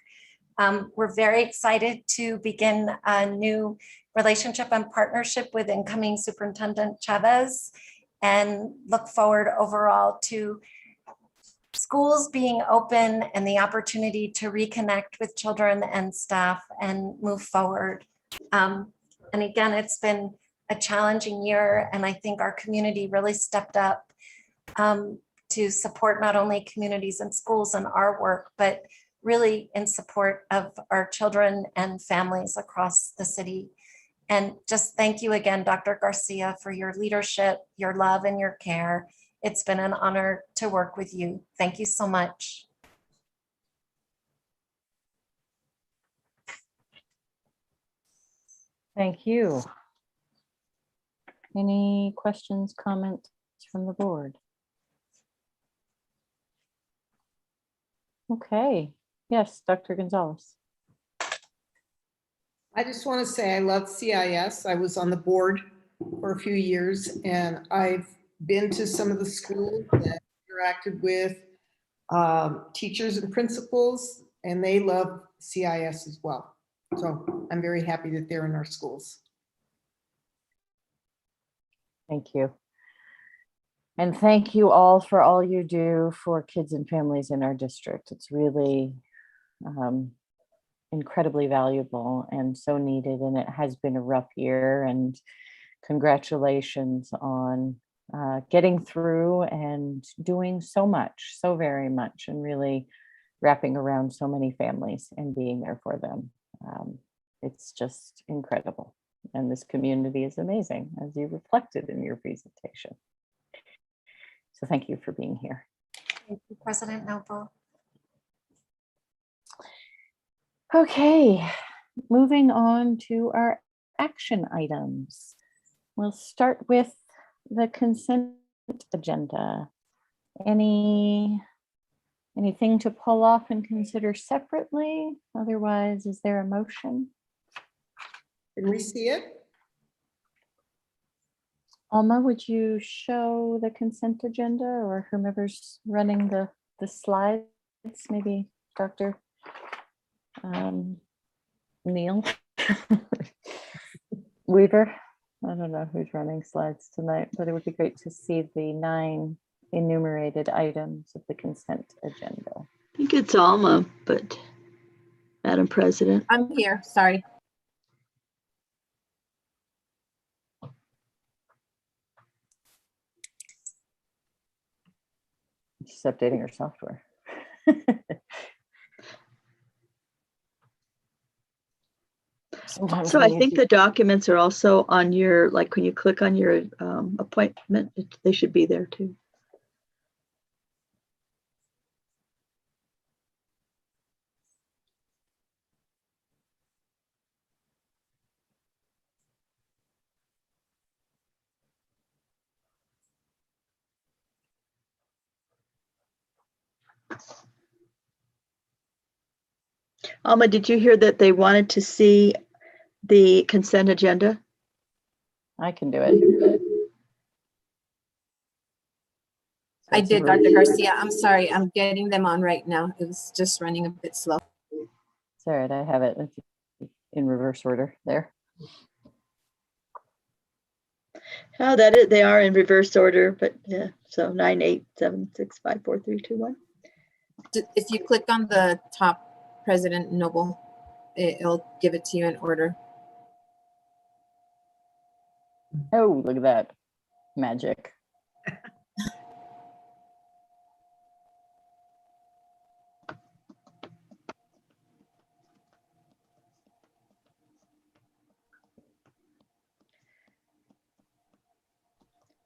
We're very excited to begin a new relationship and partnership with incoming Superintendent Chavez, and look forward overall to schools being open and the opportunity to reconnect with children and staff and move forward. And again, it's been a challenging year, and I think our community really stepped up to support not only communities and schools and our work, but really in support of our children and families across the city. And just thank you again, Dr. Garcia, for your leadership, your love, and your care. It's been an honor to work with you. Thank you so much. Thank you. Any questions, comments from the board? Okay, yes, Dr. Gonzalez. I just want to say I love CIS. I was on the board for a few years, and I've been to some of the schools that interacted with teachers and principals, and they love CIS as well. So I'm very happy that they're in our schools. Thank you. And thank you all for all you do for kids and families in our district. It's really incredibly valuable and so needed, and it has been a rough year, and congratulations on getting through and doing so much, so very much, and really wrapping around so many families and being there for them. It's just incredible. And this community is amazing, as you reflected in your presentation. So thank you for being here. Thank you, President Noble. Okay, moving on to our action items. We'll start with the consent agenda. Anything to pull off and consider separately? Otherwise, is there a motion? Can we see it? Alma, would you show the consent agenda, or whomever's running the slides? Maybe Dr. Neil Weaver. I don't know who's running slides tonight, but it would be great to see the 9 enumerated items of the consent agenda. I think it's Alma, but Madam President. I'm here, sorry. She's updating her software. So I think the documents are also on your, like when you click on your appointment, they should be there too. Alma, did you hear that they wanted to see the consent agenda? I can do it. I did, Dr. Garcia. I'm sorry, I'm getting them on right now. It was just running a bit slow. It's all right, I have it in reverse order there. Oh, that is, they are in reverse order, but yeah, so 9, 8, 7, 6, 5, 4, 3, 2, 1. If you click on the top, President Noble, it'll give it to you in order. Oh, look at that magic.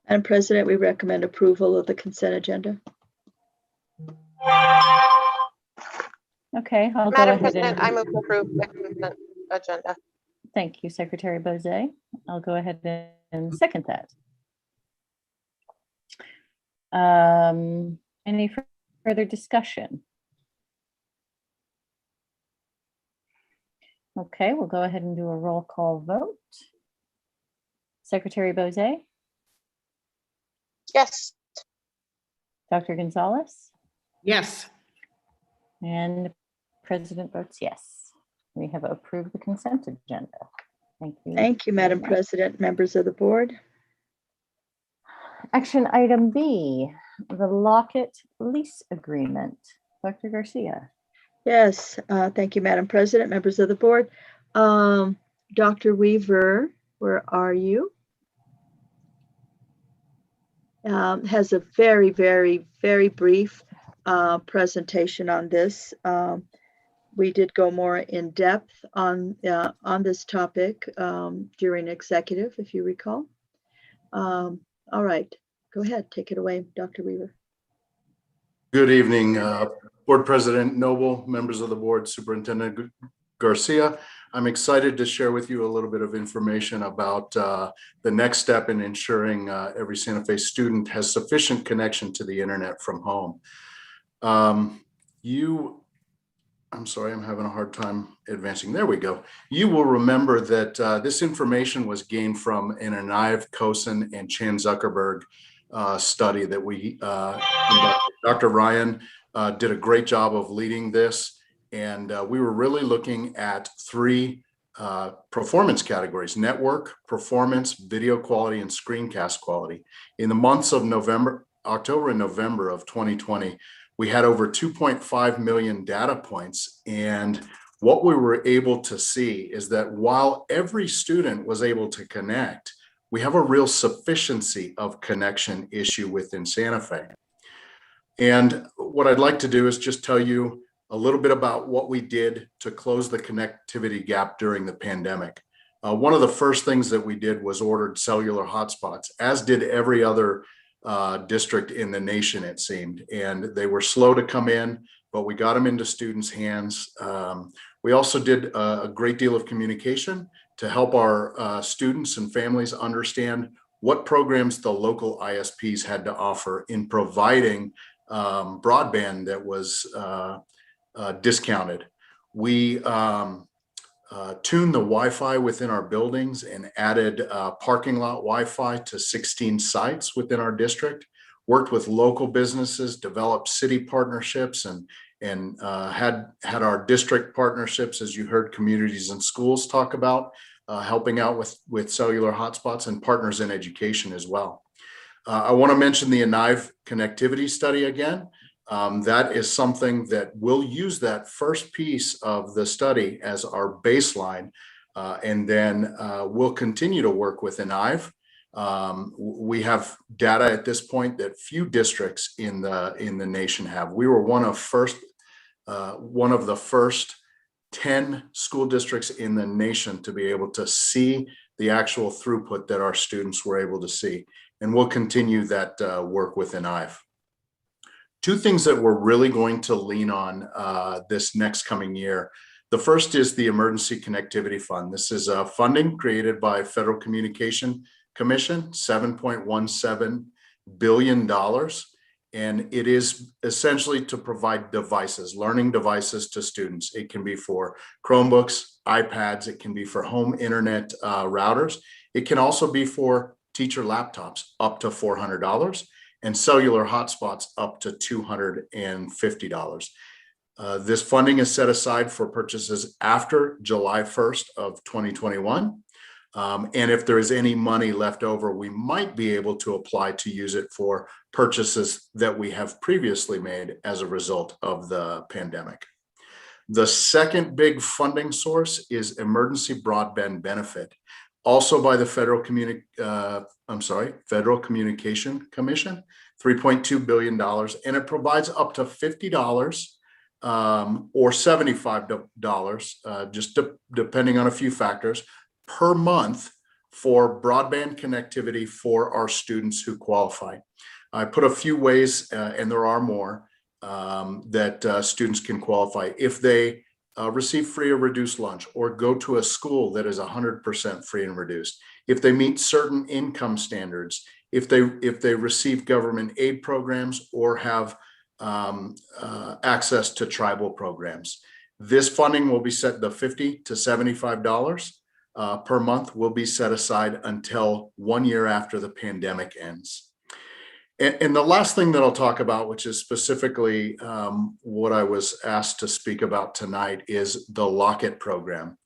Madam President, we recommend approval of the consent agenda. Okay, I'll go Madam ahead President, and I move to approve the consent agenda. thank you, Secretary Bozay. I'll go ahead and second that. Any further discussion? Okay, we'll go ahead and do a roll call vote. Secretary Bozay? Yes. Dr. Gonzalez? Yes. And the President votes yes. We have approved the consent agenda. Thank you. Thank you, Madam President, members of the board. Action item B, the Lockett lease agreement. Dr. Garcia. Yes, thank you, Madam President, members of the board. Dr. Weaver, where are you? Has a very, very, very brief presentation on this. We did go more in depth on this topic during executive, if you recall. All right, go ahead, take it away, Dr. Weaver. Good evening, Board President Noble, members of the board, Superintendent Garcia. I'm excited to share with you a little bit of information about the next step in ensuring every Santa Fe student has sufficient connection to the internet from home. I'm sorry, I'm having a hard time advancing. There we go. You will remember that this information was gained from an Anaev Kosin and Chan Zuckerberg study that we conducted. Dr. Ryan did a great job of leading this, and we were really looking at 3 performance categories: network, performance, video quality, and screencast quality. In the months of October and November of 2020, we had over 2.5 million data points. And what we were able to see is that while every student was able to connect, we have a real sufficiency of connection issue within Santa Fe. And what I'd like to do is just tell you a little bit about what we did to close the connectivity gap during the pandemic. One of the first things that we did was ordered cellular hotspots, as did every other district in the nation, it seemed. And they were slow to come in, but we got them into students' hands. We also did a great deal of communication to help our students and families understand what programs the local ISPs had to offer in providing broadband that was discounted. We tuned the Wi-Fi within our buildings and added parking lot Wi-Fi to 16 sites within our district, worked with local businesses, developed city partnerships, and had our district partnerships, as you heard communities and schools talk about, helping out with cellular hotspots, and partners in education as well. I want to mention the ENIVE connectivity study again. That is something that we'll use that first piece of the study as our baseline, and then we'll continue to work with ENIVE. We have data at this point that few districts in the nation have. We were one of the first 10 school districts in the nation to be able to see the actual throughput that our students were able to see. And we'll continue that work with ENIVE. Two things that we're really going to lean on this next coming year. The first is the Emergency Connectivity Fund. This is funding created by Federal Communication Commission, $7.17 billion. And it is essentially to provide devices, learning devices to students. It can be for Chromebooks, iPads, it can be for home internet routers. It can also be for teacher laptops up to $400 and cellular hotspots up to $250. This funding is set aside for purchases after July 1st of 2021. And if there is any money left over, we might be able to apply to use it for purchases that we have previously made as a result of the pandemic. The second big funding source is Emergency Broadband Benefit, also by the Federal Communication Commission, $3.2 billion, and it provides up to $50 or $75, just depending on a few factors, per month for broadband connectivity for our students who qualify. I put a few ways, and there are more, that students can qualify. If they receive free or reduced lunch, or go to a school that is 100% free and reduced, if they meet certain income standards, if they receive government aid programs or have access to tribal programs. This funding will be set to $50 to $75 per month, will be set aside until 1 year after the pandemic ends. And the last thing that I'll talk about, which is specifically what I was asked to speak about tonight, is the Lock-It program.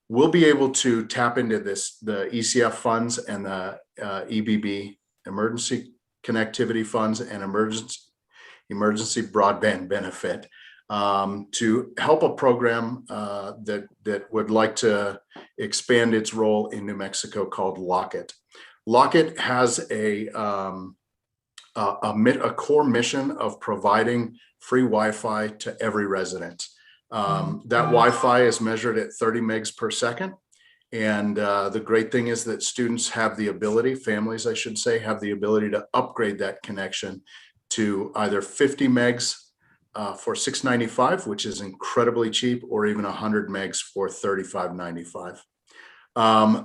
We'll be able to tap into the ECF funds and the EBB, Emergency Connectivity Funds, and Emergency Broadband Benefit, to help a program that would like to expand its role in New Mexico called Lock-It. Lock-It has a core mission of providing free Wi-Fi to every resident. That Wi-Fi is measured at 30 megs per second. And the great thing is that students have the ability, families I should say, have the ability to upgrade that connection to either 50 megs for $6.95, which is incredibly cheap, or even 100 megs for $35.95.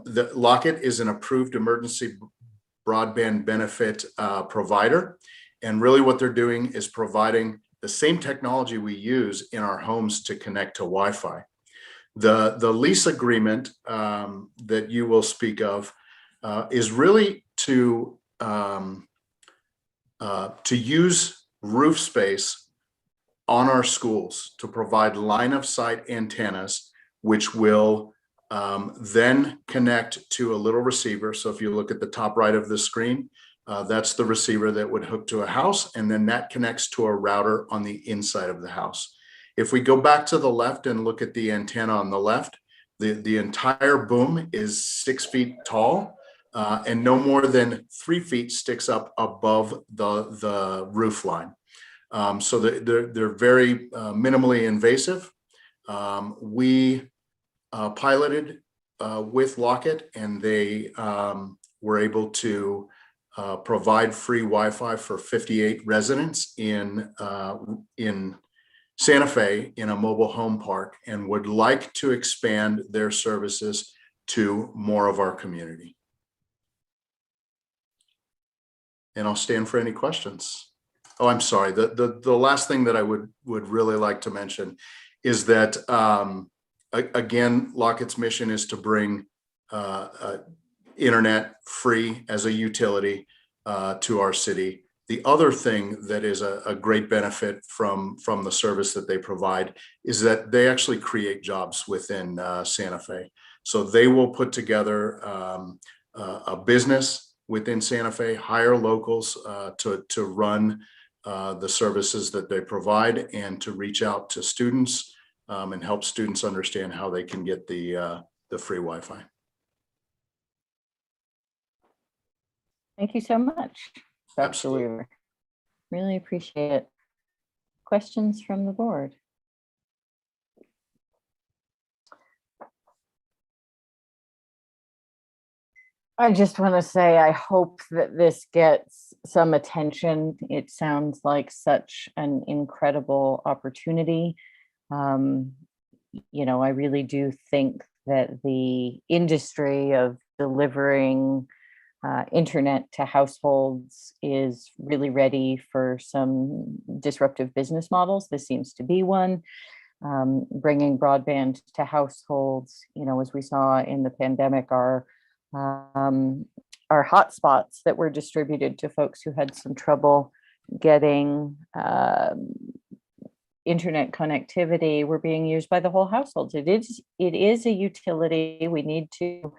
The Lock-It is an approved emergency broadband benefit provider. And really what they're doing is providing the same technology we use in our homes to connect to Wi-Fi. The lease agreement that you will speak of is really to use roof space on our schools to provide line of sight antennas, which will then connect to a little receiver. So if you look at the top right of the screen, that's the receiver that would hook to a house, and then that connects to a router on the inside of the house. If we go back to the left and look at the antenna on the left, the entire boom is 6 feet tall, and no more than 3 feet sticks up above the roof line. So they're very minimally invasive. We piloted with Lock-It, and they were able to provide free Wi-Fi for 58 residents in Santa Fe in a mobile home park, and would like to expand their services to more of our community. and I'll stand for any questions. Oh, I'm sorry. The last thing that I would really like to mention is that, again, Locket's mission is to bring internet free as a utility to our city. The other thing that is a great benefit from the service that they provide is that they actually create jobs within Santa Fe. So they will put together a business within Santa Fe, hire locals to run the services that they provide and to reach out to students and help students understand how they can get the free Wi-Fi. Thank you so much, Dr. Absolutely. Weaver. Really appreciate it. Questions from the board? I just want to say I hope that this gets some attention. It sounds like such an incredible opportunity. You know, I really do think that the industry of delivering internet to households is really ready for some disruptive business models. This seems to be one. Bringing broadband to households, you know, as we saw in the pandemic, our hotspots that were distributed to folks who had some trouble getting internet connectivity were being used by the whole household. It is a utility. We need to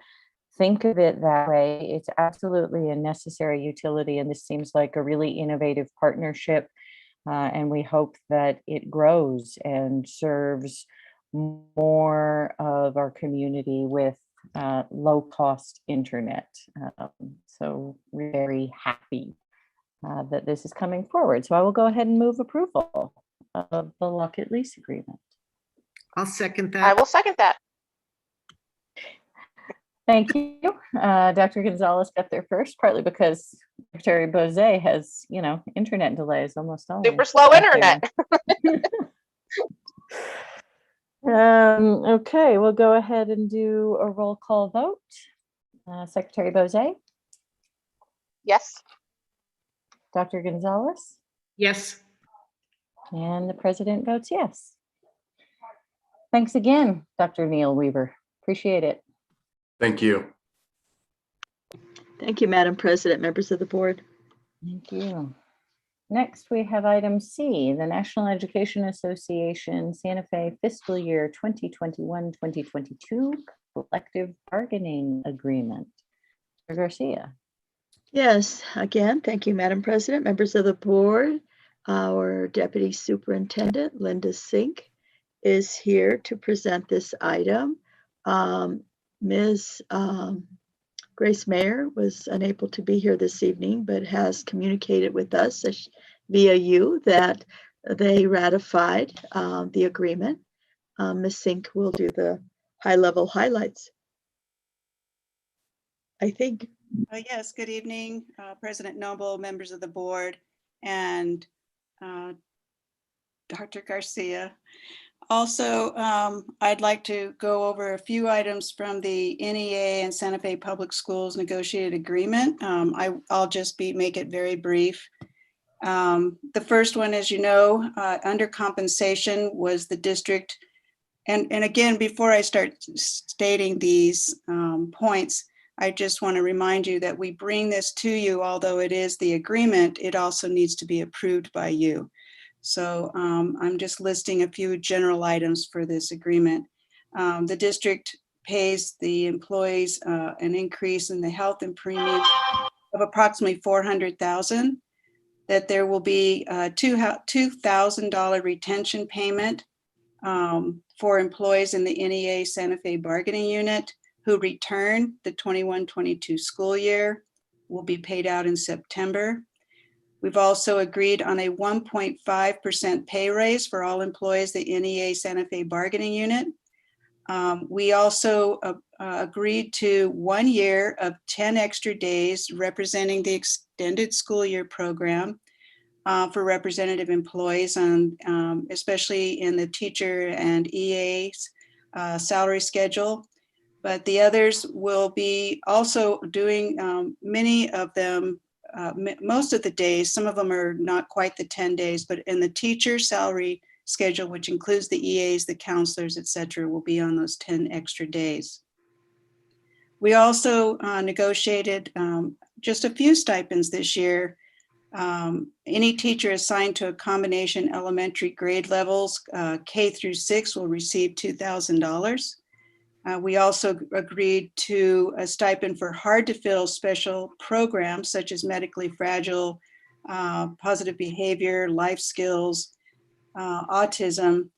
think of it that way. It's absolutely a necessary utility, and this seems like a really innovative partnership. And we hope that it grows and serves more of our community with low-cost internet. So we're very happy that this is coming forward. So I will go ahead and move approval of the Lockett lease agreement. I'll second that. I will second that. Thank you. Dr. Gonzalez got there first, partly because Secretary Bozay has, you know, internet delays almost always. Super slow internet. Okay, we'll go ahead and do a roll call vote. Secretary Bozay, Yes. Dr. Gonzalez, Yes. and the president votes yes. Thanks again, Dr. Neil Weaver. Appreciate it. Thank you. Thank you, Madam President, members of the board. Thank you. Next, we have item C, the National Education Association Santa Fe fiscal year 2021-2022 collective bargaining agreement. Mr. Garcia. Yes, again, thank you, Madam President, members of the board. Our Deputy Superintendent, Linda Sink, is here to present this item. Ms. Grace Mayer was unable to be here this evening, but has communicated with us via you that they ratified the agreement. Ms. Sink will do the high-level highlights, I think. Yes, good evening, President Noble, members of the board, and Dr. Garcia. Also, I'd like to go over a few items from the NEA and Santa Fe Public Schools negotiated agreement. I'll just make it very brief. The first one, as you know, under compensation was the district. And again, before I start stating these points, I just want to remind you that we bring this to you, although it is the agreement, it also needs to be approved by you. So I'm just listing a few general items for this agreement. The district pays the employees an increase in the health and premium of approximately $400,000, that there will be a $2,000 retention payment for employees in the NEA Santa Fe bargaining unit who return the 21-22 school year, will be paid out in September. We've also agreed on a 1.5% pay raise for all employees, the NEA Santa Fe bargaining unit. We also agreed to 1 year of 10 extra days representing the extended school year program for representative employees, especially in the teacher and EA's salary schedule. But the others will be also doing, many of them most of the days. Some of them are not quite the 10 days, but in the teacher salary schedule, which includes the EAs, the counselors, et cetera, will be on those 10 extra days. We also negotiated just a few stipends this year. Any teacher assigned to a combination elementary grade levels, K through 6, will receive $2,000. We also agreed to a stipend for hard to fill special programs such as medically fragile, positive behavior, life skills, autism.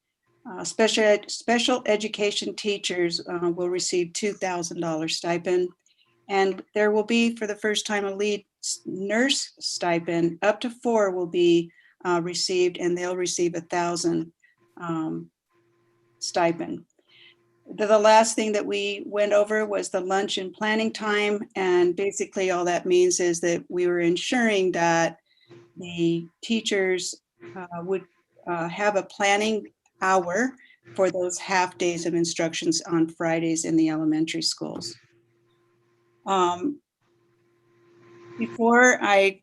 Special education teachers will receive $2,000 stipend. And there will be, for the first time, a lead nurse stipend. Up to 4 will be received, and they'll receive $1,000 stipend. The last thing that we went over was the lunch and planning time. And basically all that means is that we were ensuring that the teachers would have a planning hour for those half days of instructions on Fridays in the elementary schools. Before I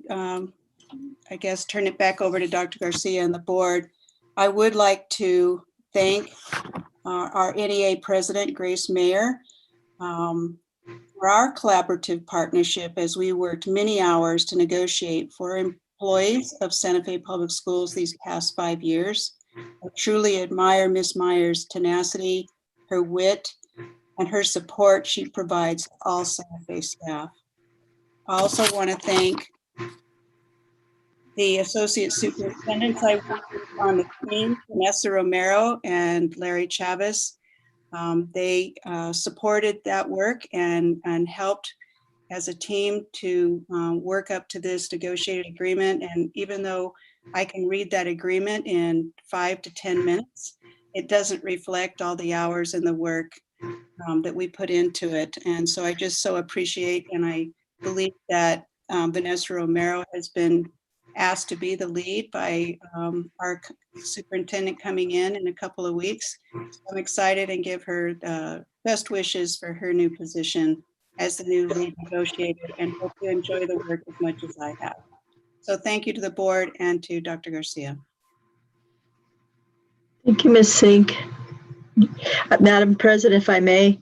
guess turn it back over to Dr. Garcia and the board, I would like to thank our NEA president, Grace Mayer, for our collaborative partnership as we worked many hours to negotiate for employees of Santa Fe Public Schools these past 5 years. I truly admire Ms. Meyer's tenacity, her wit, and her support she provides all Santa Fe staff. I also want to thank the associate superintendents I worked with on the team, Vanessa Romero and Larry Chavez. They supported that work and helped as a team to work up to this negotiated agreement. And even though I can read that agreement in 5 to 10 minutes, it doesn't reflect all the hours and the work that we put into it. And so I just so appreciate, and I believe that Vanessa Romero has been asked to be the lead by our superintendent coming in a couple of weeks. So I'm excited and give her best wishes for her new position as the new lead negotiator, and hope you enjoy the work as much as I have. So thank you to the board and to Dr. Garcia. Thank you, Ms. Sink. Madam President, if I may,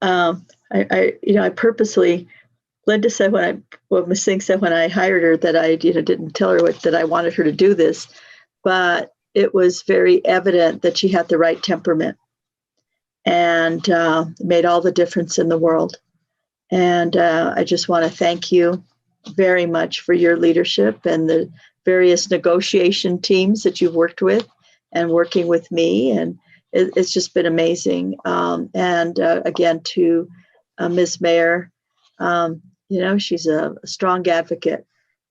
I purposely, Linda said what Ms. Sink said when I hired her that I didn't tell her that I wanted her to do this, but it was very evident that she had the right temperament and made all the difference in the world. And I just want to thank you very much for your leadership and the various negotiation teams that you've worked with and working with me. And it's just been amazing. And again, to Ms. Mayer, she's a strong advocate,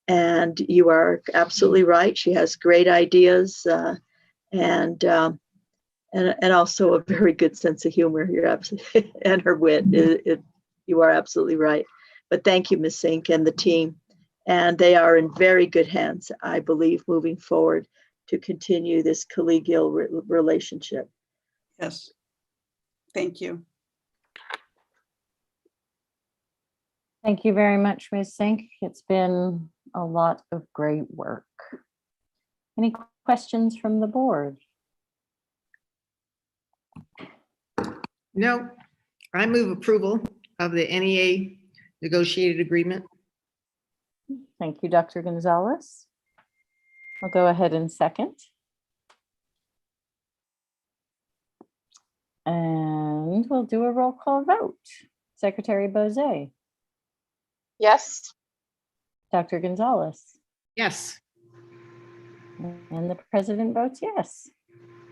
and you are absolutely right. She has great ideas and also a very good sense of humor. You're absolutely, and her wit. You are absolutely right. But thank you, Ms. Sink and the team. And they are in very good hands, I believe, moving forward to continue this collegial relationship. Yes. Thank you. Thank you very much, Ms. Sink. It's been a lot of great work. Any questions from the board? No, I move approval of the NEA negotiated agreement. Thank you, Dr. Gonzalez. I'll go ahead and second. And we'll do a roll call vote. Secretary Bozay. Yes. Dr. Gonzalez. Yes. And the president votes yes.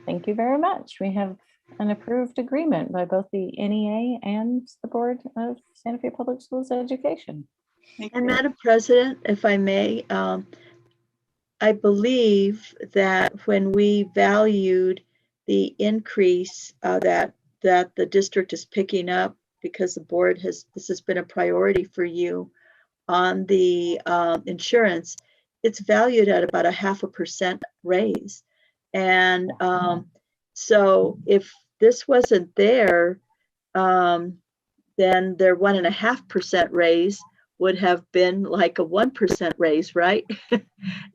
Thank you very much. We have an approved agreement by both the NEA and the Board of Santa Fe Public Schools Education. And Madam President, if I may, I believe that when we valued the increase that the district is picking up, because the board this has been a priority for you on the insurance, it's valued at about a 0.5% raise. And so if this wasn't there, then their 1.5% raise would have been like a 1% raise, right?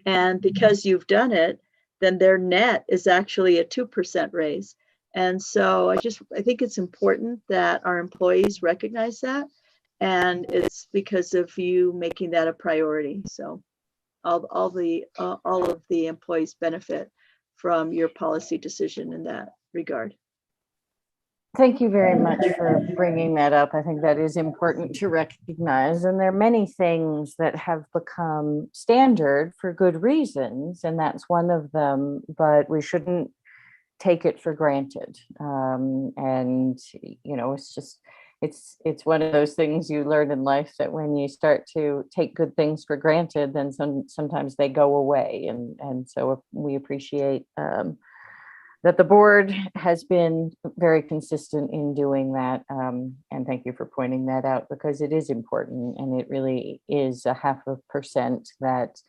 And because you've done it, then their net is actually a 2% raise. And so I think it's important that our employees recognize that. And it's because of you making that a priority. So all of the employees benefit from your policy decision in that regard. Thank you very much for bringing that up. I think that is important to recognize. And there are many things that have become standard for good reasons, and that's one of them, but we shouldn't take it for granted. And, you know, it's one of those things you learn in life that when you start to take good things for granted, then sometimes they go away. And so we appreciate that the board has been very consistent in doing that. And thank you for pointing that out, because it is important, and it really is a 0.5% that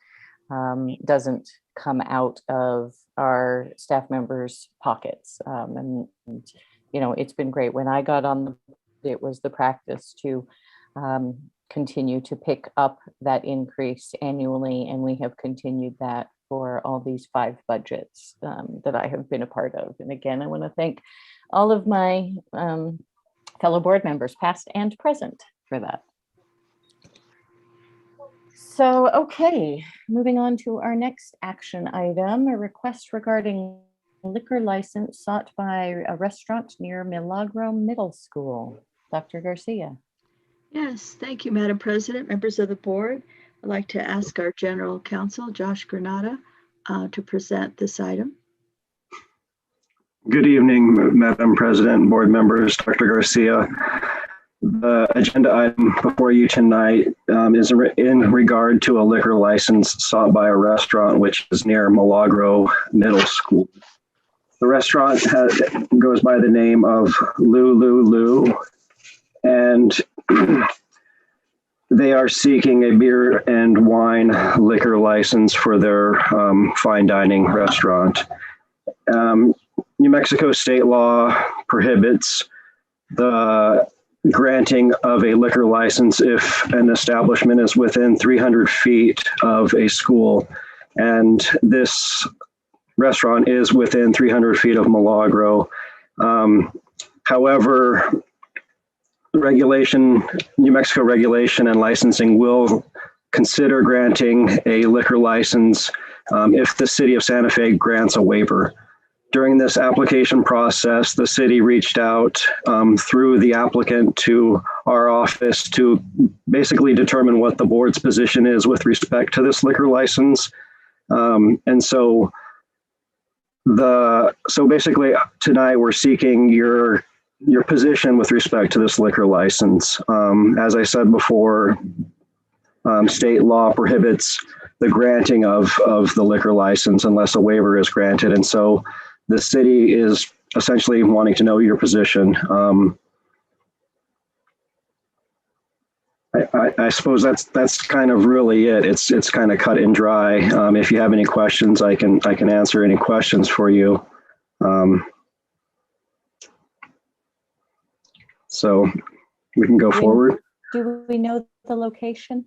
doesn't come out of our staff members' pockets. And, you know, it's been great. When I got on it was the practice to continue to pick up that increase annually, and we have continued that for all these 5 budgets that I have been a part of. And again, I want to thank all of my fellow board members, past and present, for that. So, okay, moving on to our next action item, a request regarding liquor license sought by a restaurant near Milagro Middle School. Dr. Garcia. Yes, thank you, Madam President, members of the board. I'd like to ask our General Counsel, Josh Granata, to present this item. Good evening, Madam President, board members, Dr. Garcia. The agenda item before you tonight is in regard to a liquor license sought by a restaurant which is near Milagro Middle School. The restaurant goes by the name of Lou, and they are seeking a beer and wine liquor license for their fine dining restaurant. New Mexico state law prohibits the granting of a liquor license if an establishment is within 300 feet of a school. And this restaurant is within 300 feet of Milagro. However, New Mexico regulation and licensing will consider granting a liquor license if the city of Santa Fe grants a waiver. During this application process, the city reached out through the applicant to our office to basically determine what the board's position is with respect to this liquor license. And so basically tonight we're seeking your position with respect to this liquor license. As I said before, state law prohibits the granting of the liquor license unless a waiver is granted. And so the city is essentially wanting to know your position. I suppose that's kind of really it. It's kind of cut and dry. If you have any questions, I can answer any questions for you. So we can go forward. Do we know the location?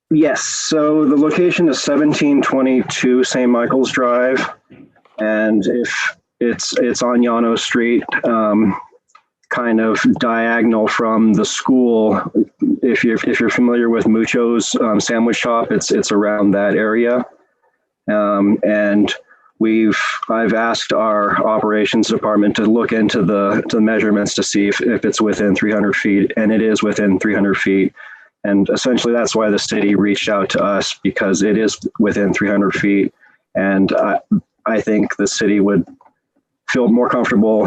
Yes. So the location is 1722 St. Michael's Drive, and if it's on Llano Street, kind of diagonal from the school. If you're familiar with Mucho's sandwich shop, it's around that area. And I've asked our operations department to look into the measurements to see if it's within 300 feet, and it is within 300 feet. And essentially that's why the city reached out to us, because it is within 300 feet. And I think the city would feel more comfortable,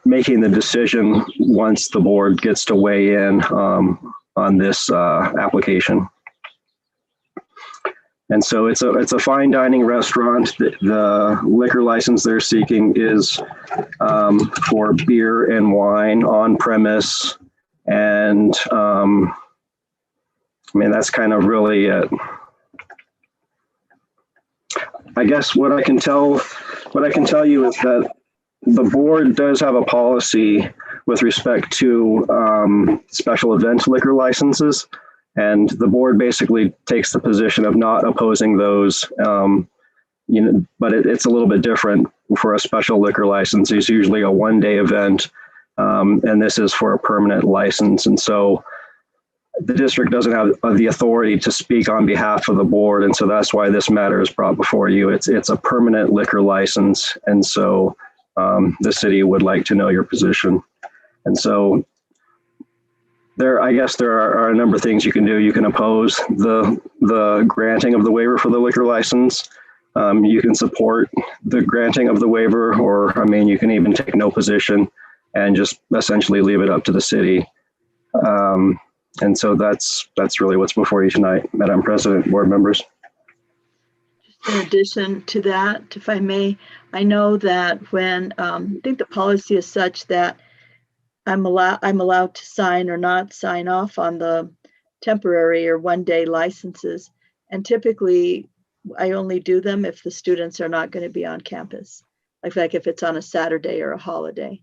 making the decision once the board gets to weigh in on this application. And so it's a fine dining restaurant. The liquor license they're seeking is for beer and wine on premise. And that's kind of really it. I guess what I can tell you is that the board does have a policy with respect to special event liquor licenses. And the board basically takes the position of not opposing those, but it's a little bit different for a special liquor license. It's usually a one-day event, and this is for a permanent license. And so the district doesn't have the authority to speak on behalf of the board. And so that's why this matter is brought before you. It's a permanent liquor license. And so the city would like to know your position. And so I guess there are a number of things you can do. You can oppose the granting of the waiver for the liquor license. You can support the granting of the waiver, or you can even take no position and just essentially leave it up to the city. And so that's really what's before you tonight, Madam President, board members. In addition to that, if I may, I know that when I think the policy is such that I'm allowed to sign or not sign off on the temporary or one-day licenses, and typically I only do them if the students are not going to be on campus, like if it's on a Saturday or a holiday,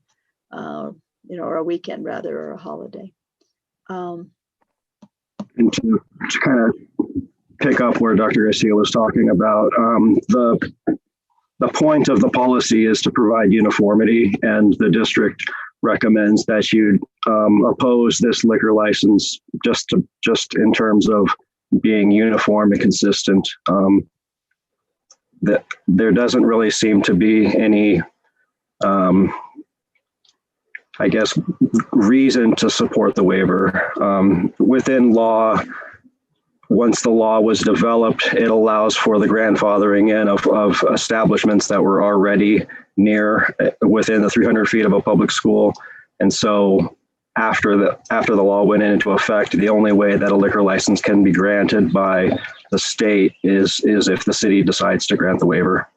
or a weekend rather, or a holiday. And to kind of pick up where Dr. Garcia was talking about, the point of the policy is to provide uniformity, and the district recommends that you oppose this liquor license just in terms of being uniform and consistent. That there doesn't really seem to be any, I guess, reason to support the waiver. Within law, once the law was developed, it allows for the grandfathering in of establishments that were already within the 300 feet of a public school. And so after the law went into effect, the only way that a liquor license can be granted by the state is if the city decides to grant the waiver.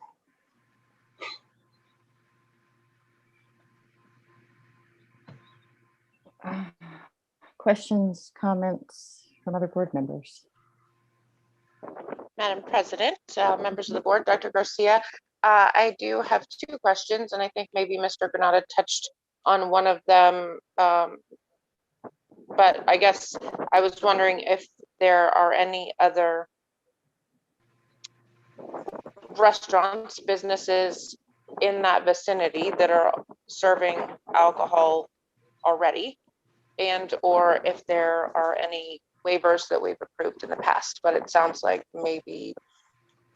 Questions, comments from other board members? Madam President, members of the board, Dr. Garcia, I do have two questions, and I think maybe Mr. Granata touched on one of them, but I guess I was wondering if there are any other restaurants, businesses in that vicinity that are serving alcohol already, and or if there are any waivers that we've approved in the past, but it sounds like maybe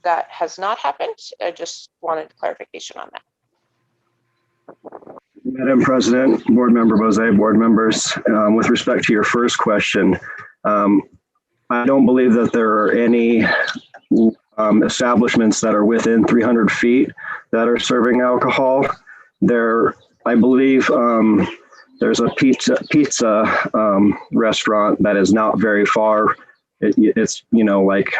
that has not happened. I just wanted clarification on that. Madam President, Board Member Bose, board members, with respect to your first question, I don't believe that there are any establishments that are within 300 feet that are serving alcohol. I believe there's a pizza restaurant that is not very far. It's like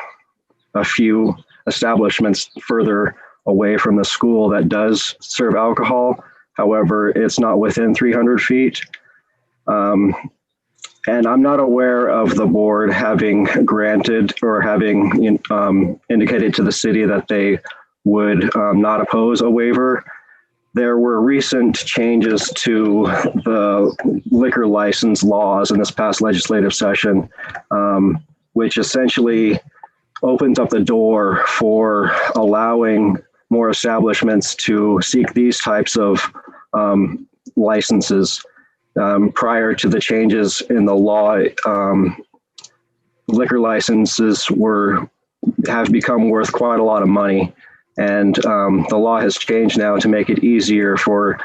a few establishments further away from the school that does serve alcohol. However, it's not within 300 feet. And I'm not aware of the board having granted or having indicated to the city that they would not oppose a waiver. There were recent changes to the liquor license laws in this past legislative session, which essentially opens up the door for allowing more establishments to seek these types of licenses. Prior to the changes in the law, liquor licenses have become worth quite a lot of money. And the law has changed now to make it easier for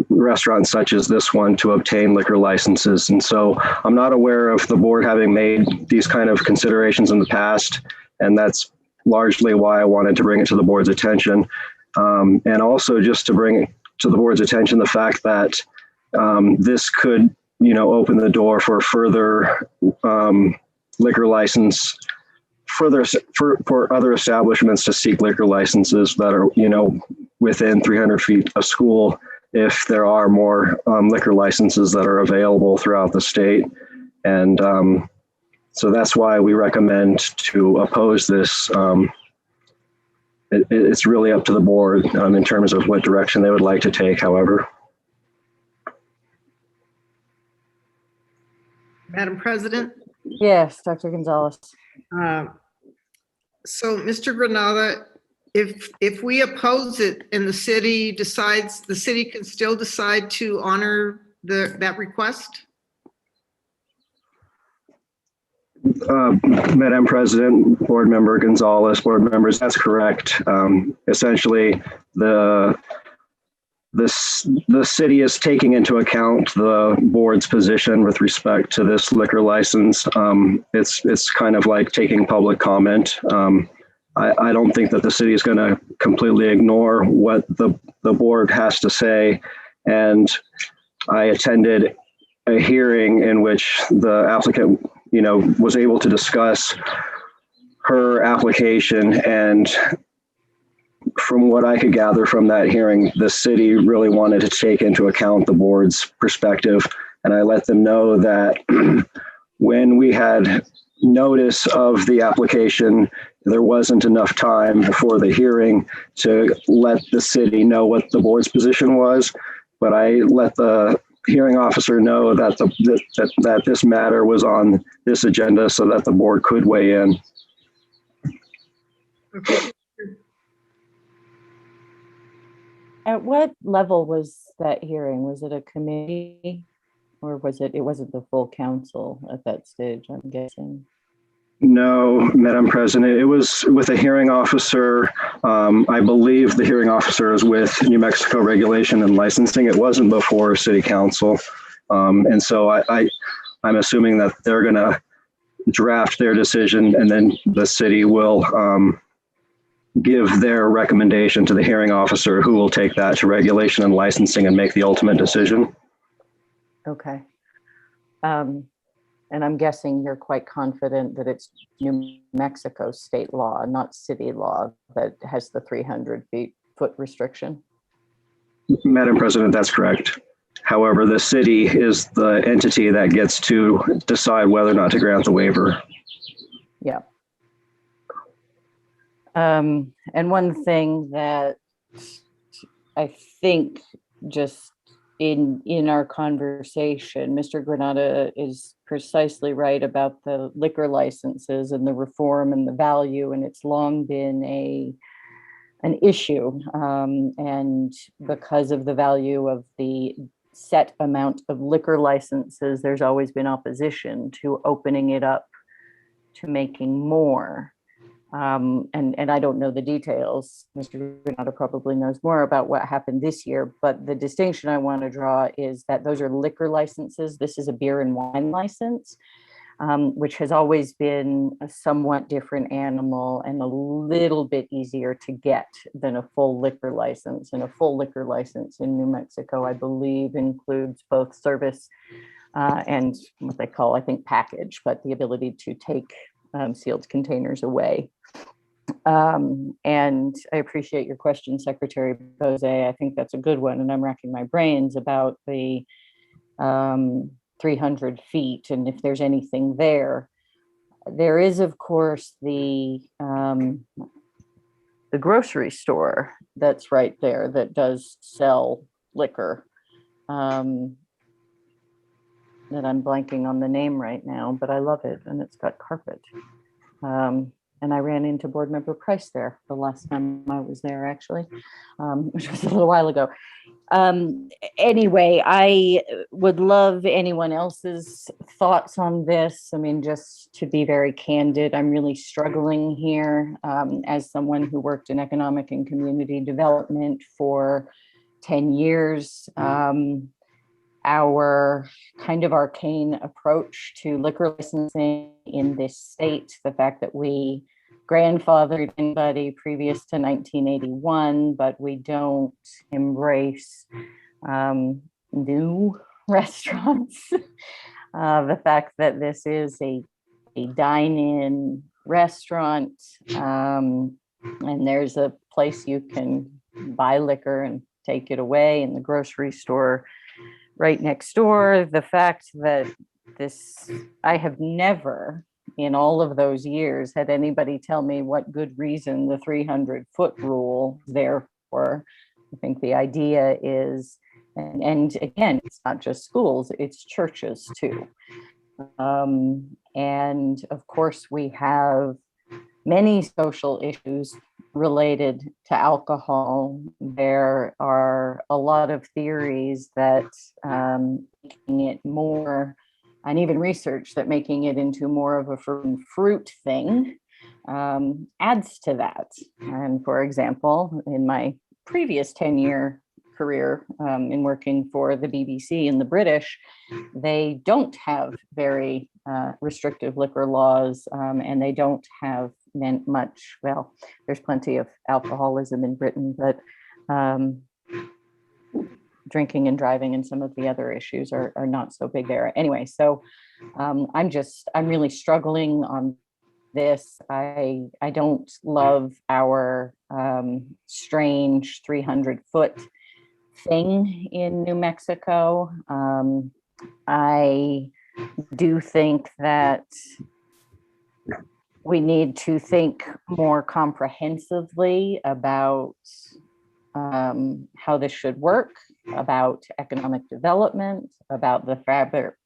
restaurants such as this one to obtain liquor licenses. And so I'm not aware of the board having made these kind of considerations in the past. And that's largely why I wanted to bring it to the board's attention. And also just to bring to the board's attention the fact that this could, open the door for further liquor license, for other establishments to seek liquor licenses that are, within 300 feet of school, if there are more liquor licenses that are available throughout the state. And so that's why we recommend to oppose this. It's really up to the board in terms of what direction they would like to take, however. Madam President, Yes, Dr. Gonzalez. So, Mr. Granada, if we oppose it and the city decides, the city can still decide to honor that request? Madam President, Board Member Gonzalez, board members, that's correct. Essentially, the city is taking into account the board's position with respect to this liquor license. It's kind of like taking public comment. I don't think that the city is going to completely ignore what the board has to say. And I attended a hearing in which the applicant, was able to discuss her application, and from what I could gather from that hearing, the city really wanted to take into account the board's perspective. And I let them know that when we had notice of the application, there wasn't enough time before the hearing to let the city know what the board's position was. But I let the hearing officer know that that this matter was on this agenda so that the board could weigh in. Okay. At what level was that hearing? Was it a committee, or it wasn't the full council at that stage, I'm guessing? No, Madam President, it was with a hearing officer. I believe the hearing officer is with New Mexico Regulation and Licensing. It wasn't before City Council. And so I'm assuming that they're going to draft their decision, and then the city will give their recommendation to the hearing officer, who will take that to Regulation and Licensing and make the ultimate decision. Okay. And I'm guessing you're quite confident that it's New Mexico state law, not city law, that has the 300 foot restriction? Madam President, that's correct. However, the city is the entity that gets to decide whether or not to grant the waiver. Yeah. And one thing that I think just in our conversation, Mr. Granada is precisely right about the liquor licenses and the reform and the value, and it's long been an issue. And because of the value of the set amount of liquor licenses, there's always been opposition to opening it up to making more. And I don't know the details. Mr. Granada probably knows more about what happened this year, but the distinction I want to draw is that those are liquor licenses. This is a beer and wine license, which has always been a somewhat different animal and a little bit easier to get than a full liquor license. And a full liquor license in New Mexico, I believe, includes both service and what they call, I think, package, but the ability to take sealed containers away. And I appreciate your question, Secretary Jose. I think that's a good one. And I'm racking my brains about the 300 feet and if there's anything there. There is, of course, the grocery store that's right there that does sell liquor. That I'm blanking on the name right now, but I love it, and it's got carpet. And I ran into Board Member Price there the last time I was there, actually, which was a little while ago. Anyway, I would love anyone else's thoughts on this. I mean, just to be very candid, I'm really struggling here as someone who worked in economic and community development for 10 years. Our kind of arcane approach to liquor licensing in this state, the fact that we grandfathered anybody previous to 1981, but we don't embrace new restaurants. The fact that this is a dine-in restaurant, and there's a place you can buy liquor and take it away in the grocery store right next door. The fact that I have never in all of those years had anybody tell me what good reason the 300 foot rule is there for. I think the idea is, and again, it's not just schools, it's churches too. And of course, we have many social issues related to alcohol. There are a lot of theories that making it more, and even research that making it into more of a forbidden fruit thing adds to that. And for example, in my previous 10-year career in working for the BBC and the British, they don't have very restrictive liquor laws, and they don't have much, well, there's plenty of alcoholism in Britain, but drinking and driving and some of the other issues are not so big there. Anyway, so I'm really struggling on this. I don't love our strange 300-foot thing in New Mexico. I do think that we need to think more comprehensively about how this should work, about economic development, about the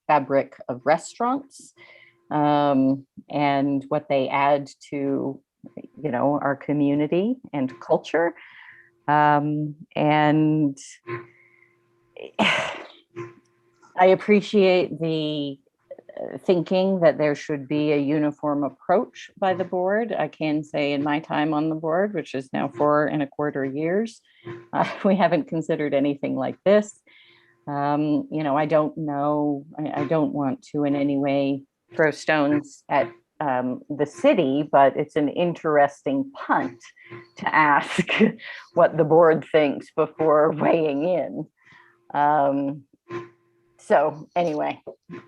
fabric of restaurants, and what they add to, our community and culture. And I appreciate the thinking that there should be a uniform approach by the board. I can say in my time on the board, which is now 4.25 years, we haven't considered anything like this. I don't know, I don't want to in any way throw stones at the city, but it's an interesting punt to ask what the board thinks before weighing in. So anyway,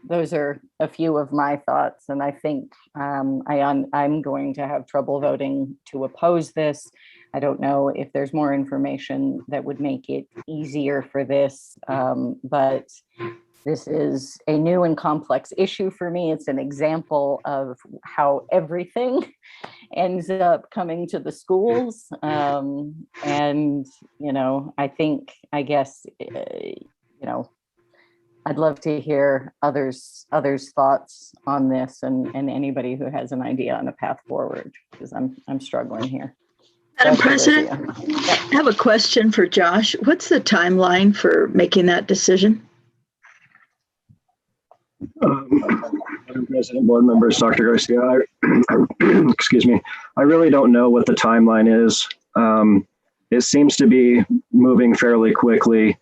those are a few of my thoughts, and I think I'm going to have trouble voting to oppose this. I don't know if there's more information that would make it easier for this, but this is a new and complex issue for me. It's an example of how everything ends up coming to the schools. And, I guess, I'd love to hear others' thoughts on this and anybody who has an idea on a path forward, because I'm struggling here. Madam President, I have a question for Josh. What's the timeline for making that decision? Madam President, board members, Dr. Garcia, excuse me, I really don't know what the timeline is. It seems to be moving fairly quickly.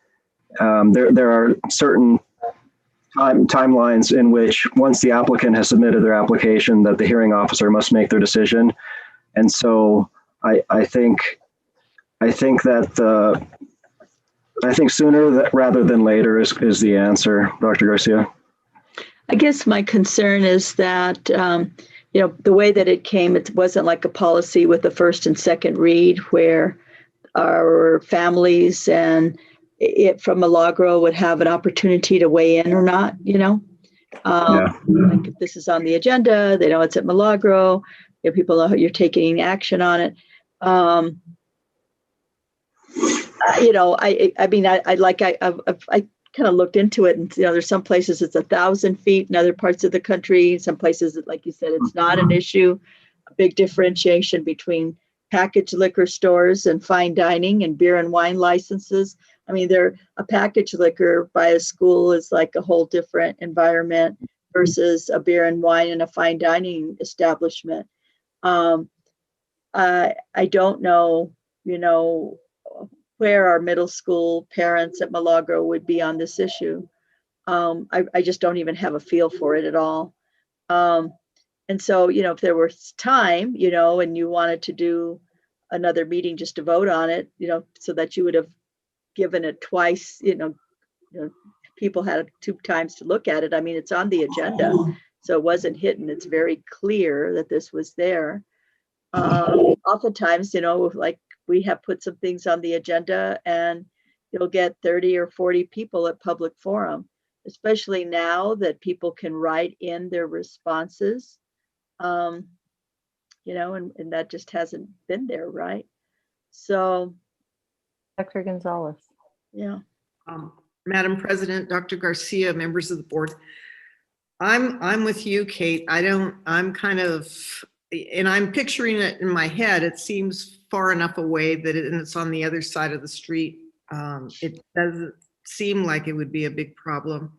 There are certain timelines in which once the applicant has submitted their application that the hearing officer must make their decision. And so I think sooner rather than later is the answer, Dr. Garcia. I guess my concern is that, the way that it came, it wasn't like a policy with the first and second read where our families and it from Milagro would have an opportunity to weigh in or not, like if this is on the agenda, they know it's at Milagro, people know you're taking action on it. I kind of looked into it, and there's some places it's 1,000 feet in other parts of the country. Some places, like you said, it's not an issue. A big differentiation between packaged liquor stores and fine dining and beer and wine licenses. I mean, a packaged liquor by a school is like a whole different environment versus a beer and wine in a fine dining establishment. I don't know, where our middle school parents at Milagro would be on this issue. I just don't even have a feel for it at all. And so, if there was time, and you wanted to do another meeting just to vote on it, so that you would have given it twice, people had 2 times to look at it. I mean, it's on the agenda, so it wasn't hidden. It's very clear that this was there. Oftentimes, like we have put some things on the agenda and you'll get 30 or 40 people at public forum, especially now that people can write in their responses, and that just hasn't been there, right? So, Dr. Gonzalez. Yeah. Madam President, Dr. Garcia, members of the board, I'm with you, Kate. I'm kind of, and I'm picturing it in my head. It seems far enough away that and it's on the other side of the street. It doesn't seem like it would be a big problem.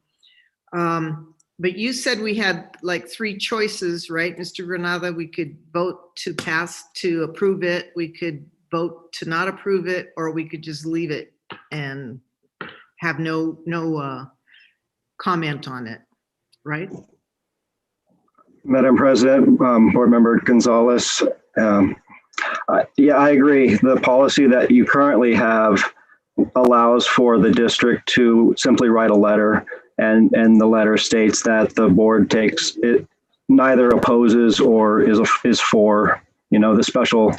But you said we had like 3 choices, right, Mr. Granada? We could vote to pass, to approve it. We could vote to not approve it, or we could just leave it and have no comment on it, right? Madam President, Board Member Gonzalez, yeah, I agree. The policy that you currently have allows for the district to simply write a letter, and the letter states that the board takes it, neither opposes or is for, you know, the special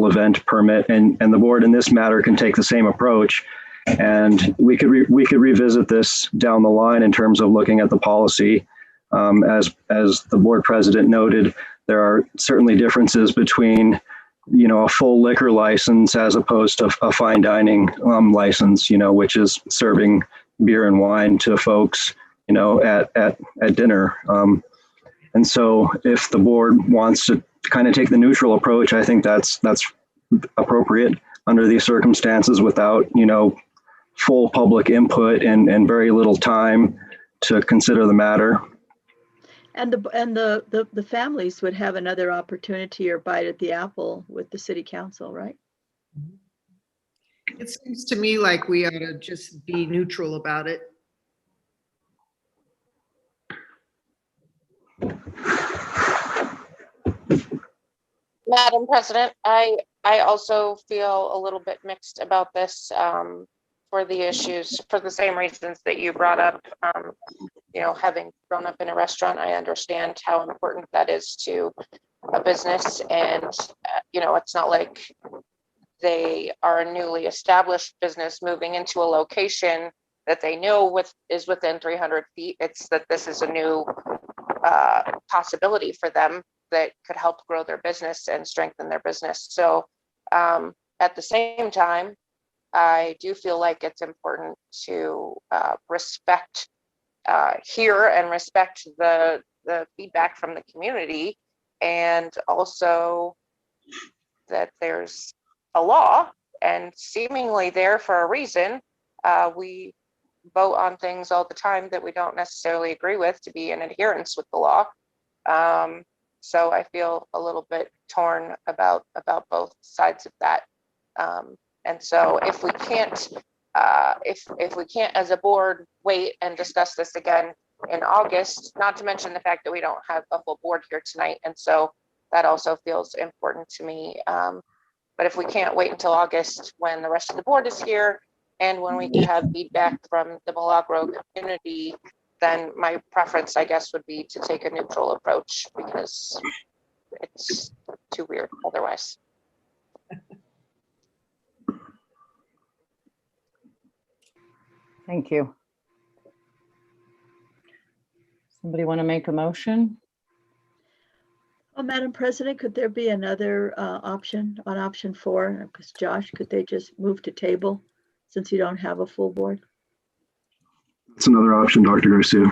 event permit, and the board in this matter can take the same approach. And we could revisit this down the line in terms of looking at the policy. As the board president noted, there are certainly differences between, you know, a full liquor license as opposed to a fine dining license, you know, which is serving beer and wine to folks, you know, at dinner. And so if the board wants to kind of take the neutral approach, I think that's appropriate under these circumstances without, you know, full public input and very little time to consider the matter. And the families would have another opportunity or bite at the apple with the city council, right? It seems to me like we ought to just be neutral about it. Madam President, I also feel a little bit mixed about this for the issues, for the same reasons that you brought up. You know, having grown up in a restaurant, I understand how important that is to a business. And, you know, it's not like they are a newly established business moving into a location that they know is within 300 feet. It's that this is a new possibility for them that could help grow their business and strengthen their business. So at the same time, I do feel like it's important to respect hear and respect the feedback from the community, and also that there's a law and seemingly there for a reason. We vote on things all the time that we don't necessarily agree with to be in adherence with the law. So I feel a little bit torn about both sides of that. And so if we can't, if we can't as a board wait and discuss this again in August, not to mention the fact that we don't have a full board here tonight, and so that also feels important to me. But if we can't wait until August when the rest of the board is here and when we can have feedback from the Milagro community, then my preference, I guess, would be to take a neutral approach because it's too weird otherwise. Thank you. Somebody want to make a motion? Oh, Madam President, could there be another option on option 4? Because Josh, could they just move to table since you don't have a full board? That's another option, Dr. Garcia.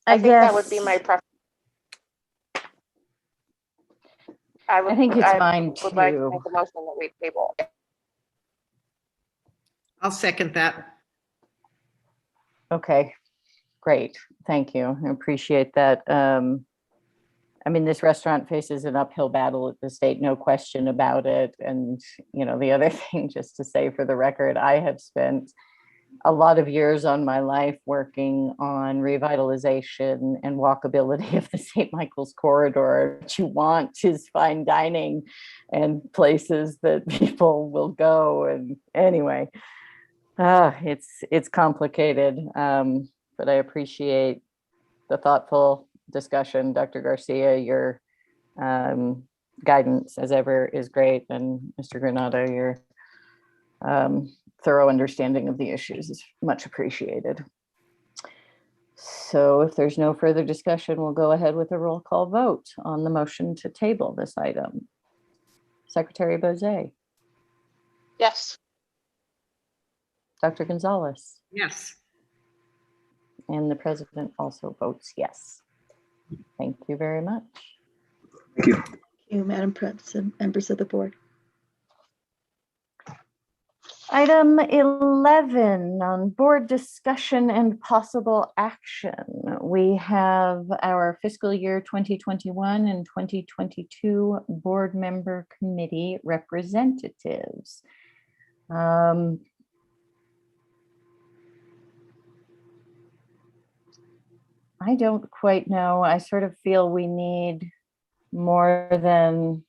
I think that would be my preference. I think it's fine would like to too. make a motion that we table. I'll second that. Okay, great. Thank you. I appreciate that. I mean, this restaurant faces an uphill battle at the state, no question about it. And, you know, the other thing, just to say for the record, I have spent a lot of years on my life working on revitalization and walkability of the St. Michael's corridor. What you want is fine dining and places that people will go. And anyway, it's complicated, but I appreciate the thoughtful discussion. Dr. Garcia, your guidance as ever is great. And Mr. Granada, your thorough understanding of the issues is much appreciated. So if there's no further discussion, we'll go ahead with a roll call vote on the motion to table this item. Secretary Bozay. Yes. Dr. Gonzalez, Yes. and the president also votes yes. Thank you very much. Thank you. Thank you, Madam President, members of the board. Item 11 on board discussion and possible action. We have our fiscal year 2021 and 2022 board member committee representatives. I don't quite know. I sort of feel we need more than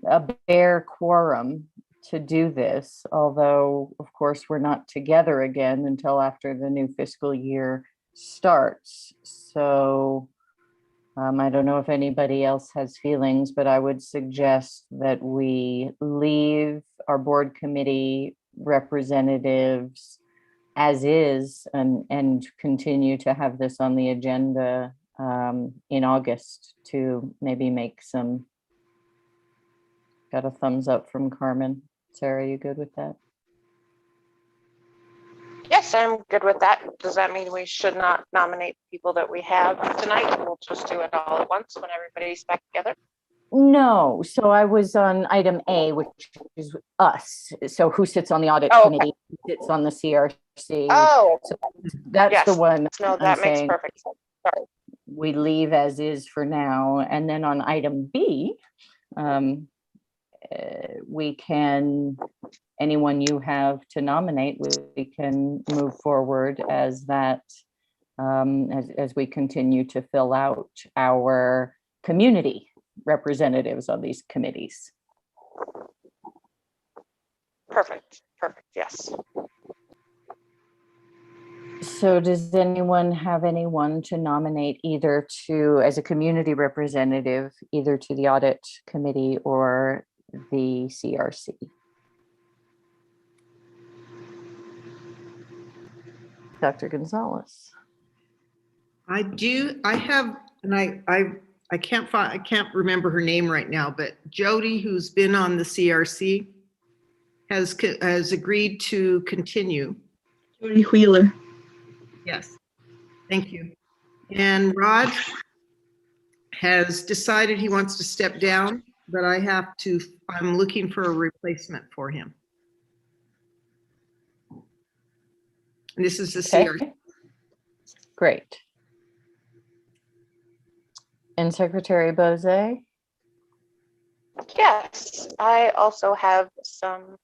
a bare quorum to do this, although of course we're not together again until after the new fiscal year starts. So I don't know if anybody else has feelings, but I would suggest that we leave our board committee representatives as is and continue to have this on the agenda in August to maybe make some. Got a thumbs up from Carmen. Sarah, you good with that? Yes, I'm good with that. Does that mean we should not nominate people that we have tonight? We'll just do it all at once when everybody's back together? No, so I was on item A, which is us. So who sits on the audit Oh, committee, who sits on the CRC? Oh, So that's yes. the one No, I'm that makes saying perfect sense. Sorry. we leave as is for now. And then on item B, we can, anyone you have to nominate, we can move forward as that, as we continue to fill out our community representatives on these committees. Perfect, perfect, yes. So does anyone have anyone to nominate either to, as a community representative, either to the audit committee or the CRC? Dr. Gonzalez. I have, and I can't remember her name right now, but Jody, who's been on the CRC, has agreed to continue. Jody Wheeler. Yes, thank you. And Rod has decided he wants to step down, but I'm looking for a replacement for him. And this is the CRC. Great. And Secretary Bose? Yes, I also have some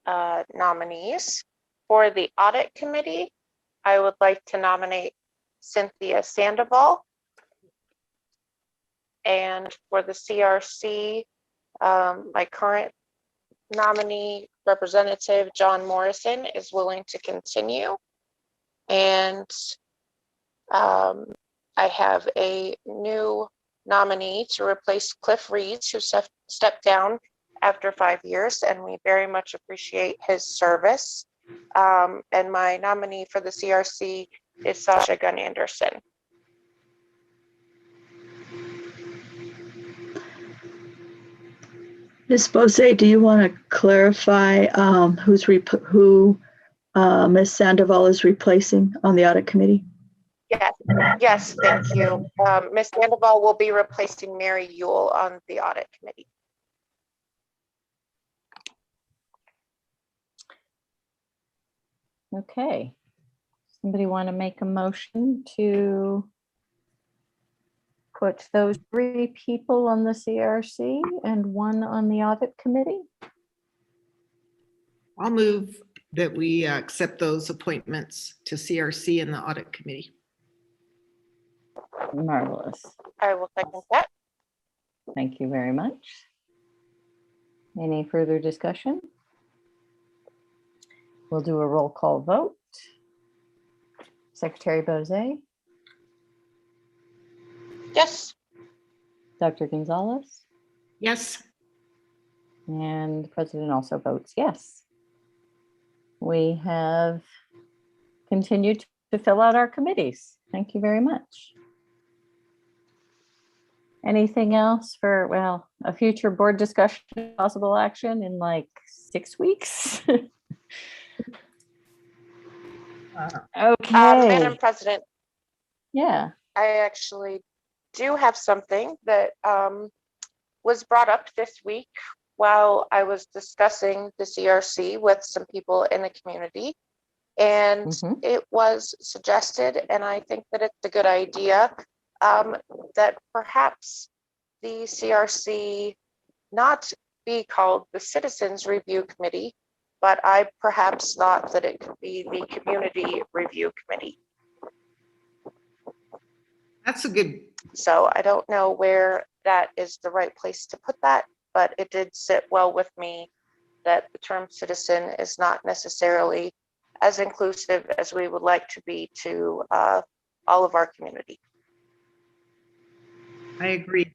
nominees. For the audit committee, I would like to nominate Cynthia Sandoval. And for the CRC, my current nominee representative, John Morrison, is willing to continue. And I have a new nominee to replace Cliff Reeds, who stepped down after 5 years, and we very much appreciate his service. And my nominee for the CRC is Sasha Gunn Anderson. Ms. Bose, do you want to clarify who Ms. Sandoval is replacing on the audit committee? Yes, thank you. Ms. Sandoval will be replacing Mary Yule on the audit committee. Okay. Somebody want to make a motion to put those 3 people on the CRC and 1 on the audit committee? I'll move that we accept those appointments to CRC and the audit committee. Marvelous. I will second that. Thank you very much. Any further discussion? We'll do a roll call vote. Secretary Bose? Yes. Dr. Gonzalez? Yes. And the president also votes yes. We have continued to fill out our committees. Thank you very much. Anything else for, well, a future board discussion, possible action in like 6 weeks. Madam Okay. President, Yeah. I actually do have something that was brought up this week while I was discussing the CRC with some people in the community. And it was suggested, and I think that it's a good idea, that perhaps the CRC not be called the Citizens Review Committee, but I perhaps thought that it could be the Community Review Committee. That's a good. So I don't know where that is the right place to put that, but it did sit well with me that the term citizen is not necessarily as inclusive as we would like to be to all of our community. I agree.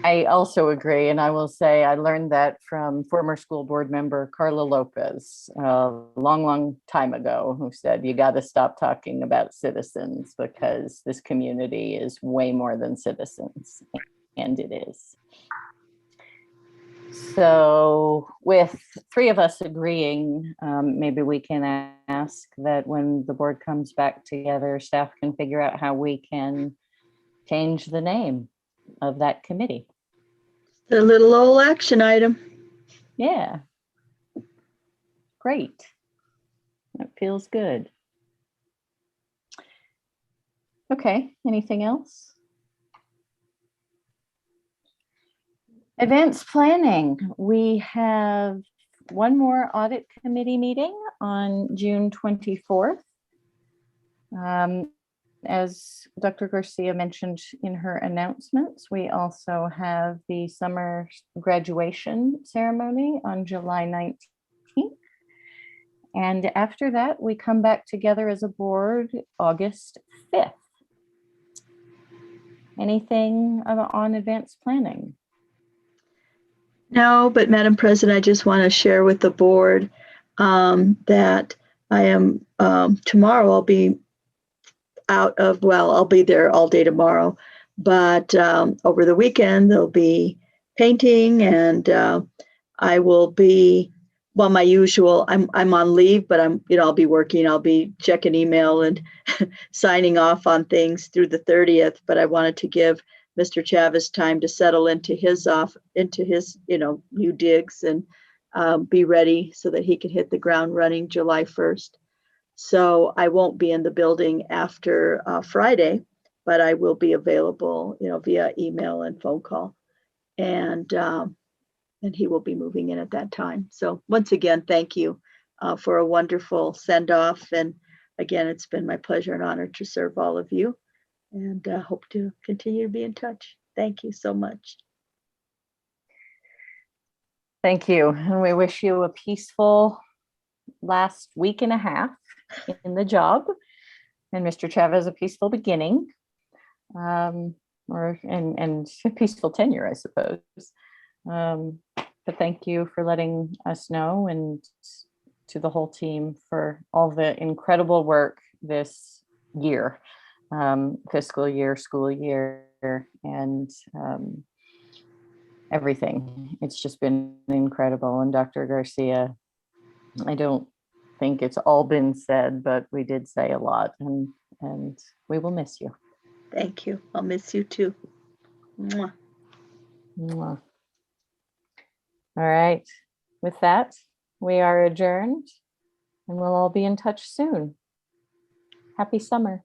I also agree, and I will say I learned that from former school board member Carla Lopez a long time ago, who said you got to stop talking about citizens because this community is way more than citizens, and it is. So with 3 of us agreeing, maybe we can ask that when the board comes back together, staff can figure out how we can change the name of that committee. The little old action item. Yeah. Great. That feels good. Okay, anything else? Advanced planning. We have one more audit committee meeting on June 24th. As Dr. Garcia mentioned in her announcements, we also have the summer graduation ceremony on July 19th. And after that, we come back together as a board August 5th. Anything on advanced planning? No, but Madam President, I just want to share with the board that I am, tomorrow I'll be I'll be there all day tomorrow, but over the weekend there'll be painting, and I will be, well, my usual, I'm on leave, but I'll be working. I'll be checking email and signing off on things through the 30th, but I wanted to give Mr. Chavez time to settle into his new digs and be ready so that he can hit the ground running July 1st. So I won't be in the building after Friday, but I will be available, via email and phone call, and he will be moving in at that time. So once again, thank you for a wonderful send off, and again, it's been my pleasure and honor to serve all of you, and hope to continue to be in touch. Thank you so much. Thank you, and we wish you a peaceful last week and a half in the job, and Mr. Chavez a peaceful beginning, and a peaceful tenure, I suppose. But thank you for letting us know, and to the whole team for all the incredible work this year, fiscal year, school year, and everything. It's just been incredible. And Dr. Garcia, I don't think it's all been said, but we did say a lot, and we will miss you. Thank you. I'll miss you too. Mwah. Mwah. All right. With that, we are adjourned, and we'll all be in touch soon. Happy summer.